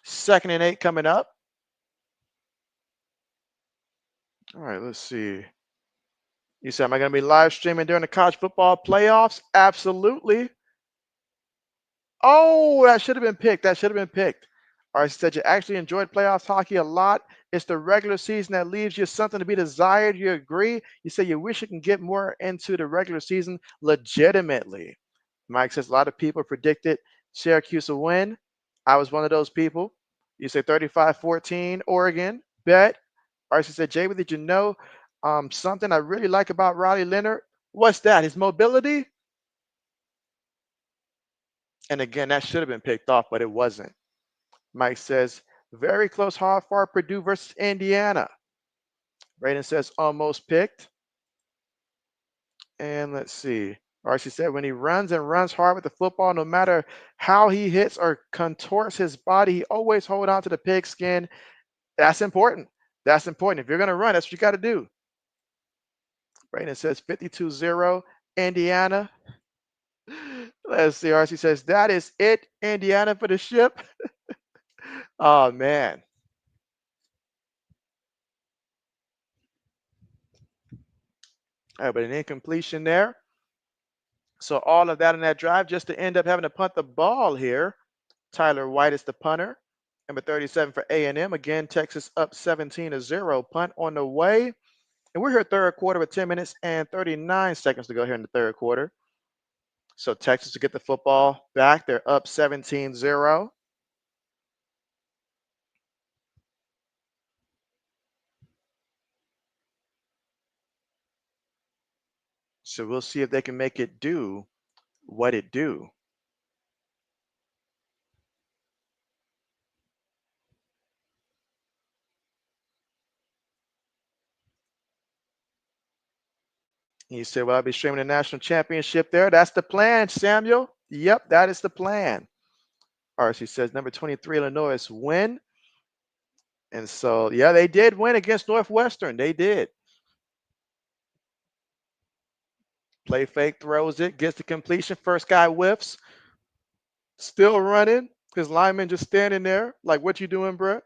Speaker 1: Second and 8 coming up. All right, let's see. You said, am I going to be live streaming during the college football playoffs? Absolutely. Oh, that should have been picked. That should have been picked. All right, said you actually enjoyed playoffs hockey a lot. It's the regular season that leaves you something to be desired. You agree? You say you wish you can get more into the regular season legitimately. Mike says a lot of people predicted Syracuse will win. I was one of those people. You say 35-14 Oregon. Bet. RC said, JB, did you know something I really like about Riley Leonard? What's that? His mobility? And again, that should have been picked off, but it wasn't. Mike says, very close, hard far, Purdue versus Indiana. Braden says, almost picked. And let's see. RC said, when he runs and runs hard with the football, no matter how he hits or contorts his body, he always hold on to the pigskin. That's important. That's important. If you're going to run, that's what you got to do. Braden says 52-0, Indiana. Let's see. RC says, that is it, Indiana for the ship. Oh, man. All right, but an incompletion there. So all of that in that drive just to end up having to punt the ball here. Tyler White is the punter. Number 37 for A&M. Again, Texas up 17-0. Punt on the way. And we're here third quarter with 10 minutes and 39 seconds to go here in the third quarter. So Texas to get the football back. They're up 17-0. So we'll see if they can make it do what it do. He said, well, I'll be streaming the national championship there. That's the plan, Samuel. Yep, that is the plan. RC says number 23, Illinois win. And so, yeah, they did win against Northwestern. They did. Play fake, throws it, gets the completion. First guy whiffs. Still running. His lineman just standing there. Like, what you doing, bro?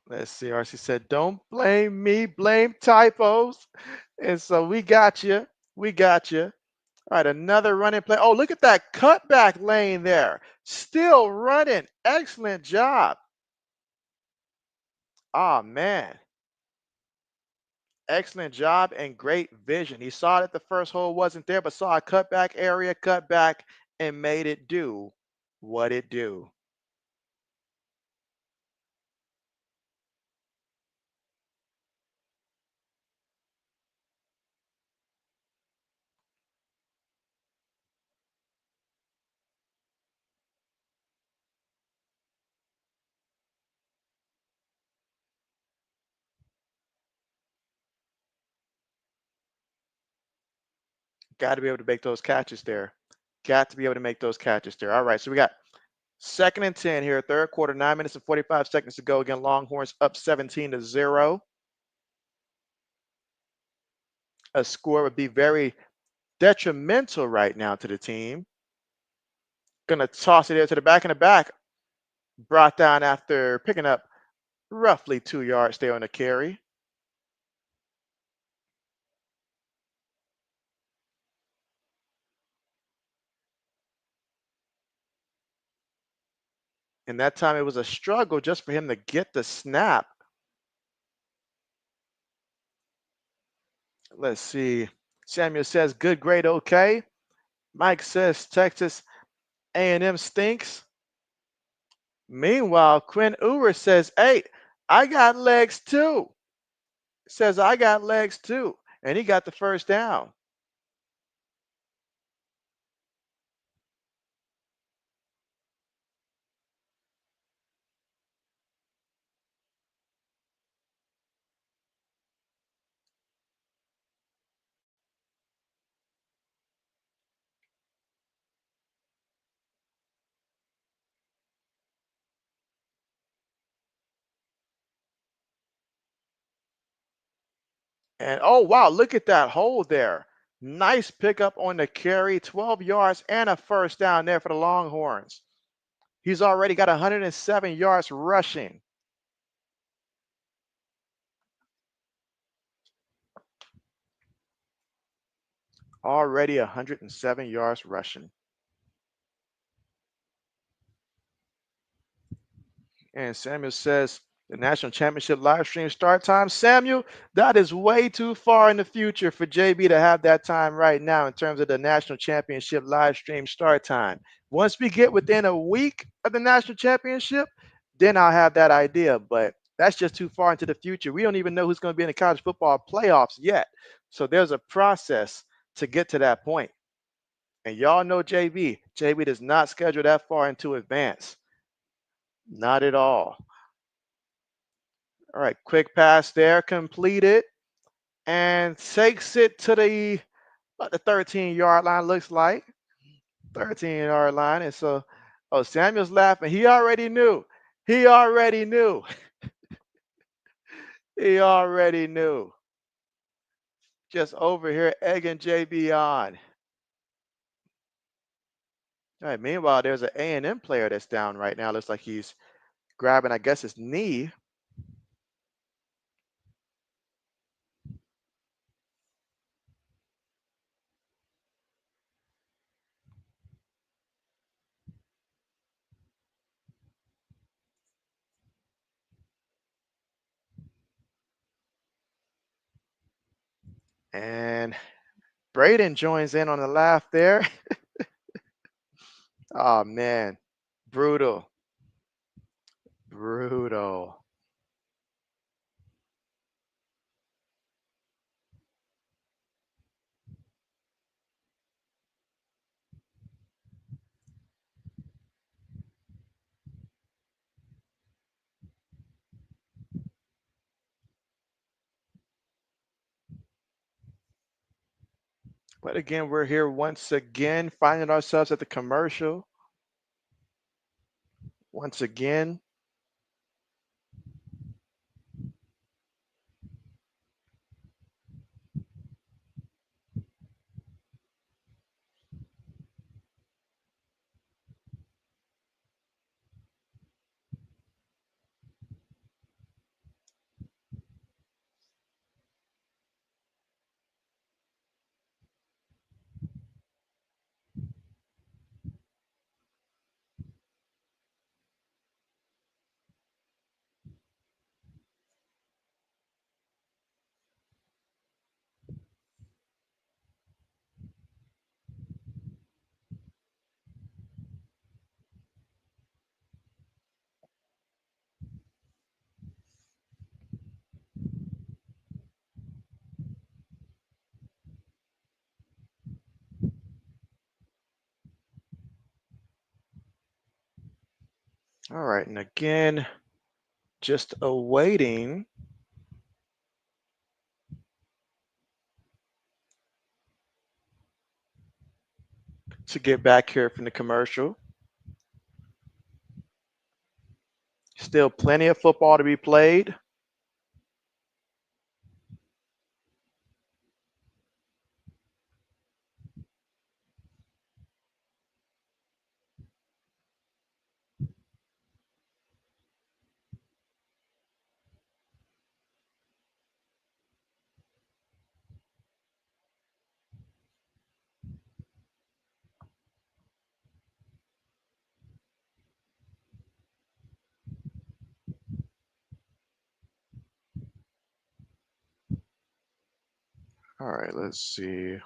Speaker 1: Let's see. RC said, don't blame me, blame typos. And so we got you. We got you. All right, another running play. Oh, look at that cutback lane there. Still running. Excellent job. Oh, man. Excellent job and great vision. He saw that the first hole wasn't there, but saw a cutback area, cut back, and made it do what it do. Got to be able to make those catches there. Got to be able to make those catches there. All right, so we got second and 10 here, third quarter, 9 minutes and 45 seconds to go. Again, Longhorns up 17-0. A score would be very detrimental right now to the team. Gonna toss it there to the back, and the back brought down after picking up roughly 2 yards there on the carry. And that time it was a struggle just for him to get the snap. Let's see. Samuel says, good grade, okay. Mike says Texas A&M stinks. Meanwhile, Quinn Ewers says, hey, I got legs too. Says, I got legs too. and he got the first down. And oh wow, look at that hole there. Nice pickup on the carry, 12 yards and a first down there for the Longhorns. He's already got 107 yards rushing. Already 107 yards rushing. And Samuel says the national championship live stream start time. Samuel, that is way too far in the future for JB to have that time right now in terms of the national championship live stream start time. Once we get within a week of the national championship, then I'll have that idea. But that's just too far into the future. We don't even know who's going to be in the college football playoffs yet. So there's a process to get to that point. And y'all know JB. JB does not schedule that far into advance. Not at all. All right, quick pass there, completed, and takes it to the about the 13-yard line. Looks like 13-yard line. And so, oh, Samuel's laughing. He already knew. He already knew. He already knew. Just over here egging JB on. All right. Meanwhile, there's an A&M player that's down right now. Looks like he's grabbing, I guess, his knee. And Braden joins in on the laugh there. Oh man, brutal, brutal. But again, we're here once again, finding ourselves at the commercial. Once again. All right, and again, just awaiting to get back here from the commercial. Still plenty of football to be played. All right, let's see.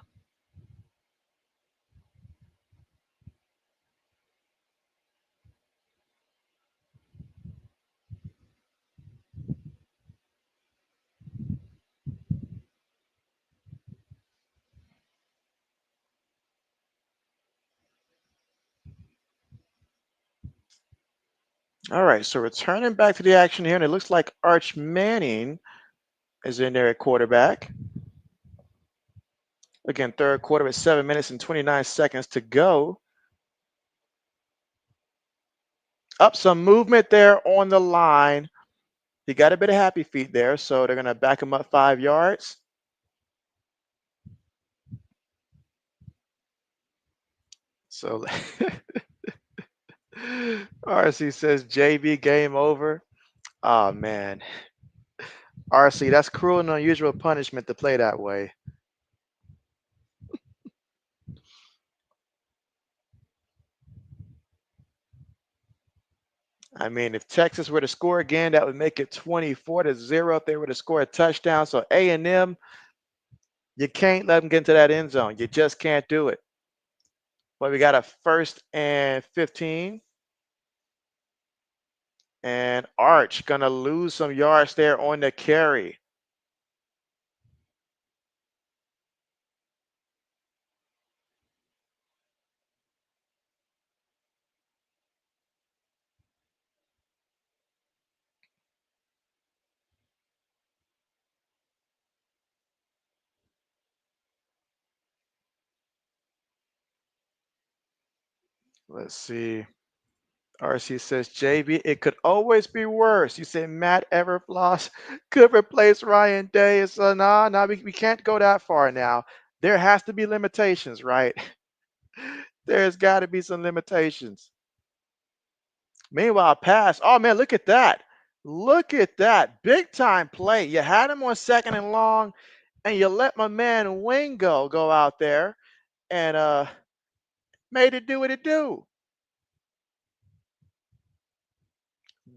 Speaker 1: All right, so returning back to the action here, and it looks like Arch Manning is in there at quarterback. Again, third quarter with 7 minutes and 29 seconds to go. Up some movement there on the line. He got a bit of happy feet there, so they're going to back him up 5 yards. So RC says JB game over. Oh man. RC, that's cruel and unusual punishment to play that way. I mean, if Texas were to score again, that would make it 24-0 if they were to score a touchdown. So A&M, you can't let them get into that end zone. You just can't do it. But we got a 1st and 15. And Arch going to lose some yards there on the carry. Let's see. RC says, JB, it could always be worse. You said Matt Everfloss could replace Ryan Day. So no, we can't go that far now. There has to be limitations, right? There's got to be some limitations. Meanwhile, pass. Oh man, look at that. Look at that. Big time play. You had him on 2nd and long, and you let my man Wingo go out there and made it do what it do.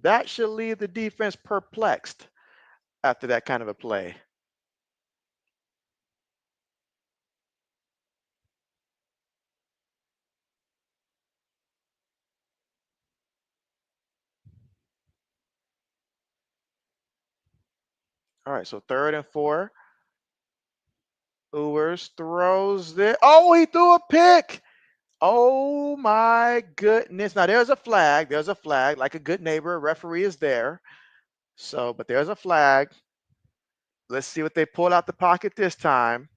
Speaker 1: That should leave the defense perplexed after that kind of a play. All right, so 3rd and 4. Ewers throws it. Oh, he threw a pick. Oh my goodness. Now there's a flag. There's a flag. Like a good neighbor, referee is there. So, but there's a flag. Let's see what they pull out the pocket this time.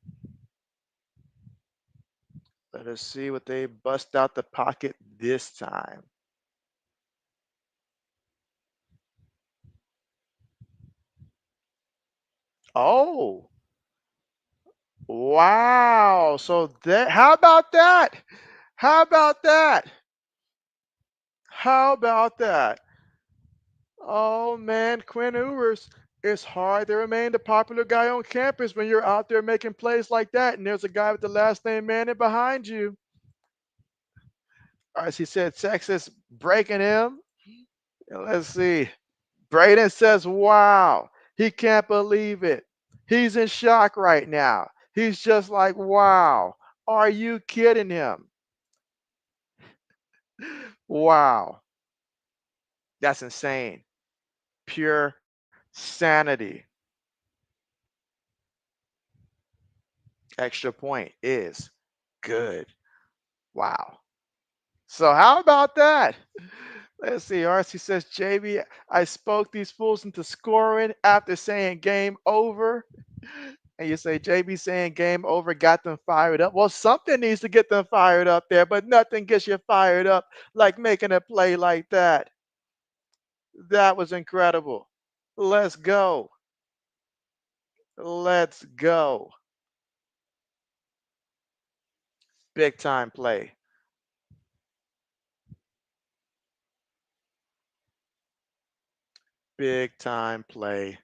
Speaker 1: Let us see what they bust out the pocket this time. Oh, wow. So that, how about that? How about that? How about that? Oh man, Quinn Ewers, it's hard to remain the popular guy on campus when you're out there making plays like that, and there's a guy with the last name Manning behind you. As he said, Texas breaking him. Let's see. Braden says, wow, he can't believe it. He's in shock right now. He's just like, wow, are you kidding him? Wow, that's insane. Pure sanity. Extra point is good. Wow. So how about that? Let's see. RC says, JB, I spoke these fools into scoring after saying game over. And you say JB saying game over got them fired up. Well, something needs to get them fired up there, but nothing gets you fired up like making a play like that. That was incredible. Let's go. Let's go. Big time play. Big time play.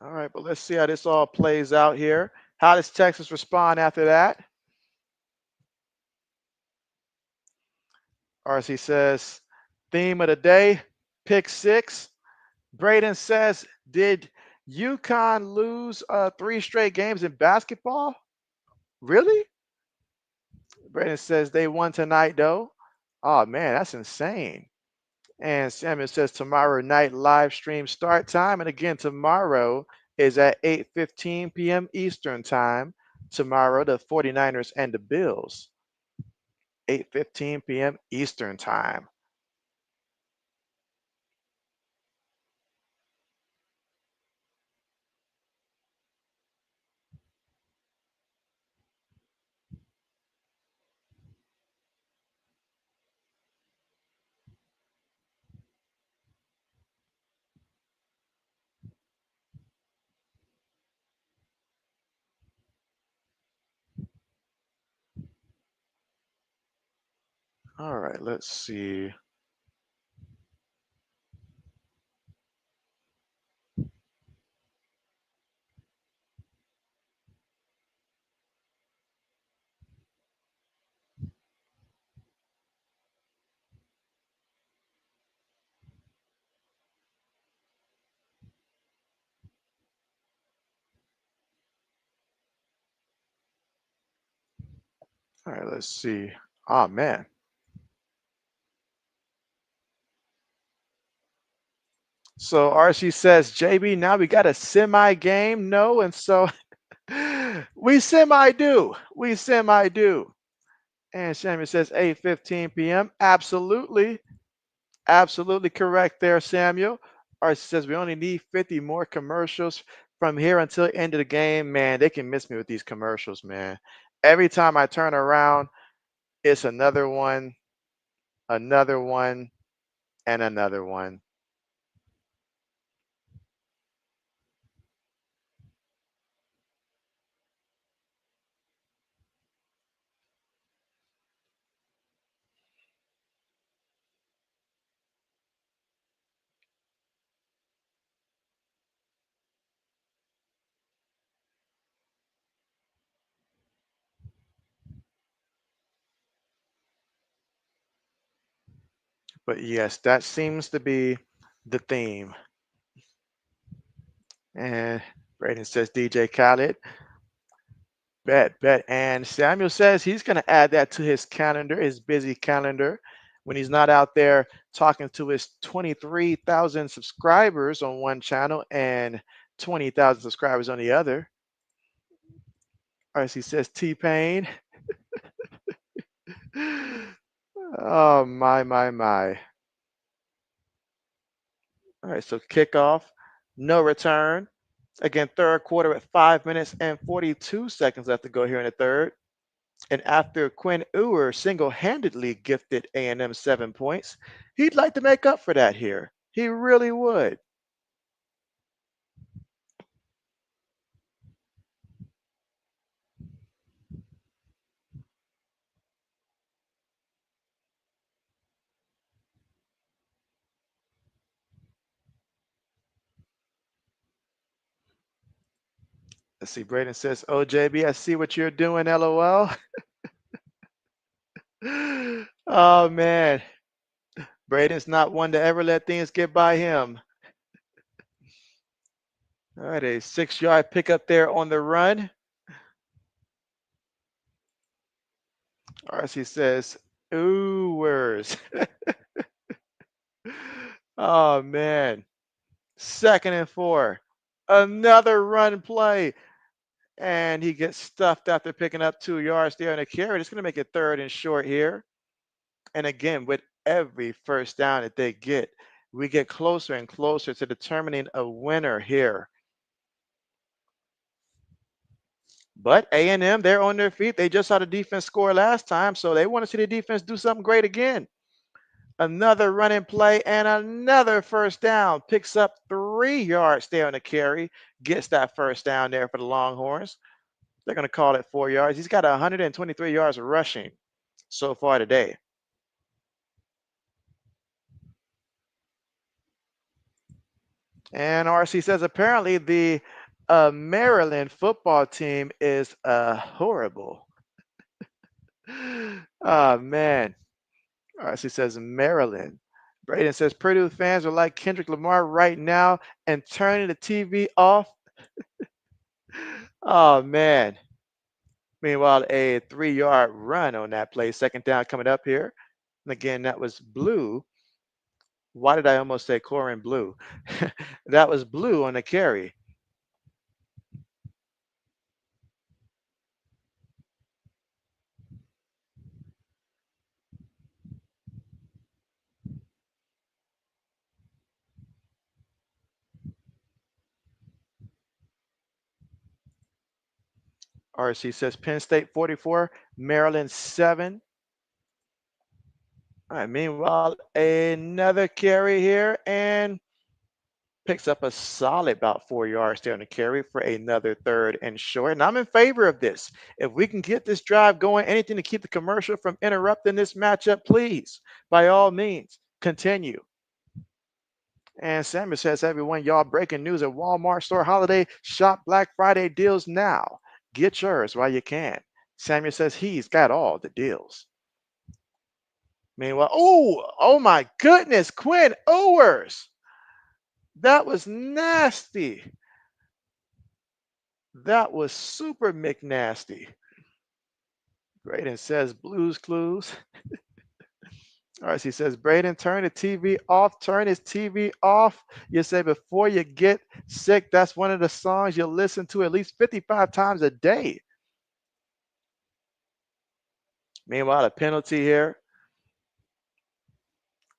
Speaker 1: All right, but let's see how this all plays out here. How does Texas respond after that? RC says, theme of the day, pick 6. Braden says, did UConn lose 3 straight games in basketball? Really? Braden says they won tonight though. Oh man, that's insane. And Samuel says tomorrow night live stream start time. And again, tomorrow is at 8:15 p.m. Eastern time. tomorrow, the 49ers and the Bills, 8:15 p.m. Eastern Time. All right, let's see. All right, let's see. Oh man. So RC says, JB, now we got a semi game. No, and so we semi do. We semi do. And Samuel says 8:15 p.m. Absolutely. Absolutely correct there, Samuel. RC says we only need 50 more commercials from here until the end of the game. Man, they can miss me with these commercials, man. Every time I turn around, it's another one, and another one. But yes, that seems to be the theme. And Braden says DJ Khaled. Bet. And Samuel says he's going to add that to his calendar, his busy calendar, when he's not out there talking to his 23,000 subscribers on one channel and 20,000 subscribers on the other. Or as he says, T-Pain. Oh, my. All right, so kickoff, no return. Again, third quarter at 5 minutes and 42 seconds left to go here in the third. And after Quinn Ewer single-handedly gifted A&M 7 points, he'd like to make up for that here. He really would. Let's see, Braden says, oh, JB, I see what you're doing, LOL. Oh, man. Braden's not one to ever let things get by him. All right, a 6-yard pickup there on the run. RC says, Ewers. Oh, man. 2nd and 4. Another run play. And he gets stuffed after picking up 2 yards there on a carry. It's going to make it 3rd and short here. And again, with every first down that they get, we get closer and closer to determining a winner here. But A&M, they're on their feet. They just saw the defense score last time, so they want to see the defense do something great again. Another running play and another first down. Picks up 3 yards there on the carry. Gets that first down there for the Longhorns. They're going to call it 4 yards. He's got 123 yards rushing so far today. And RC says apparently the Maryland football team is horrible. Oh, man. RC says Maryland. Braden says Purdue fans are like Kendrick Lamar right now and turning the TV off. Oh, man. Meanwhile, a 3-yard run on that play. 2nd down coming up here. And again, that was Blue. Why did I almost say Corin Blue? That was Blue on the carry. RC says Penn State 44, Maryland 7. All right, meanwhile, another carry here and picks up a solid about 4 yards there on the carry for another third and short. And I'm in favor of this. If we can get this drive going, anything to keep the commercial from interrupting this matchup, please, by all means, continue. And Samuel says, everyone, y'all, breaking news at Walmart store holiday shop Black Friday deals now. Get yours while you can. Samuel says he's got all the deals. Meanwhile, oh my goodness, Quinn Ewers. That was nasty. That was super McNasty. Braden says Blues Clues. All right, he says, Braden, turn the TV off. Turn his TV off. You say before you get sick, that's one of the songs you listen to at least 55 times a day. Meanwhile, a penalty here.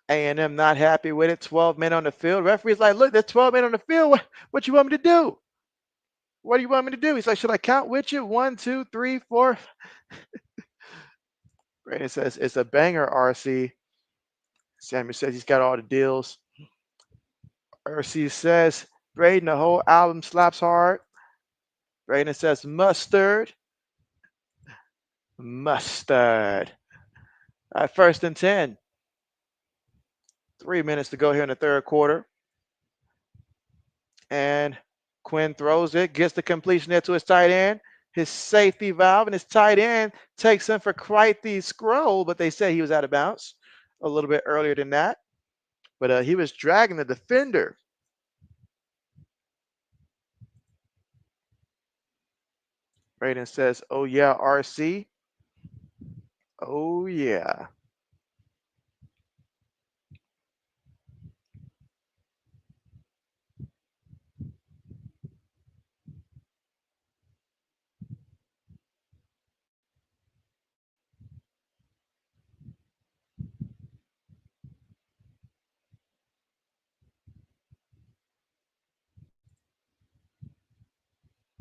Speaker 1: A&M not happy with it. 12 men on the field. Referee's like, look, there's 12 men on the field. What you want me to do? What do you want me to do? He's like, should I count with you? 1, 2, 3, 4. Brandon says, it's a banger, RC. Samuel says he's got all the deals. RC says, Braden, the whole album slaps hard. Brandon says, mustard. Mustard. All right, 1st and 10. 3 minutes to go here in the third quarter. And Quinn throws it, gets the completion there to his tight end. His safety valve, and his tight end takes him for quite the scroll, but they say he was out of bounds a little bit earlier than that. But he was dragging the defender. Braden says, oh yeah, RC. Oh yeah.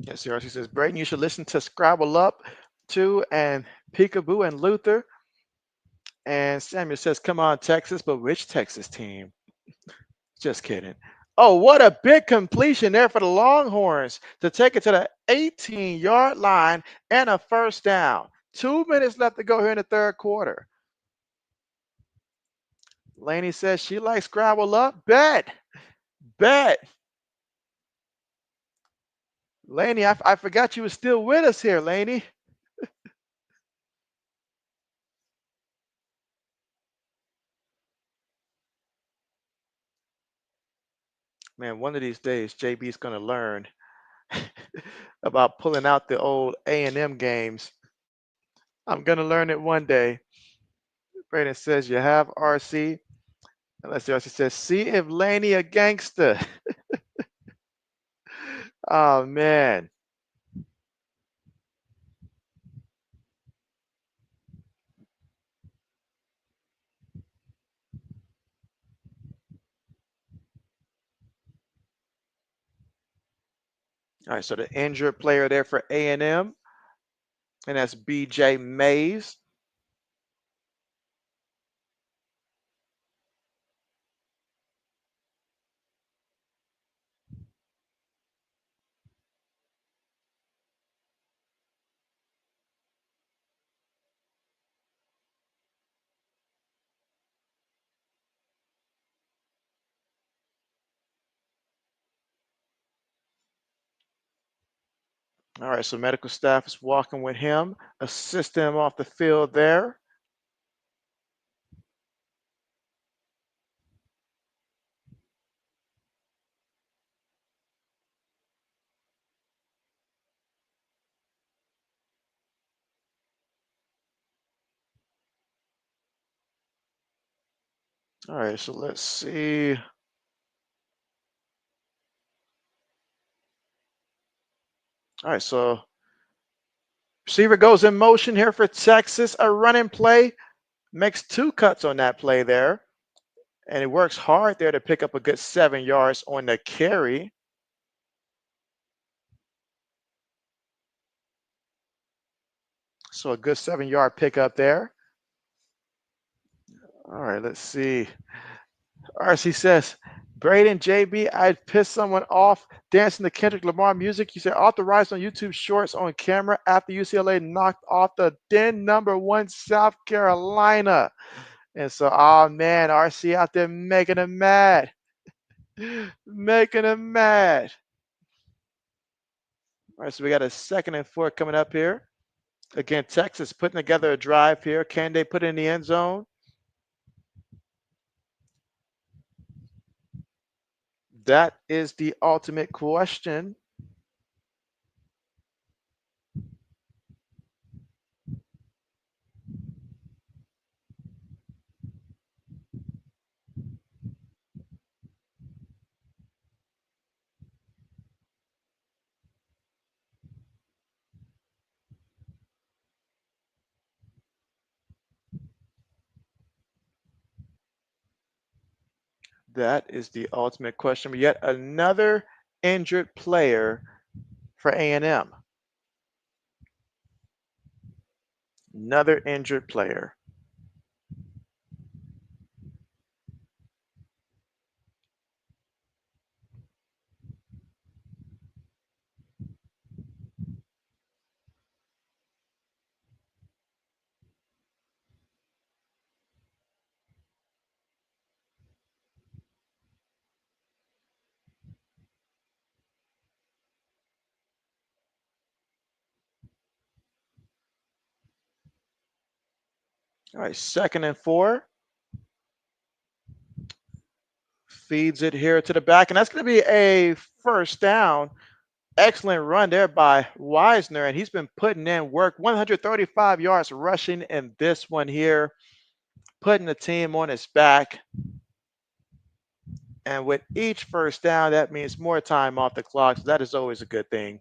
Speaker 1: Yes, RC says, Braden, you should listen to Scrabble Up too, and Peekaboo and Luther. And Samuel says, come on, Texas, but which Texas team? Just kidding. Oh, what a big completion there for the Longhorns to take it to the 18-yard line and a first down. 2 minutes left to go here in the third quarter. Laney says she likes Scrabble Up. Bet. Laney, I forgot you were still with us here, Laney. Man, one of these days, JB's going to learn about pulling out the old A&M games. I'm going to learn it one day. Brayden says you have RC. Unless RC says, see if Laney a gangster. Oh, man. All right, so the injured player there for A&M, and that's BJ Mays. All right, so medical staff is walking with him, assisting him off the field there. All right, so let's see. All right, so receiver goes in motion here for Texas. A running play, makes 2 cuts on that play there. And it works hard there to pick up a good 7 yards on the carry. So a good 7-yard pickup there. All right, let's see. RC says, Braden, JB, I'd piss someone off dancing to Kendrick Lamar music. You said authorized on YouTube Shorts on camera after UCLA knocked off the then #1 South Carolina. And so, oh man, RC out there making him mad. Making him mad. All right, so we got a 2nd and 4 coming up here. Again, Texas putting together a drive here. Can they put it in the end zone? That is the ultimate question. That is the ultimate question. Yet another injured player for A&M. Another injured player. All right, 2nd and 4. Feeds it here to the back, and that's going to be a first down. Excellent run there by Wisner, and he's been putting in work. 135 yards rushing in this one here, putting the team on his back. And with each first down, that means more time off the clock. So that is always a good thing.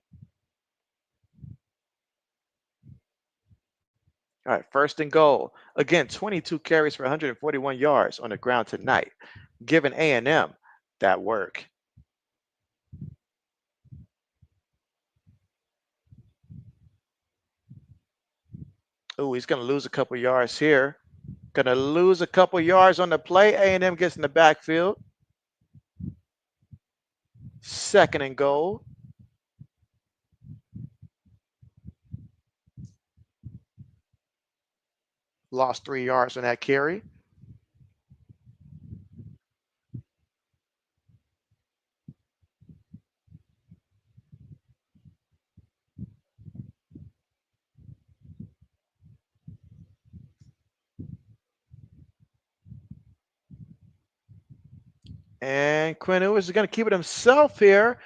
Speaker 1: All right, 1st and goal. Again, 22 carries for 141 yards on the ground tonight, giving A&M that work. Oh, he's going to lose a couple yards here. Going to lose a couple yards on the play. A&M gets in the backfield. 2nd and goal. Lost 3 yards on that carry. And Quinn Ewers is going to keep it himself here,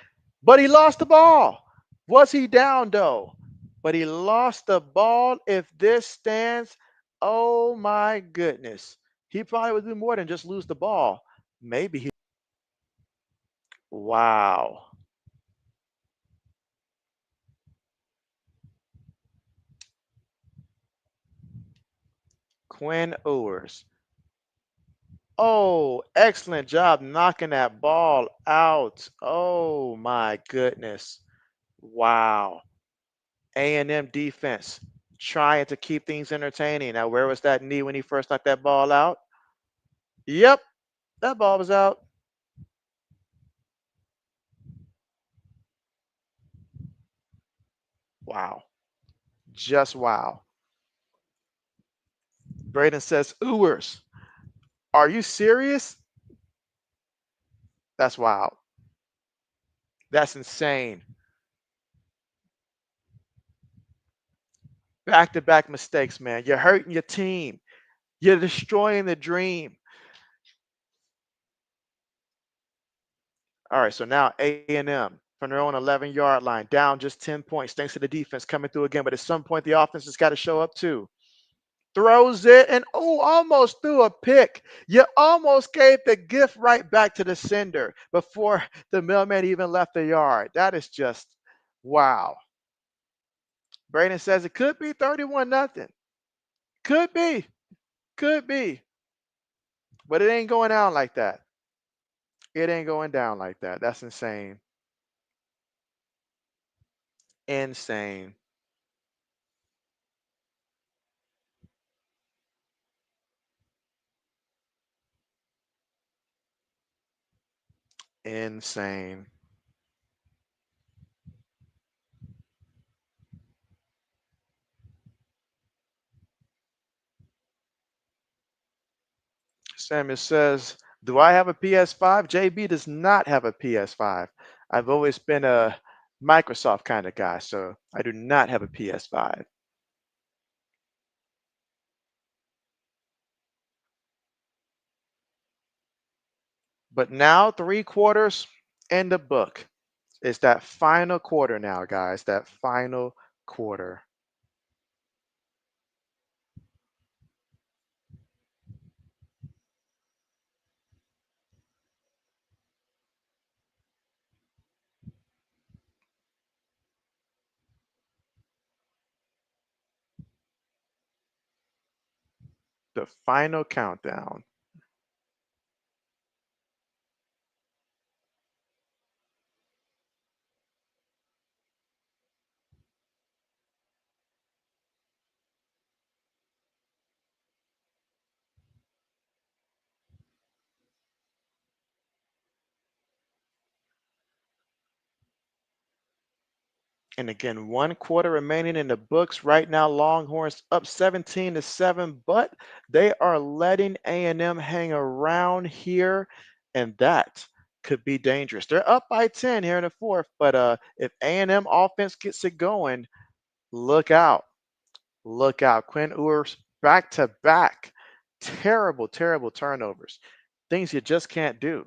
Speaker 1: but he lost the ball. Was he down though? But he lost the ball. If this stands, oh my goodness. He probably would do more than just lose the ball. Maybe he. Wow. Quinn Ewers. Oh, excellent job knocking that ball out. Oh my goodness. Wow. A&M defense trying to keep things entertaining. Now, where was that knee when he first knocked that ball out? Yep, that ball was out. Wow. Just wow. Braden says, Ewers, are you serious? That's wild. That's insane. Back-to-back mistakes, man. You're hurting your team. You're destroying the dream. All right, so now A&M from their own 11-yard line, down just 10 points thanks to the defense coming through again. But at some point, the offense has got to show up too. Throws it and almost threw a pick. You almost gave the gift right back to the sender before the mailman even left the yard. That is just wow. Braden says it could be 31-0. Could be. Could be. But it ain't going down like that. It ain't going down like that. That's insane. Insane. Insane. Samuel says, do I have a PS5? JB does not have a PS5. I've always been a Microsoft kind of guy, so I do not have a PS5. But now, 3 quarters in the book. It's that final quarter now, guys. That final quarter. The final countdown. And again, 1 quarter remaining in the books. Right now, Longhorns up 17-7, but they are letting A&M hang around here, and that could be dangerous. They're up by 10 here in the fourth, but if A&M offense gets it going, look out. Look out. Quinn Ewers back to back. Terrible, terrible turnovers. Things you just can't do.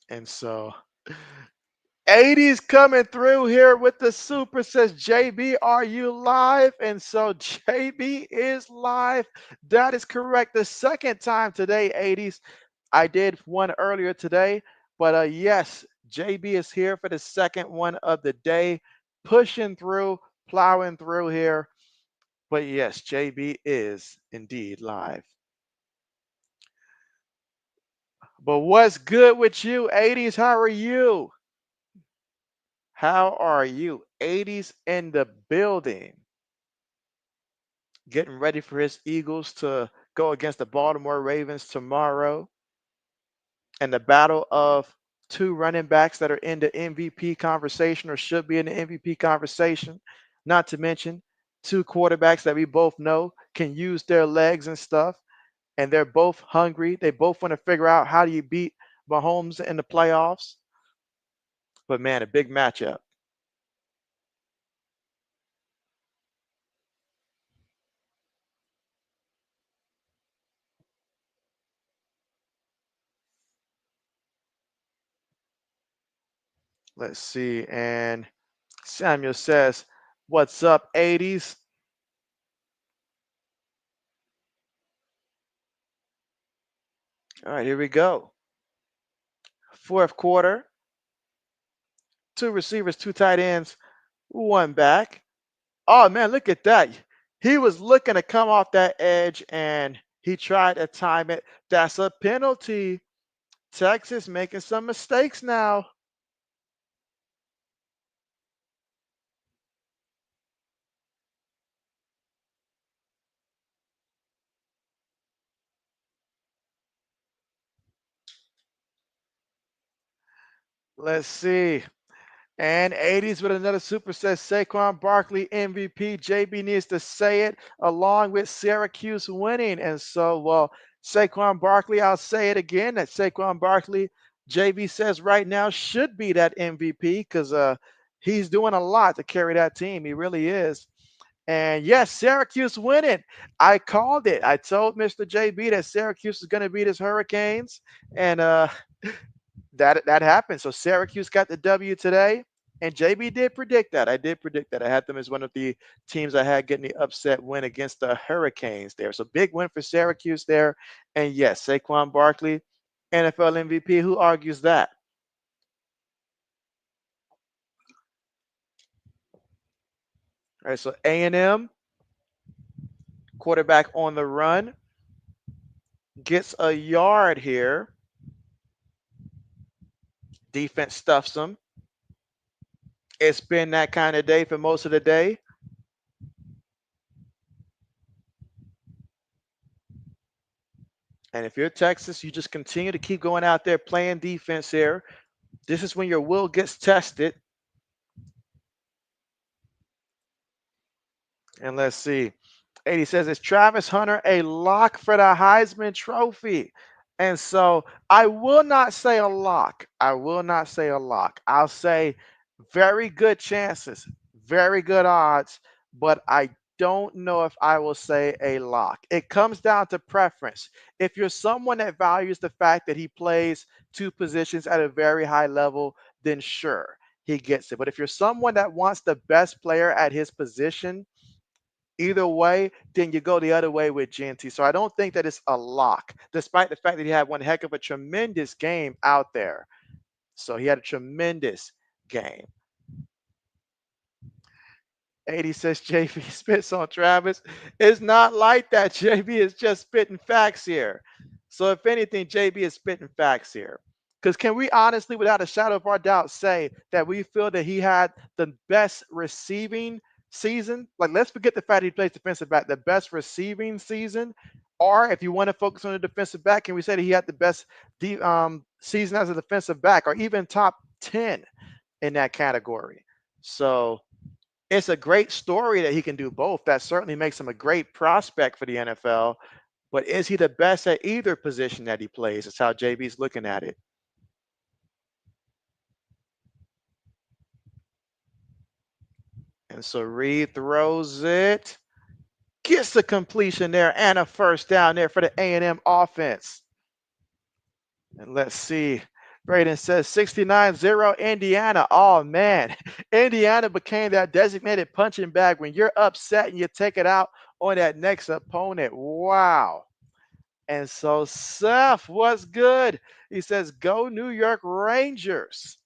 Speaker 1: And so 80's coming through here with the super, says JB, are you live? And so JB is live. That is correct. The second time today, 80's. I did one earlier today, but yes, JB is here for the second one of the day, pushing through, plowing through here. But yes, JB is indeed live. But what's good with you, 80's? How are you? How are you? 80's in the building. Getting ready for his Eagles to go against the Baltimore Ravens tomorrow. And the battle of two running backs that are in the MVP conversation or should be in the MVP conversation. Not to mention two quarterbacks that we both know can use their legs and stuff. And they're both hungry. They both want to figure out how do you beat Mahomes in the playoffs. But man, a big matchup. Let's see. And Samuel says, what's up, 80's? All right, here we go. Fourth quarter, two receivers, two tight ends, one back. Oh man, look at that. He was looking to come off that edge and he tried to time it. That's a penalty. Texas making some mistakes now. Let's see. And 80's with another super, says Saquon Barkley MVP. JB needs to say it along with Syracuse winning. And so, well, Saquon Barkley, I'll say it again that Saquon Barkley, JB says right now should be that MVP because he's doing a lot to carry that team. He really is. And yes, Syracuse winning. I called it. I told Mr. JB that Syracuse is going to beat his Hurricanes. And that happened. So Syracuse got the W today, and JB did predict that. I did predict that. I had them as one of the teams I had getting the upset win against the Hurricanes there. So big win for Syracuse there. And yes, Saquon Barkley, NFL MVP. Who argues that? All right, so A&M quarterback on the run gets a yard here. Defense stuffs him. It's been that kind of day for most of the day. And if you're Texas, you just continue to keep going out there playing defense here. This is when your will gets tested. And let's see. 80 says, is Travis Hunter a lock for the Heisman Trophy? And so I will not say a lock. I will not say a lock. I'll say very good chances, very good odds, but I don't know if I will say a lock. It comes down to preference. If you're someone that values the fact that he plays two positions at a very high level, then sure, he gets it. But if you're someone that wants the best player at his position, either way, then you go the other way with GNT. So I don't think that it's a lock, despite the fact that he had one heck of a tremendous game out there. So he had a tremendous game. 80 says JB spits on Travis. It's not like that. JB is just spitting facts here. So if anything, JB is spitting facts here. Because can we honestly, without a shadow of our doubt, say that we feel that he had the best receiving season? Like, let's forget the fact he plays defensive back, the best receiving season. Or if you want to focus on the defensive back, can we say that he had the best season as a defensive back, or even top 10 in that category? So it's a great story that he can do both. That certainly makes him a great prospect for the NFL. But is he the best at either position that he plays? That's how JB's looking at it. And so Reed throws it, gets the completion there, and a first down there for the A&M offense. And let's see. Braden says 69-0 Indiana. Oh, man. Indiana became that designated punching bag when you're upset and you take it out on that next opponent. Wow. And so Seth, what's good? He says, go New York Rangers.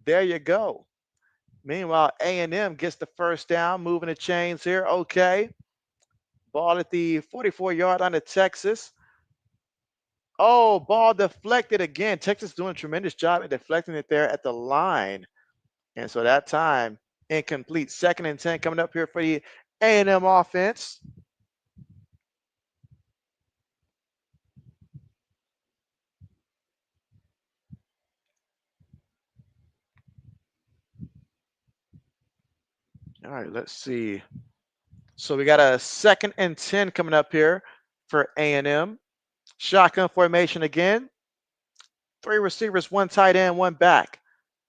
Speaker 1: There you go. Meanwhile, A&M gets the first down, moving the chains here. Okay. Ball at the 44-yard line of Texas. Oh, ball deflected again. Texas doing a tremendous job at deflecting it there at the line. And so that time, incomplete. 2nd and 10 coming up here for the A&M offense. All right, let's see. So we got a 2nd and 10 coming up here for A&M. Shotgun formation again. 3 receivers, 1 tight end, 1 back.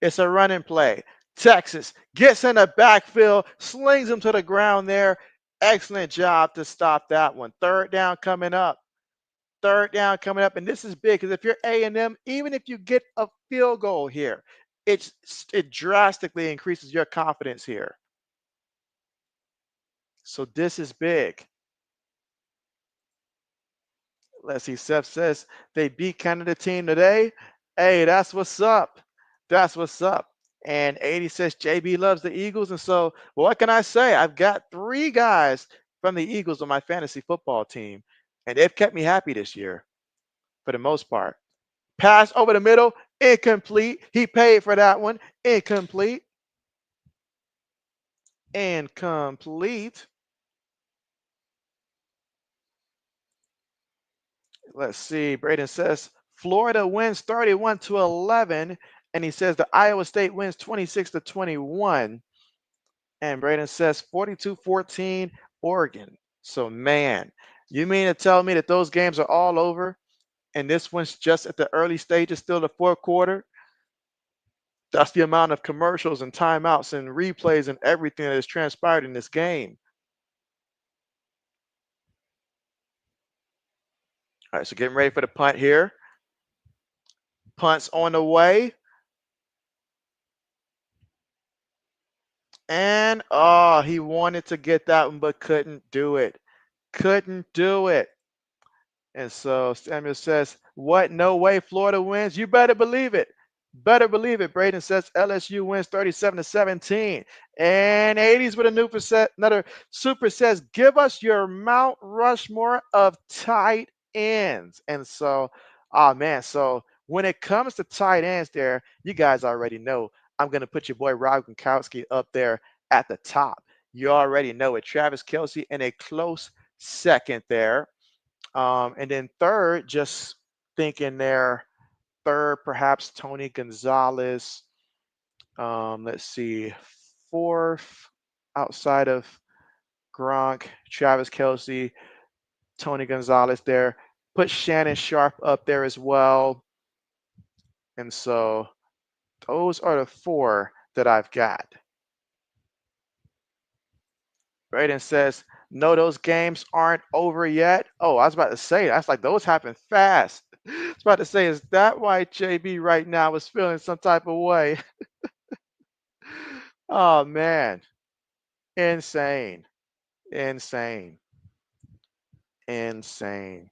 Speaker 1: It's a running play. Texas gets in the backfield, slings him to the ground there. Excellent job to stop that one. 3rd down coming up. 3rd down coming up, and this is big because if you're A&M, even if you get a field goal here, it drastically increases your confidence here. So this is big. Let's see. Seth says they beat Canada team today. Hey, that's what's up. That's what's up. And 80 says JB loves the Eagles. And so, what can I say? I've got 3 guys from the Eagles on my fantasy football team, and they've kept me happy this year for the most part. Pass over the middle, incomplete. He paid for that one. Incomplete. Incomplete. Let's see. Braden says Florida wins 31-11, and he says the Iowa State wins 26-21. And Braden says 42-14 Oregon. So man, you mean to tell me that those games are all over, and this one's just at the early stages, still the 4th quarter? That's the amount of commercials and timeouts and replays and everything that has transpired in this game. All right, so getting ready for the punt here. Punt's on the way. And, oh, he wanted to get that one, but couldn't do it. Couldn't do it. And so Samuel says, what? No way Florida wins? You better believe it. Better believe it. Braden says LSU wins 37-17. And 80s with a new percent, another super says, give us your Mount Rushmore of tight ends. And so, oh man, so when it comes to tight ends there, you guys already know I'm going to put your boy Rob Gronkowski up there at the top. You already know it. Travis Kelce in a close second there. And then third, just thinking there, third, perhaps Tony Gonzalez. Let's see, fourth, outside of Gronk, Travis Kelce, Tony Gonzalez there. Put Shannon Sharp up there as well. And so those are the four that I've got. Braden says, no, those games aren't over yet. Oh, I was about to say, that's like those happen fast. I was about to say, is that why JB right now is feeling some type of way? Oh, man. Insane. Insane. Insane.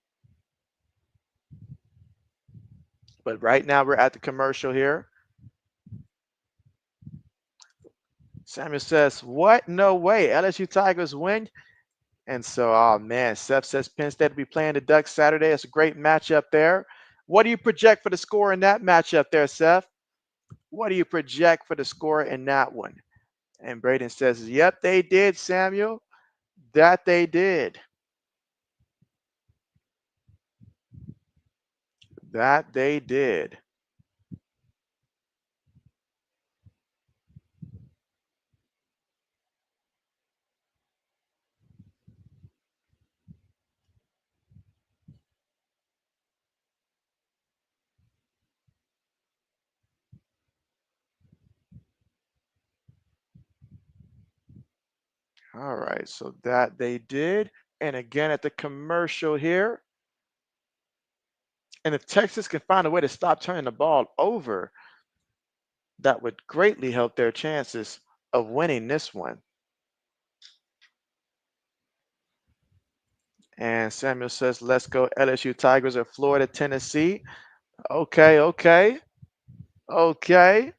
Speaker 1: But right now we're at the commercial here. Samuel says, what? No way. LSU Tigers win. And so, oh man, Seth says Penn State will be playing the Ducks Saturday. It's a great matchup there. What do you project for the score in that matchup there, Seth? What do you project for the score in that one? And Braden says, yep, they did, Samuel. That they did. That they did. All right, so that they did. And again at the commercial here. And if Texas can find a way to stop turning the ball over, that would greatly help their chances of winning this one. And Samuel says, let's go LSU Tigers or Florida, Tennessee. Okay, okay, okay.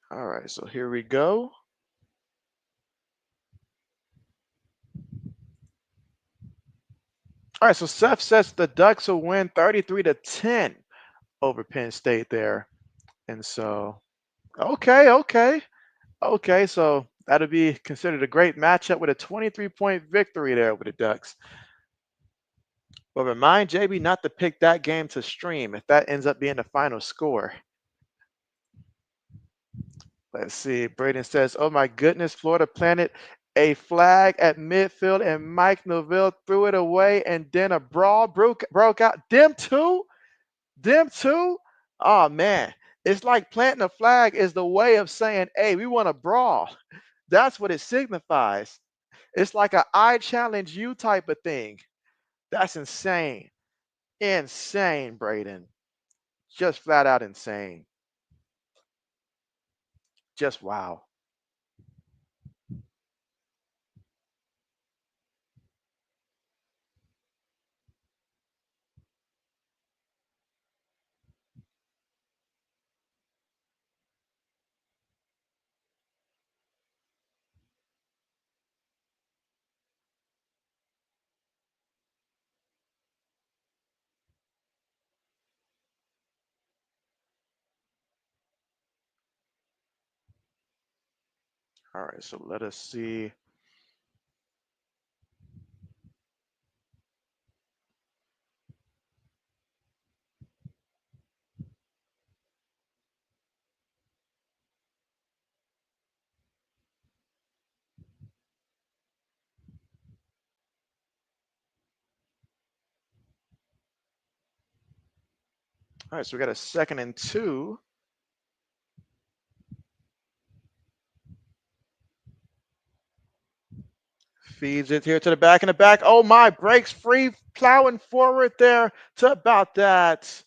Speaker 1: All right, so here we go. All right, so Seth says the Ducks will win 33-10 over Penn State there. And so, okay, okay, okay. So that'll be considered a great matchup with a 23-point victory there over the Ducks. But remind JB not to pick that game to stream if that ends up being the final score. Let's see. Braden says, oh my goodness, Florida planted a flag at midfield and Mike Neville threw it away and then a brawl broke out. Them two? Them two? Oh man. It's like planting a flag is the way of saying, hey, we want to brawl. That's what it signifies. It's like a I challenge you type of thing. That's insane. Insane, Braden. Just flat out insane. Just wow. All right, so let us see. All right, so we got a 2nd and 2. Feeds it here to the back and the back. Oh my, breaks free, plowing forward there to about that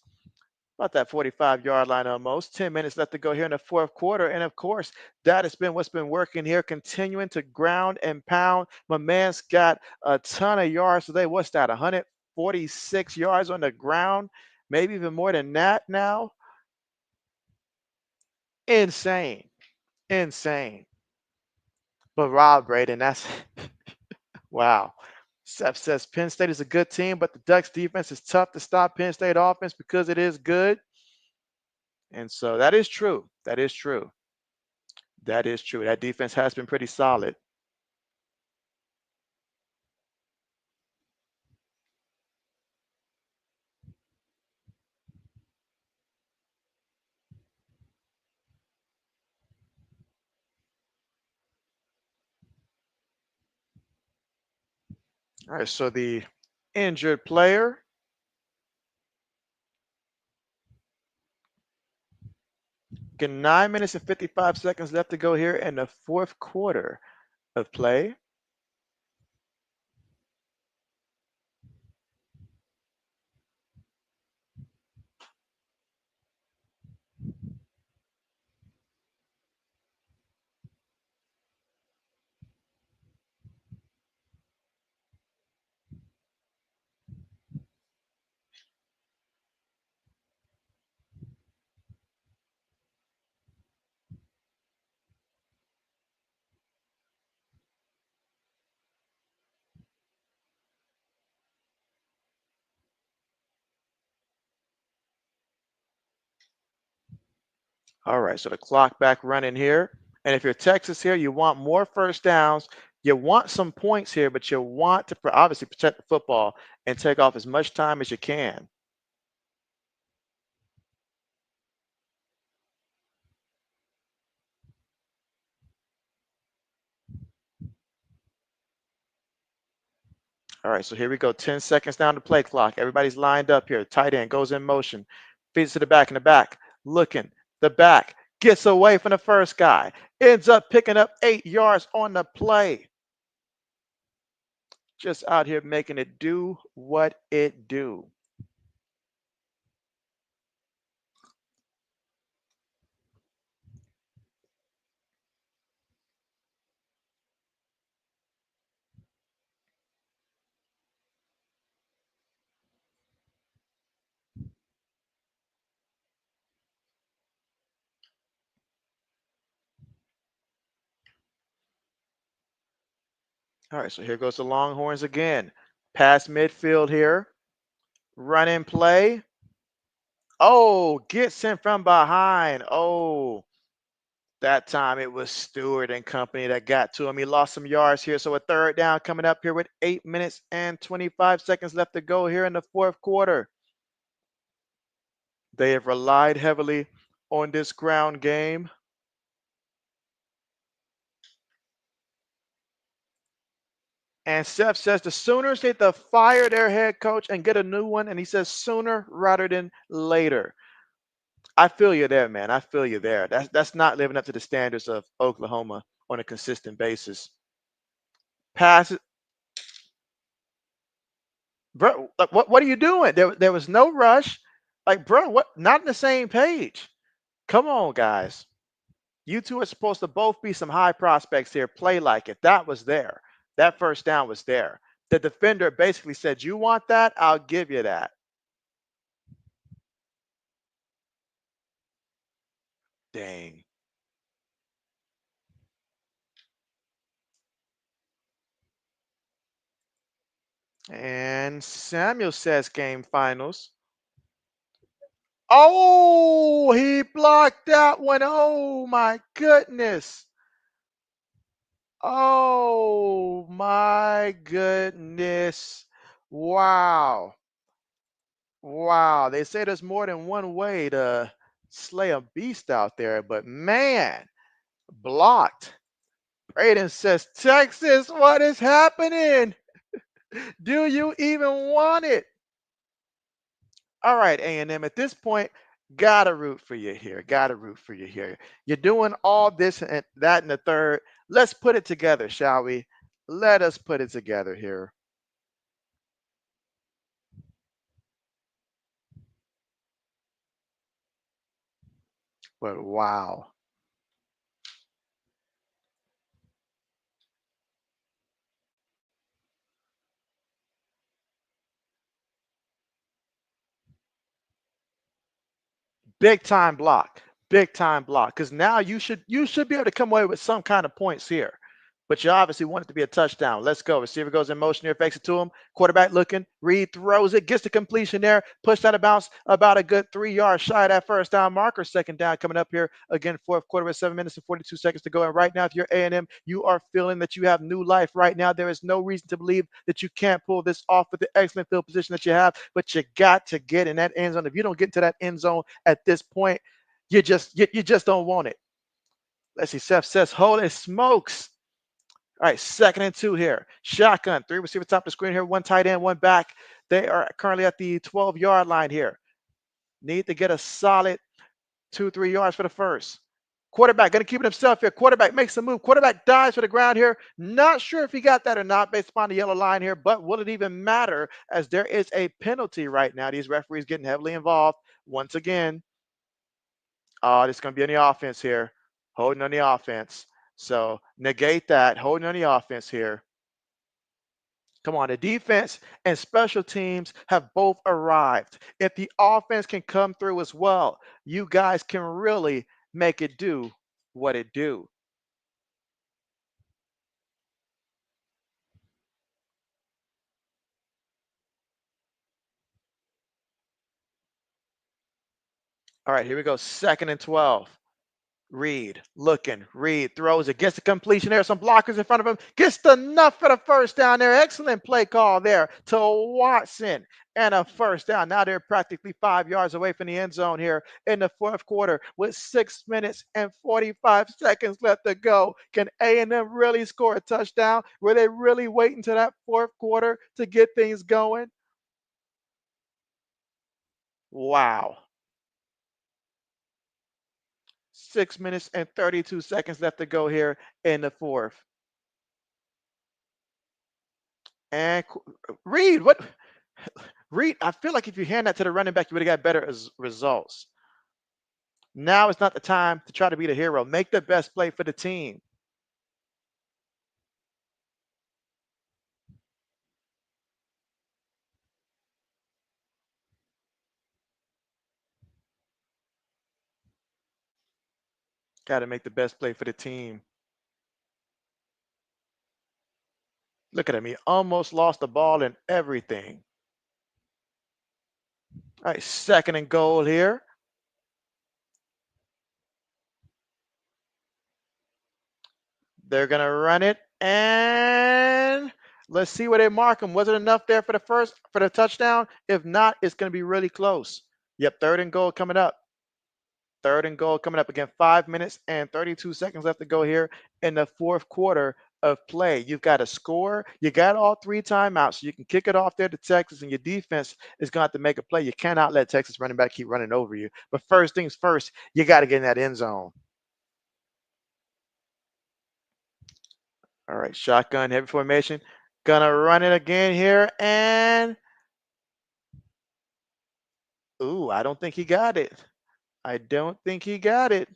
Speaker 1: about that 45-yard line almost. 10 minutes left to go here in the fourth quarter. And of course, that has been what's been working here, continuing to ground and pound. My man's got a ton of yards today. What's that? 146 yards on the ground, maybe even more than that now. Insane. Insane. But Rob Braden, that's wow. Seth says Penn State is a good team, but the Ducks defense is tough to stop Penn State offense because it is good. And so that is true. That is true. That is true. That defense has been pretty solid. All right. So the injured player, getting 9 minutes and 55 seconds left to go here in the fourth quarter of play. All right. So the clock back running here. And if you're Texas here, you want more first downs. You want some points here, but you want to obviously protect the football and take off as much time as you can. All right, so here we go. 10 seconds down the play clock. Everybody's lined up here. Tight end goes in motion. Feeds to the back in the back. Looking. The back gets away from the first guy. Ends up picking up 8 yards on the play. Just out here making it do what it do. All right, so here goes the Longhorns again. Past midfield here. Run in play. Oh, gets in from behind. Oh, that time it was Stewart and company that got to him. He lost some yards here. So a third down coming up here with 8 minutes and 25 seconds left to go here in the fourth quarter. They have relied heavily on this ground game. And Seth says the Sooners need to fire their head coach and get a new one. And he says sooner rather than later. I feel you there, man. I feel you there. That's not living up to the standards of Oklahoma on a consistent basis. Pass it, bro. Like, what are you doing? There was no rush. Like, bro, what? Not on the same page. Come on, guys. You two are supposed to both be some high prospects here. Play like it. That was there. That first down was there. The defender basically said, "You want that? I'll give you that." Dang. And Samuel says game finals. Oh, he blocked that one. Oh my goodness. Oh my goodness. Wow. Wow. They say there's more than one way to slay a beast out there, but man, blocked. Braden says, Texas, what is happening? Do you even want it? All right, A&M, at this point, gotta root for you here. Gotta root for you here. You're doing all this and that in the third. Let's put it together, shall we? Let us put it together here. But wow. Big time block. Big time block. Because now you should be able to come away with some kind of points here. But you obviously want it to be a touchdown. Let's go. Receiver goes in motion here, fakes it to him. Quarterback looking. Reed throws it, gets the completion there, pushed out of bounds about a good 3 yards shy of that first down marker. Second down coming up here again, fourth quarter with 7 minutes and 42 seconds to go. And right now, if you're A&M, you are feeling that you have new life right now. There is no reason to believe that you can't pull this off with the excellent field position that you have. But you got to get in that end zone. If you don't get into that end zone at this point, you just don't want it. Let's see. Seth says, "Holy smokes!" All right, 2nd and 2 here. Shotgun, three receivers top of the screen here, one tight end, one back. They are currently at the 12-yard line here. Need to get a solid 2, 3 yards for the first. Quarterback going to keep it himself here. Quarterback makes a move. Quarterback dives for the ground here. Not sure if he got that or not based upon the yellow line here, but will it even matter as there is a penalty right now? These referees getting heavily involved once again. This is going to be on the offense here, holding on the offense. So negate that, holding on the offense here. Come on, the defense and special teams have both arrived. If the offense can come through as well, you guys can really make it do what it do. All right, here we go. 2nd and 12. Reed looking. Reed throws it. Gets the completion there. Some blockers in front of him. Gets the enough for the first down there. Excellent play call there to Watson. And a first down. Now they're practically 5 yards away from the end zone here in the fourth quarter with 6 minutes and 45 seconds left to go. Can A&M really score a touchdown? Were they really waiting to that fourth quarter to get things going? Wow. 6 minutes and 32 seconds left to go here in the fourth. And Reed, what? Reed, I feel like if you hand that to the running back, you would have got better results. Now is not the time to try to be the hero. Make the best play for the team. Got to make the best play for the team. Look at him. He almost lost the ball and everything. All right, 2nd and goal here. They're going to run it. And let's see where they mark him. Was it enough there for the touchdown? If not, it's going to be really close. Yep, 3rd and goal coming up. 3rd and goal coming up again. 5 minutes and 32 seconds left to go here in the fourth quarter of play. You've got to score. You got all three timeouts. So you can kick it off there to Texas, and your defense is going to have to make a play. You cannot let Texas running back keep running over you. But first things first, you got to get in that end zone. All right, shotgun, heavy formation. Gonna run it again here. And, ooh, I don't think he got it. I don't think he got it.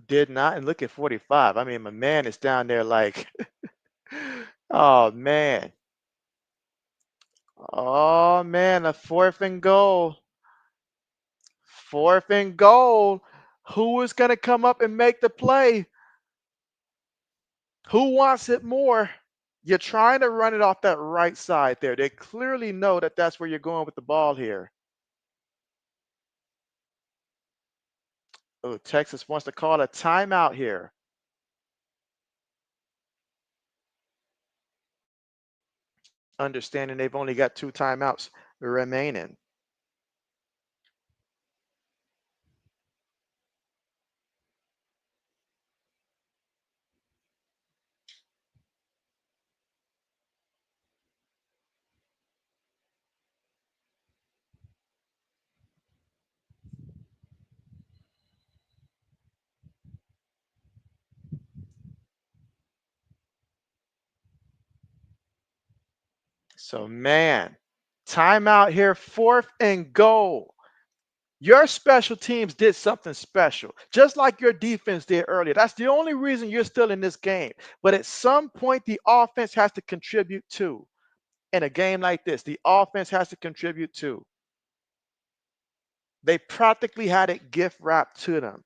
Speaker 1: Did not. And look at 45. I mean, my man is down there like, oh, man. Oh, man. A 4th and goal. 4th and goal. Who is going to come up and make the play? Who wants it more? You're trying to run it off that right side there. They clearly know that that's where you're going with the ball here. Oh, Texas wants to call a timeout here. Understanding they've only got 2 timeouts remaining. So, man, timeout here, 4th and goal. Your special teams did something special, just like your defense did earlier. That's the only reason you're still in this game. But at some point, the offense has to contribute too. In a game like this, the offense has to contribute too. They practically had it gift wrapped to them.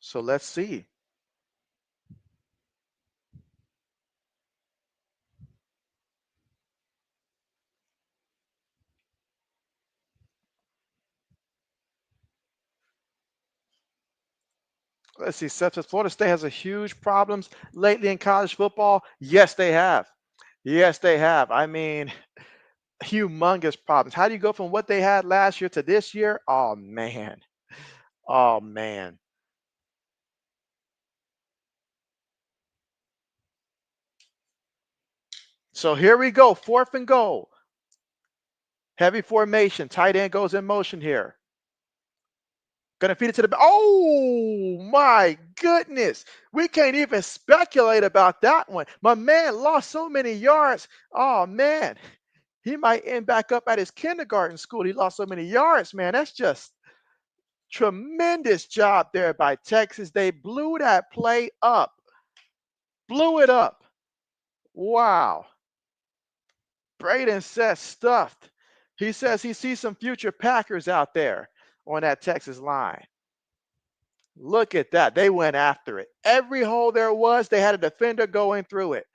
Speaker 1: So let's see. Let's see. Such as Florida State has a huge problems lately in college football. Yes, they have. Yes, they have. I mean, humongous problems. How do you go from what they had last year to this year? Oh man. Oh man. So here we go. Fourth and goal. Heavy formation. Tight end goes in motion here. Gonna feed it to the. Oh my goodness. We can't even speculate about that one. My man lost so many yards. Oh man. He might end back up at his kindergarten school. He lost so many yards, man. That's just tremendous job there by Texas. They blew that play up. Blew it up. Wow. Braden says stuffed. He says he sees some future Packers out there on that Texas line. Look at that. They went after it. Every hole there was, they had a defender going through it.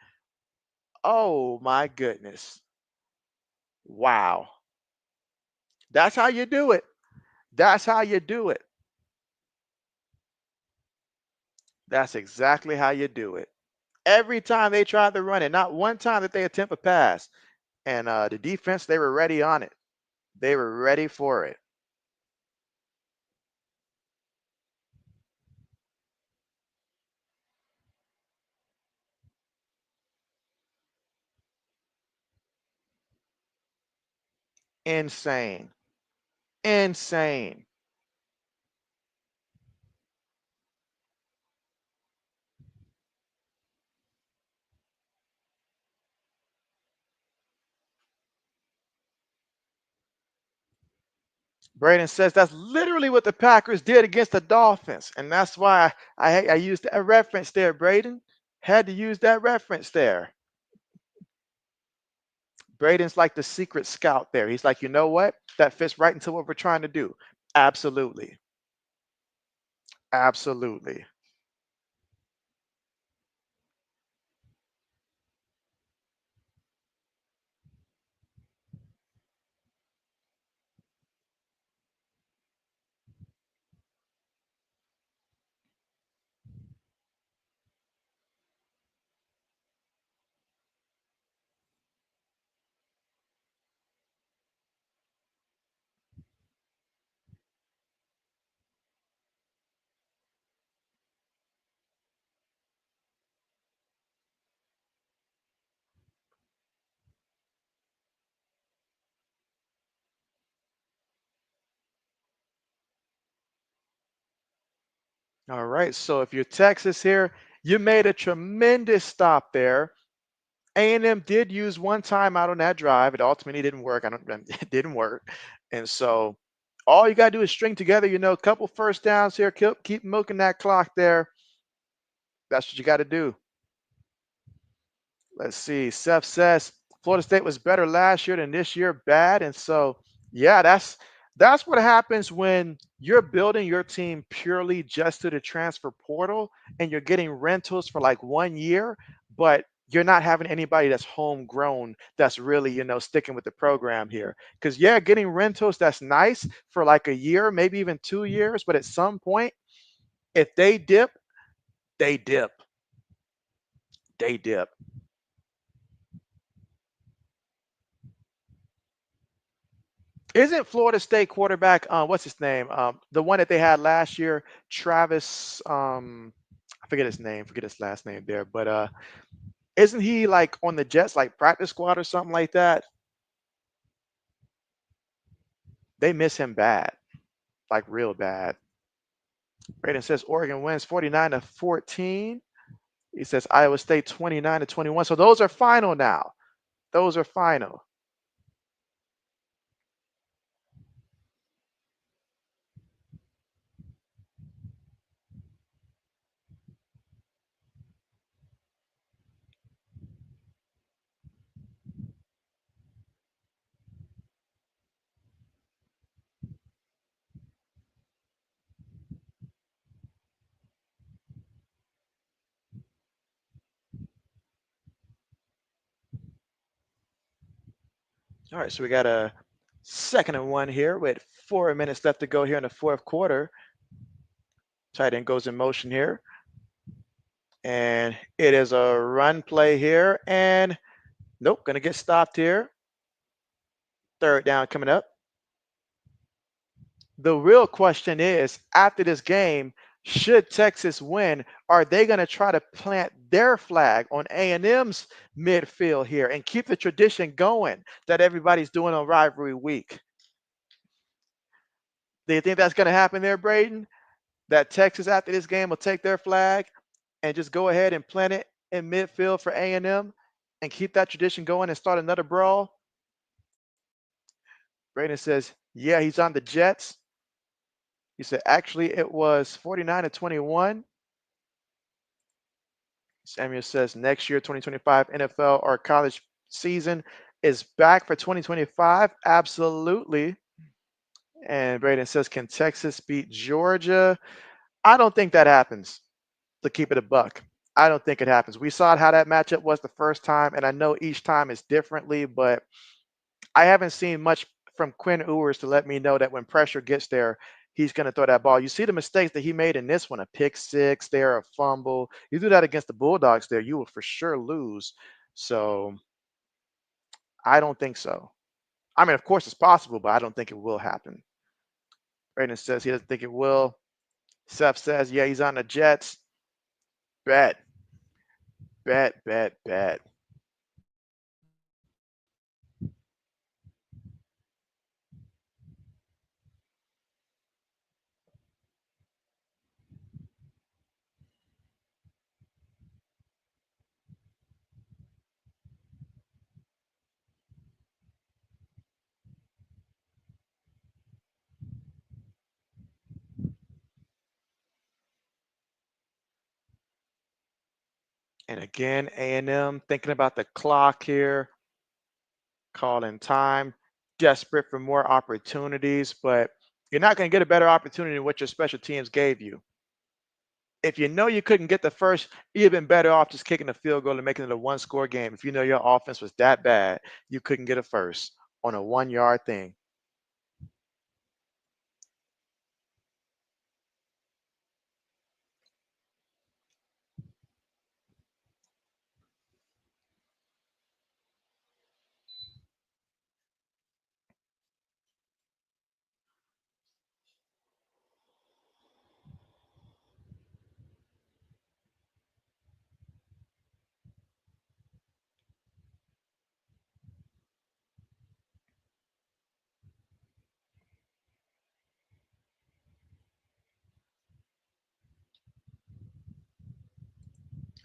Speaker 1: Oh my goodness. Wow. That's how you do it. That's how you do it. That's exactly how you do it. Every time they tried to run it, not one time that they attempt a pass. And the defense, they were ready on it. They were ready for it. Insane. Insane. Braden says that's literally what the Packers did against the Dolphins. And that's why I used that reference there, Braden. Had to use that reference there. Braden's like the secret scout there. He's like, you know what? That fits right into what we're trying to do. Absolutely. Absolutely. All right. So if you're Texas here, you made a tremendous stop there. A&M did use one timeout on that drive. It ultimately didn't work. I don't. It didn't work. And so all you gotta do is string together, a couple first downs here. Keep milking that clock there. That's what you got to do. Let's see. Seth says Florida State was better last year than this year. Bad. And so, yeah, that's what happens when you're building your team purely just to the transfer portal and you're getting rentals for like 1 year, but you're not having anybody that's homegrown that's really, sticking with the program here. Because yeah, getting rentals, that's nice for like a year, maybe even 2 years, but at some point, if they dip, they dip. They dip. Isn't Florida State quarterback, what's his name? The one that they had last year, Travis, I forget his name, forget his last name there, but isn't he like on the Jets, like practice squad or something like that? They miss him bad, like real bad. Braden says Oregon wins 49-14. He says Iowa State 29-21. So those are final now. Those are final. All right, so we got a 2nd and 1 here with 4 minutes left to go here in the fourth quarter. Tight end goes in motion here. And it is a run play here. And nope, going to get stopped here. 3rd down coming up. The real question is, after this game, should Texas win, are they going to try to plant their flag on A&M's midfield here and keep the tradition going that everybody's doing on rivalry week? Do you think that's going to happen there, Braden? That Texas, after this game, will take their flag and just go ahead and plant it in midfield for A&M and keep that tradition going and start another brawl? Braden says, yeah, he's on the Jets. He said, actually, it was 49-21. Samuel says, next year, 2025 NFL or college season is back for 2025. Absolutely. And Braden says, can Texas beat Georgia? I don't think that happens, to keep it a buck. I don't think it happens. We saw how that matchup was the first time, and I know each time is differently, but I haven't seen much from Quinn Ewers to let me know that when pressure gets there, he's going to throw that ball. You see the mistakes that he made in this one, a pick six there, a fumble. You do that against the Bulldogs there, you will for sure lose. So I don't think so. I mean, of course it's possible, but I don't think it will happen. Brayden says he doesn't think it will. Seth says, yeah, he's on the Jets. Bet. Bet, bet, bet. And again, A&M thinking about the clock here, calling time, desperate for more opportunities, but you're not going to get a better opportunity than what your special teams gave you. If you know you couldn't get the first, you'd have been better off just kicking a field goal and making it a one-score game. If you know your offense was that bad, you couldn't get a first on a 1-yard thing.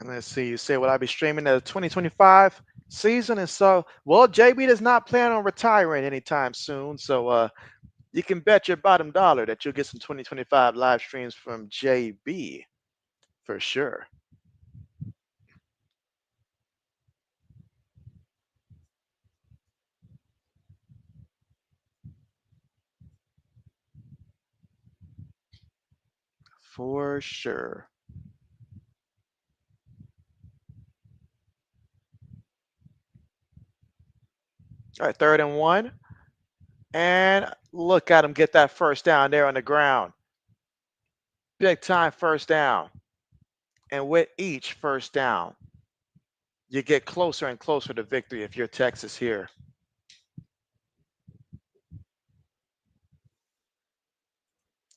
Speaker 1: And let's see, you say, will I be streaming the 2025 season? And so, well, JB does not plan on retiring anytime soon. So you can bet your bottom dollar that you'll get some 2025 live streams from JB for sure. For sure. All right, 3rd and 1. And look at him get that first down there on the ground. Big time first down. And with each first down, you get closer and closer to victory if you're Texas here.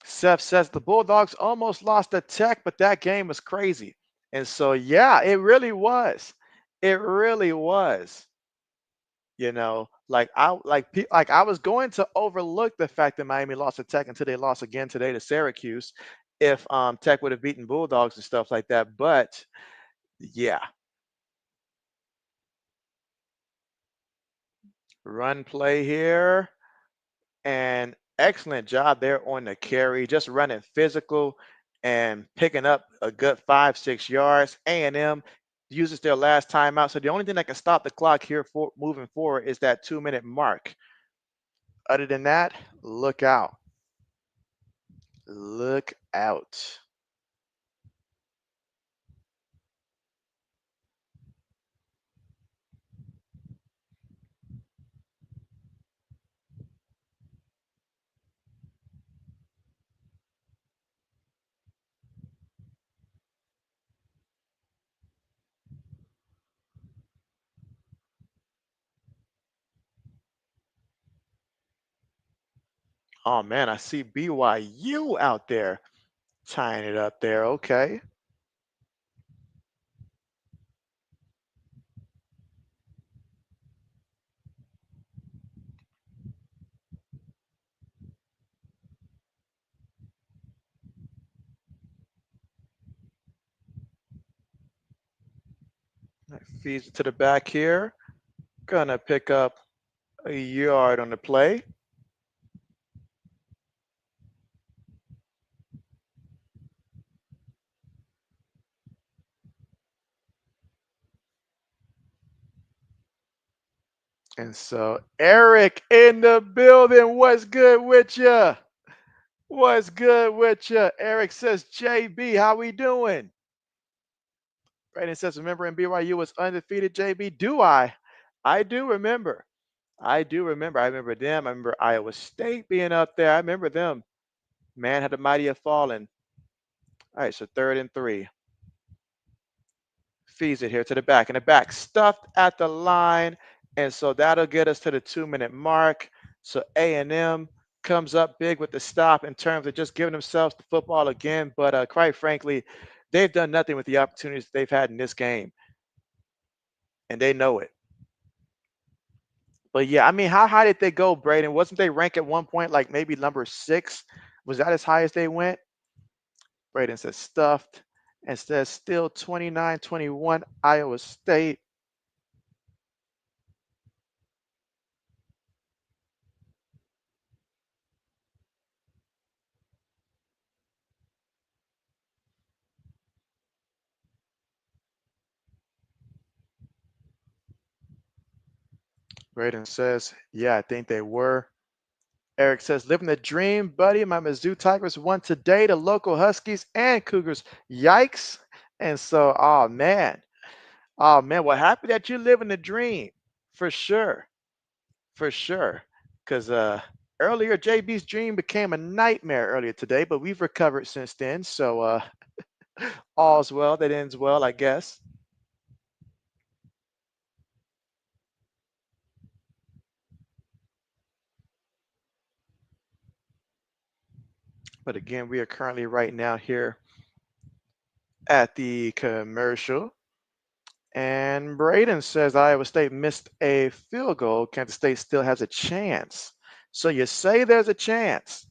Speaker 1: Seth says the Bulldogs almost lost the Tech, but that game was crazy. And so, yeah, it really was. It really was. You know, like I was going to overlook the fact that Miami lost to Tech until they lost again today to Syracuse. If Tech would have beaten Bulldogs and stuff like that, but Yeah. Run play here. And excellent job there on the carry, just running physical and picking up a good 5, 6 yards. A&M uses their last timeout. So the only thing that can stop the clock here for moving forward is that 2-minute mark. Other than that, look out. Look out. Oh man, I see BYU out there tying it up there. Okay. That feeds it to the back here. Gonna pick up a yard on the play. And so Eric in the building. What's good with you? What's good with you? Eric says, JB, how we doing? Brandon says, remember in BYU was undefeated, JB? Do I? I do remember. I do remember. I remember them. I remember Iowa State being up there. I remember them. Man, had the mighty have fallen. All right, so 3rd and 3. Feeds it here to the back. And the back stuffed at the line. And so that'll get us to the 2-minute mark. So A&M comes up big with the stop in terms of just giving themselves the football again. But quite frankly, they've done nothing with the opportunities they've had in this game. And they know it. But yeah, I mean, how high did they go, Braden? Wasn't they ranked at one point like maybe number 6? Was that as high as they went? Braden says stuffed. And says still 29-21 Iowa State. Braden says, yeah, I think they were. Eric says, living the dream, buddy. My Mizzou Tigers won today. The local Huskies and Cougars. Yikes. And so, oh man. Oh man. Well, happy that you're living the dream. For sure. For sure. Because earlier, JB's dream became a nightmare earlier today, but we've recovered since then. So all's well that ends well, I guess. But again, we are currently right now here at the commercial. And Braden says Iowa State missed a field goal. Kansas State still has a chance. So you say there's a chance.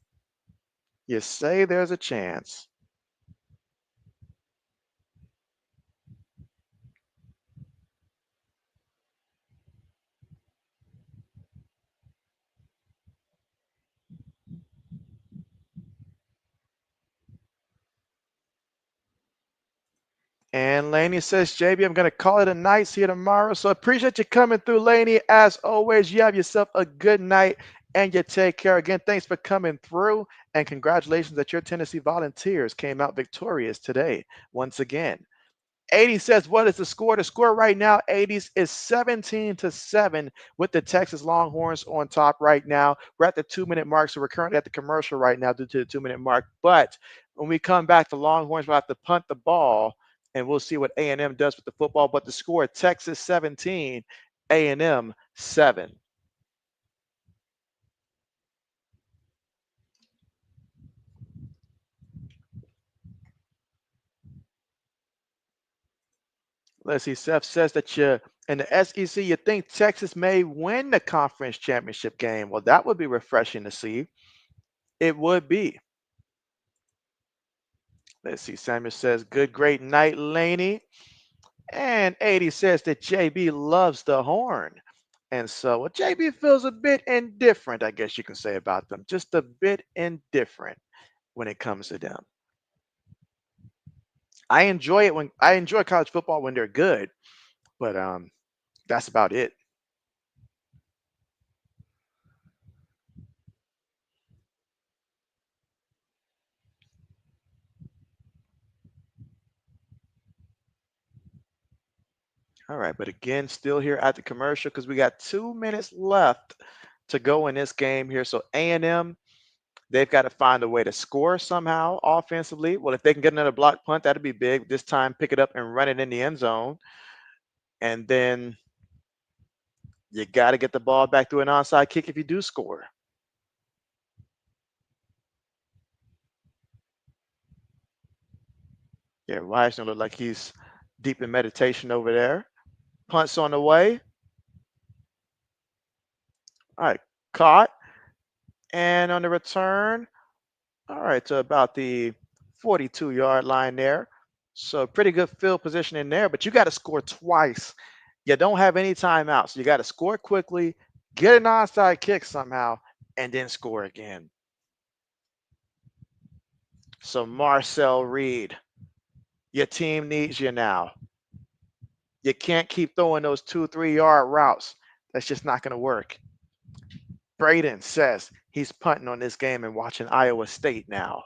Speaker 1: You say there's a chance. And Laney says, JB, I'm going to call it a night. See you tomorrow. So appreciate you coming through, Laney. As always, you have yourself a good night and you take care. Again, thanks for coming through. And congratulations that your Tennessee Volunteers came out victorious today once again. 80 says, what is the score? The score right now, 80s, is 17-7 with the Texas Longhorns on top right now. We're at the 2-minute mark, so we're currently at the commercial right now due to the 2-minute mark. But when we come back, the Longhorns will have to punt the ball, and we'll see what A&M does with the football. But the score, Texas 17, A&M 7. Let's see, Seth says that you in the SEC, you think Texas may win the conference championship game. Well, that would be refreshing to see. It would be. Let's see. Samuel says, good, great night, Laney. And 80 says that JB loves the horn. And so, well, JB feels a bit indifferent, I guess you can say about them. Just a bit indifferent when it comes to them. I enjoy college football when they're good, but that's about it. All right, but again, still here at the commercial because we got 2 minutes left to go in this game here. So A&M, they've got to find a way to score somehow offensively. Well, if they can get another block punt, that'd be big. This time, pick it up and run it in the end zone. And then you got to get the ball back to an onside kick if you do score. Yeah, Weisner look like he's deep in meditation over there. Punts on the way. All right, caught. And on the return, all right, to about the 42-yard line there. So pretty good field position in there, but you got to score twice. You don't have any timeouts. You got to score quickly, get an onside kick somehow, and then score again. So Marcel Reed, your team needs you now. You can't keep throwing those 2-3 yard routes. That's just not going to work. Braden says he's punting on this game and watching Iowa State now.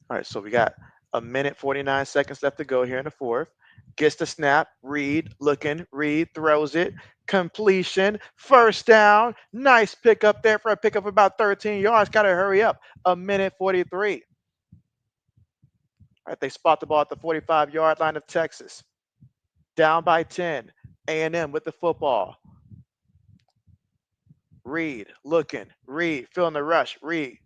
Speaker 1: All right, so we got a minute 49 seconds left to go here in the fourth. Gets the snap. Reed looking. Reed throws it. Completion. First down. Nice pick up there for a pickup of about 13 yards. Got to hurry up. A minute 43. All right, they spot the ball at the 45-yard line of Texas. Down by 10. A&M with the football. Reed looking. Reed feeling the rush. Reed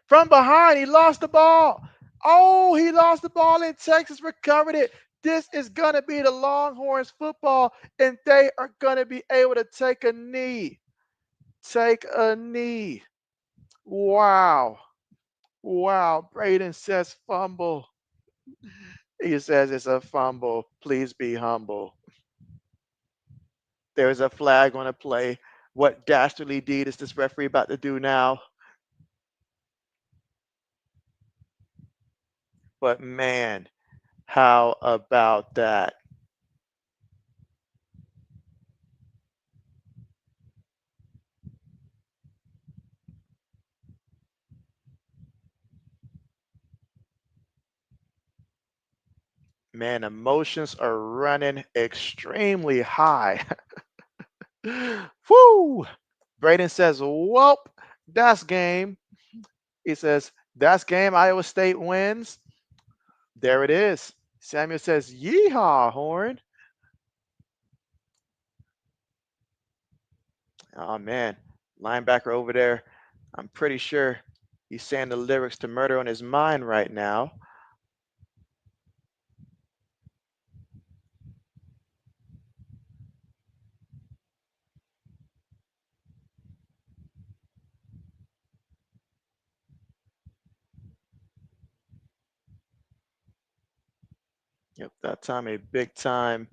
Speaker 1: from behind. He lost the ball. Oh, he lost the ball and Texas recovered it. This is going to be the Longhorns football, and they are going to be able to take a knee. Take a knee. Wow. Wow. Braden says fumble. He says it's a fumble. Please be humble. There's a flag on a play. What dastardly deed is this referee about to do now? But man, how about that? Man, emotions are running extremely high. Woo! Braden says, "Welp, that's game." He says, "That's game. Iowa State wins." There it is. Samuel says, "Yeehaw, Horn." Oh man, linebacker over there. I'm pretty sure he's saying the lyrics to Murder on His Mind right now. Yep, that time a big time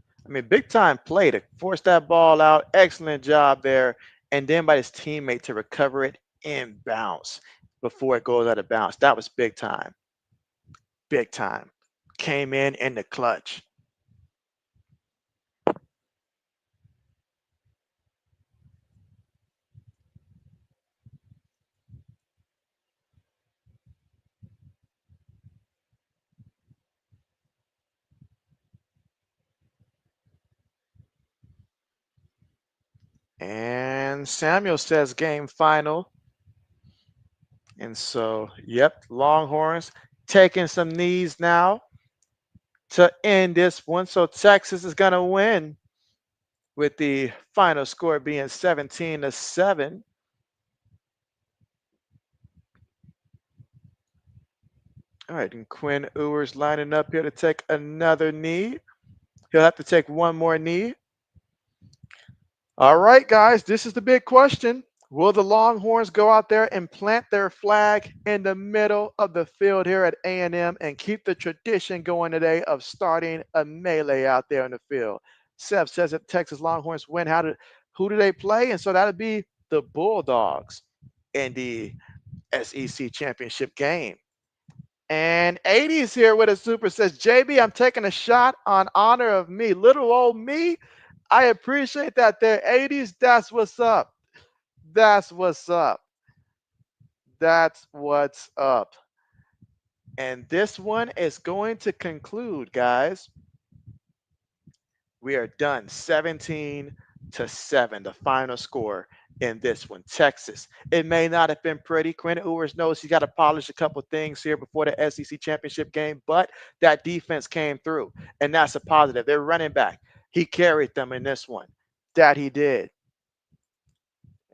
Speaker 1: play to force that ball out. Excellent job there. And then by his teammate to recover it in bounce before it goes out of bounds. That was big time. Big time. Came in the clutch. And Samuel says game final. And so, yep, Longhorns taking some knees now to end this one. So Texas is going to win with the final score being 17-7. All right, and Quinn Ewers lining up here to take another knee. He'll have to take one more knee. All right, guys, this is the big question. Will the Longhorns go out there and plant their flag in the middle of the field here at A&M and keep the tradition going today of starting a melee out there in the field? Seth says that Texas Longhorns win. Who do they play? And so that'll be the Bulldogs in the SEC championship game. And 80's here with a super says, JB, I'm taking a shot on honor of me. Little old me. I appreciate that there. 80's, that's what's up. That's what's up. That's what's up. And this one is going to conclude, guys. We are done. 17-7, the final score in this one. Texas. It may not have been pretty. Quentin Ewers knows he's got to polish a couple things here before the SEC championship game, but that defense came through, and that's a positive. They're running back. He carried them in this one. That he did.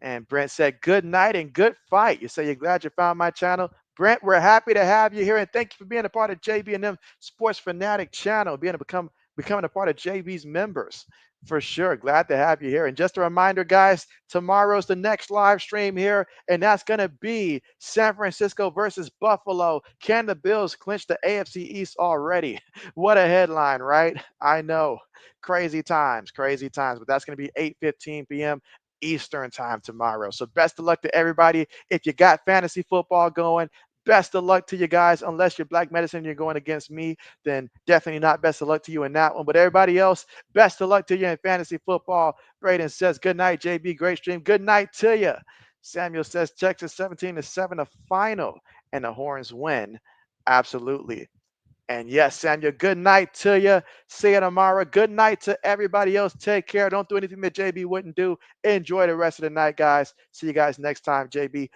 Speaker 1: And Brent said, good night and good fight. You say you're glad you found my channel. Brent, we're happy to have you here. And thank you for being a part of JB&M Sports Fanatic channel, becoming a part of JB's members. For sure. Glad to have you here. And just a reminder, guys, tomorrow's the next live stream here, and that's going to be San Francisco versus Buffalo. Can the Bills clinch the AFC East already? What a headline, right? I know. Crazy times, but that's going to be 8:15 p.m. Eastern time tomorrow. So best of luck to everybody. If you got fantasy football going, best of luck to you guys. Unless you're Black Medicine, you're going against me, then definitely not best of luck to you in that one. But everybody else, best of luck to you in fantasy football. Braden says, good night, JB. Great stream. Good night to you. Samuel says, Texas 17-7, a final, and the Horns win. Absolutely. And yes, Samuel, good night to you. See you tomorrow. Good night to everybody else. Take care. Don't do anything that JB wouldn't do. Enjoy the rest of the night, guys. See you guys next time, JB.